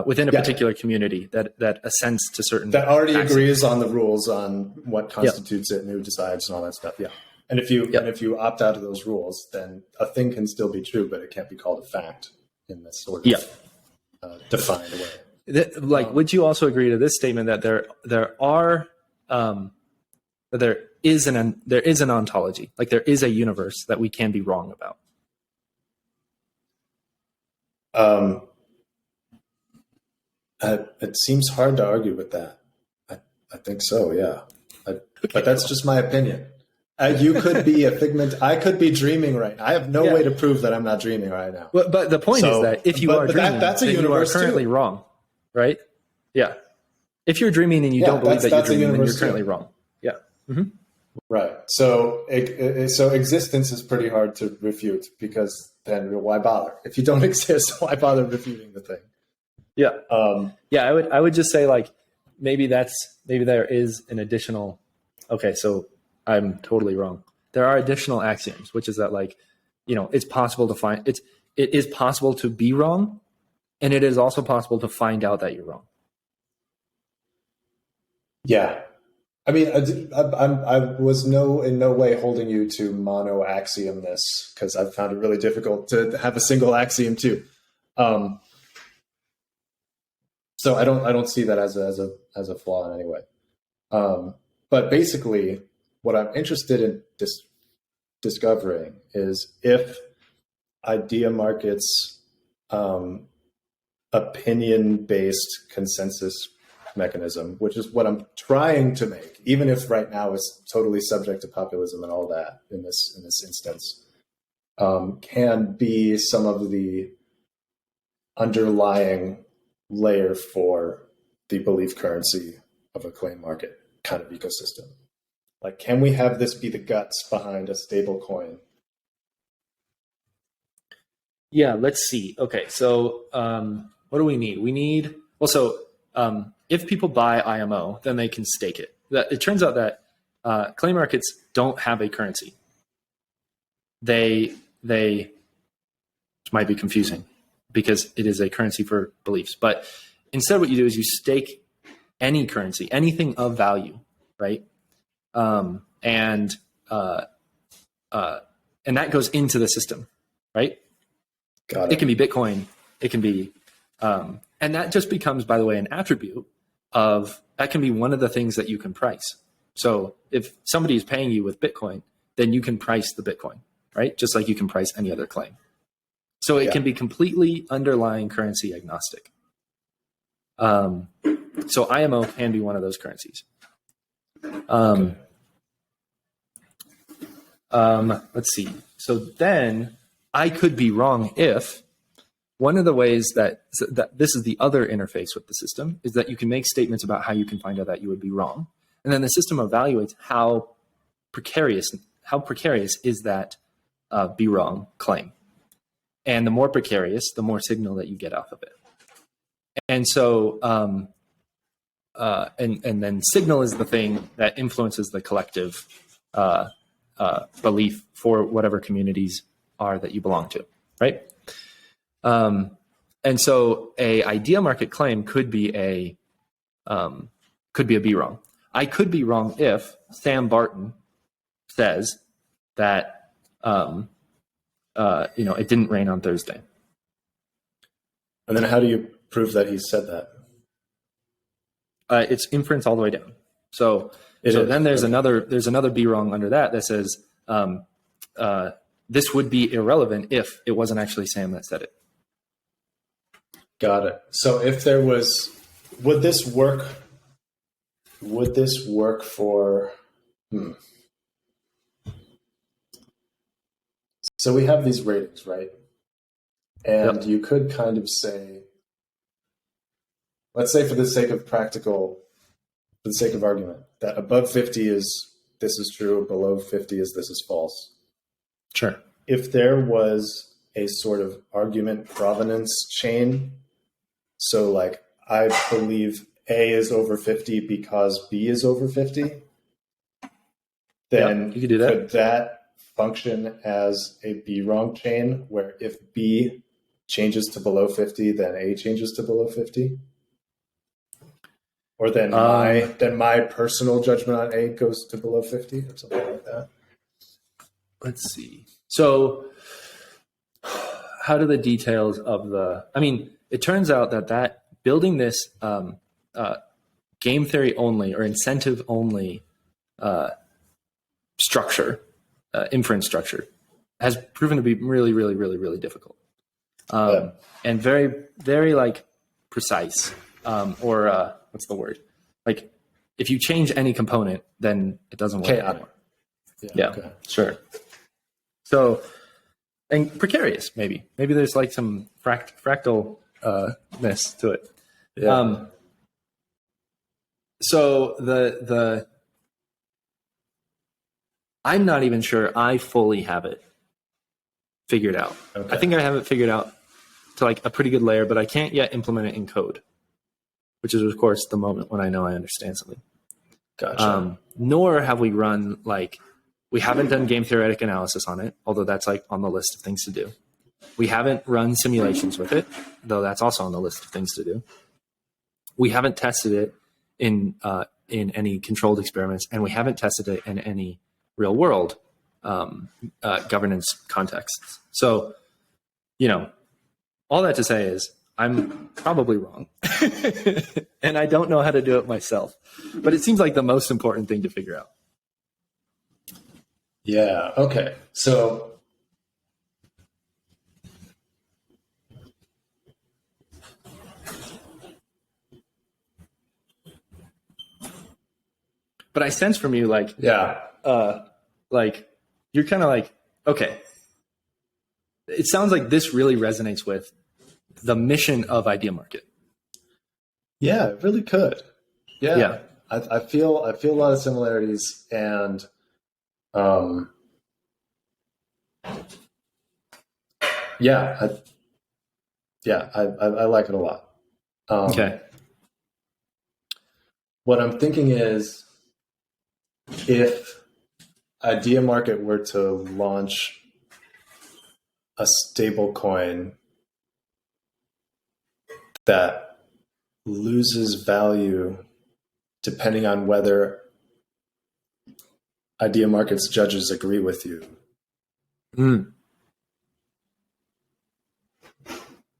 Within a particular community that assents to certain that already agrees on the rules on what constitutes it and who decides and all that stuff. Yeah. And if you opt out of those rules, then a thing can still be true, but it can't be called a fact in this sort of defined way. Would you also agree to this statement that there is an ontology, like there is a universe that we can be wrong about. It seems hard to argue with that. I think so, yeah. But that's just my opinion. You could be a figment. I could be dreaming right now. I have no way to prove that I'm not dreaming right now. But the point is that if you are dreaming, that's a then you are universe currently too. wrong, right? Yeah. If you're dreaming and you don't believe that you're dreaming, then you're currently too. wrong. Yeah. Mm-hmm. Right. So so existence is pretty hard to refute, because then why bother? If you don't exist, why bother refuting the thing? Yeah. I would just say, like, maybe there is an additional. Okay, so I'm totally wrong. There are additional axioms, which is that, like, it's possible to find it is possible to be wrong, and it is also possible to find out that you're wrong. Yeah. I mean, I was in no way holding you to mono axiom this, because I've found it really difficult to have a single axiom too. So I don't see that as a flaw in any way. But basically, what I'm interested in discovering is if Ideamarket's opinion-based consensus mechanism, which is what I'm trying to make, even if right now it's totally subject to populism and all that in this instance, can be some of the underlying layer for the belief currency of a claim market kind of ecosystem. Like, can we have this be the guts behind a stable coin? Yeah, let's see. Okay, so what do we need? We need, if people buy IMO, then they can stake it. It turns out that claim markets don't have a currency. They which might be confusing because it is a currency for beliefs. But instead what you do is you stake any currency, anything of value, right? And that goes into the system, right? Got it. It can be Bitcoin. It can be, and that just becomes, by the way, an attribute of, that can be one of the things that you can price. So if somebody is paying you with Bitcoin, then you can price the Bitcoin, right? Just like you can price any other claim. So it can be completely underlying currency agnostic. So IMO can be one of those currencies. Let's see. So then I could be wrong if one of the ways that this is the other interface with the system is that you can make statements about how you can find out that you would be wrong. And then the system evaluates how precarious is that be wrong claim. And the more precarious, the more signal that you get off of it. And so, and then signal is the thing that influences the collective belief for whatever communities are that you belong to, right? And so a idea market claim could be a be wrong. I could be wrong if Sam Barton says that it didn't rain on Thursday. And then how do you prove that he said that? It's inference all the way down. So then there's another be wrong under that says this would be irrelevant if it wasn't actually Sam that said it. Got it. So if there was, would this work for, So we have these ratings, right? And you could kind of say, let's say for the sake of argument, that above 50 is this is true, below 50 is this is false. Sure. If there was a sort of argument provenance chain, so like I believe A is over 50 because B is over 50, then you could do that. Could that function as a B wrong chain where if B changes to below 50, then A changes to below 50? Or then my personal judgment on A goes to below 50 or something like that? Let's see. So how do the details of it turns out that building this game theory only or incentive only structure, inference structure, has proven to be really, really, really, really difficult, and very, very like precise, or what's the word? Like, if you change any component, then it doesn't work anymore. Yeah, okay. Sure. So, and precarious, maybe there's like some fractalness to it. Yeah. So the I'm not even sure I fully have it figured out. Okay. I think I have it figured out to like a pretty good layer, but I can't yet implement it in code, which is of course the moment when I know I understand something. Gotcha. Nor have we run we haven't done game theoretic analysis on it, although that's like on the list of things to do. We haven't run simulations with it, though that's also on the list of things to do. We haven't tested it in any controlled experiments, and we haven't tested it in any real world governance contexts. So, all that to say is I'm probably wrong, and I don't know how to do it myself. But it seems like the most important thing to figure out. Yeah. Okay. So, but I sense from you you're kind of like, okay, it sounds like this really resonates with the mission of Ideamarket. Yeah, it really could. Yeah. I feel a lot of similarities, and I like it a lot. Okay. What I'm thinking is, if Ideamarket were to launch a stable coin that loses value depending on whether Ideamarket's judges agree with you,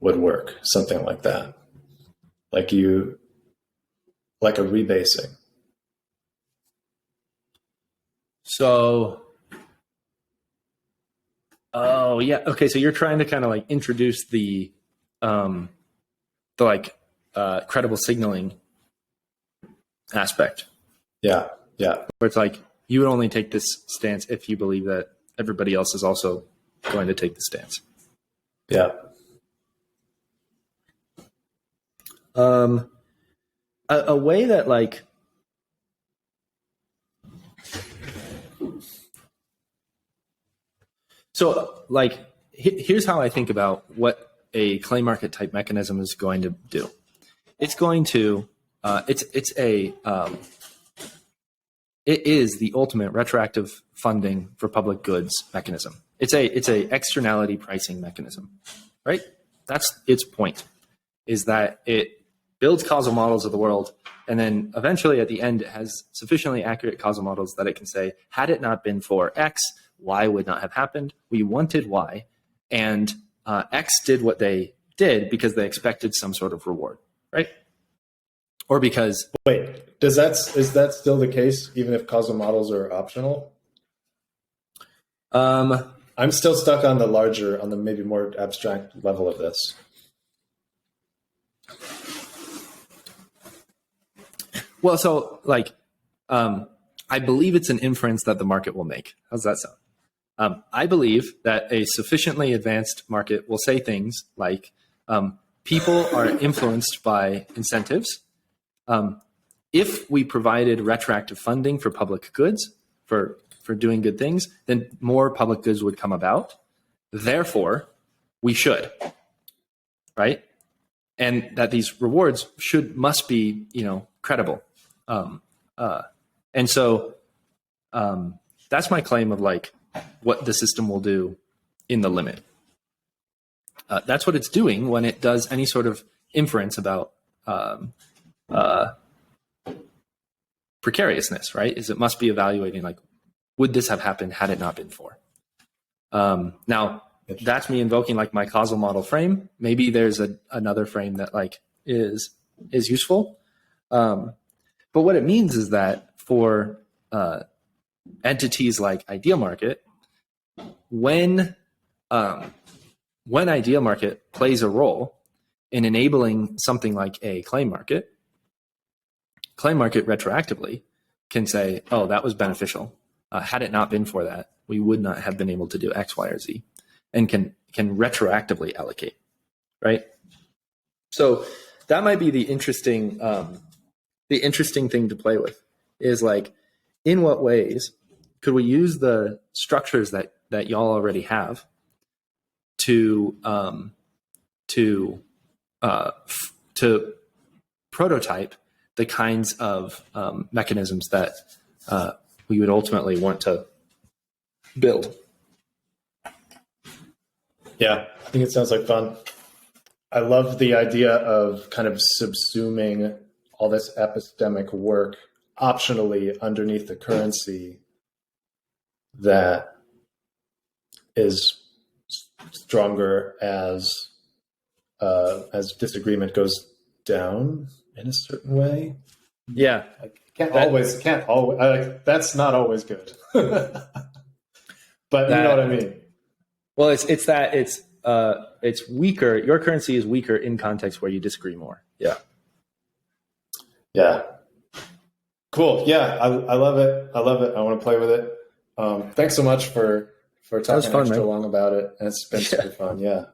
would work. Something like that. Like a rebasing. So, oh yeah, okay. So you're trying to kind of introduce the credible signaling aspect. Yeah. Where it's you would only take this stance if you believe that everybody else is also going to take the stance. Yeah. A way that here's how I think about what a claim market type mechanism is going to do. It's going to it is the ultimate retroactive funding for public goods mechanism. It's a externality pricing mechanism, right? That's its point, is that it builds causal models of the world, and then eventually at the end it has sufficiently accurate causal models that it can say, had it not been for X, Y would not have happened. We wanted Y, and X did what they did because they expected some sort of reward, right? Or because... Wait, is that still the case, even if causal models are optional? I'm still stuck on the maybe more abstract level of this. Well, so I believe it's an inference that the market will make. How's that sound? I believe that a sufficiently advanced market will say things like, people are influenced by incentives. If we provided retroactive funding for public goods, for doing good things, then more public goods would come about. Therefore, we should, right? And that these rewards must be, credible. And so that's my claim of what the system will do in the limit. That's what it's doing when it does any sort of inference about precariousness, right? Is it must be evaluating would this have happened had it not been for? Now, that's me invoking my causal model frame. Maybe there's another frame that is useful. But what it means is that for entities like Ideamarket, when Ideamarket plays a role in enabling something like a claim market retroactively can say, oh, that was beneficial. Had it not been for that, we would not have been able to do X, Y, or Z, and can retroactively allocate, right? So that might be the interesting thing to play with, is like, in what ways could we use the structures that y'all already have to prototype the kinds of mechanisms that we would ultimately want to build. Yeah, I think it sounds like fun. I love the idea of kind of subsuming all this epistemic work optionally underneath the currency that is stronger as disagreement goes down in a certain way. Yeah, can't always. That's not always good. But you know what I mean. Well, it's weaker. Your currency is weaker in context where you disagree more. Yeah. Yeah. Cool. Yeah, I love it. I want to play with it. Thanks so much for talking extra long about it. And it's been super fun. Yeah.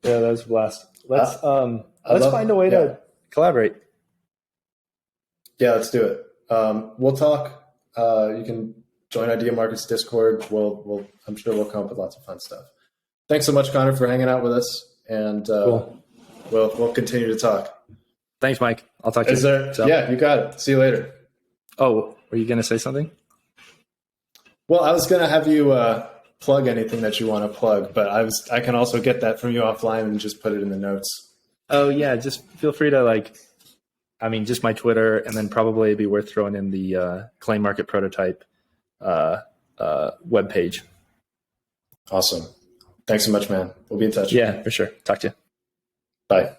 Yeah, that was a blast. Let's find a way to collaborate. Yeah, let's do it. We'll talk. You can join Ideamarket's Discord. I'm sure we'll come up with lots of fun stuff. Thanks so much, Connor, for hanging out with us. And cool. We'll continue to talk. Thanks, Mike. I'll talk to you. Yeah, you got it. See you later. Oh, were you going to say something? Well, I was going to have you plug anything that you want to plug, but I can also get that from you offline and just put it in the notes. Oh, yeah. Just feel free to just my Twitter, and then probably it'd be worth throwing in the Claim Market Prototype webpage. Awesome. Thanks so much, man. We'll be in touch. Yeah, for sure. Talk to you. Bye.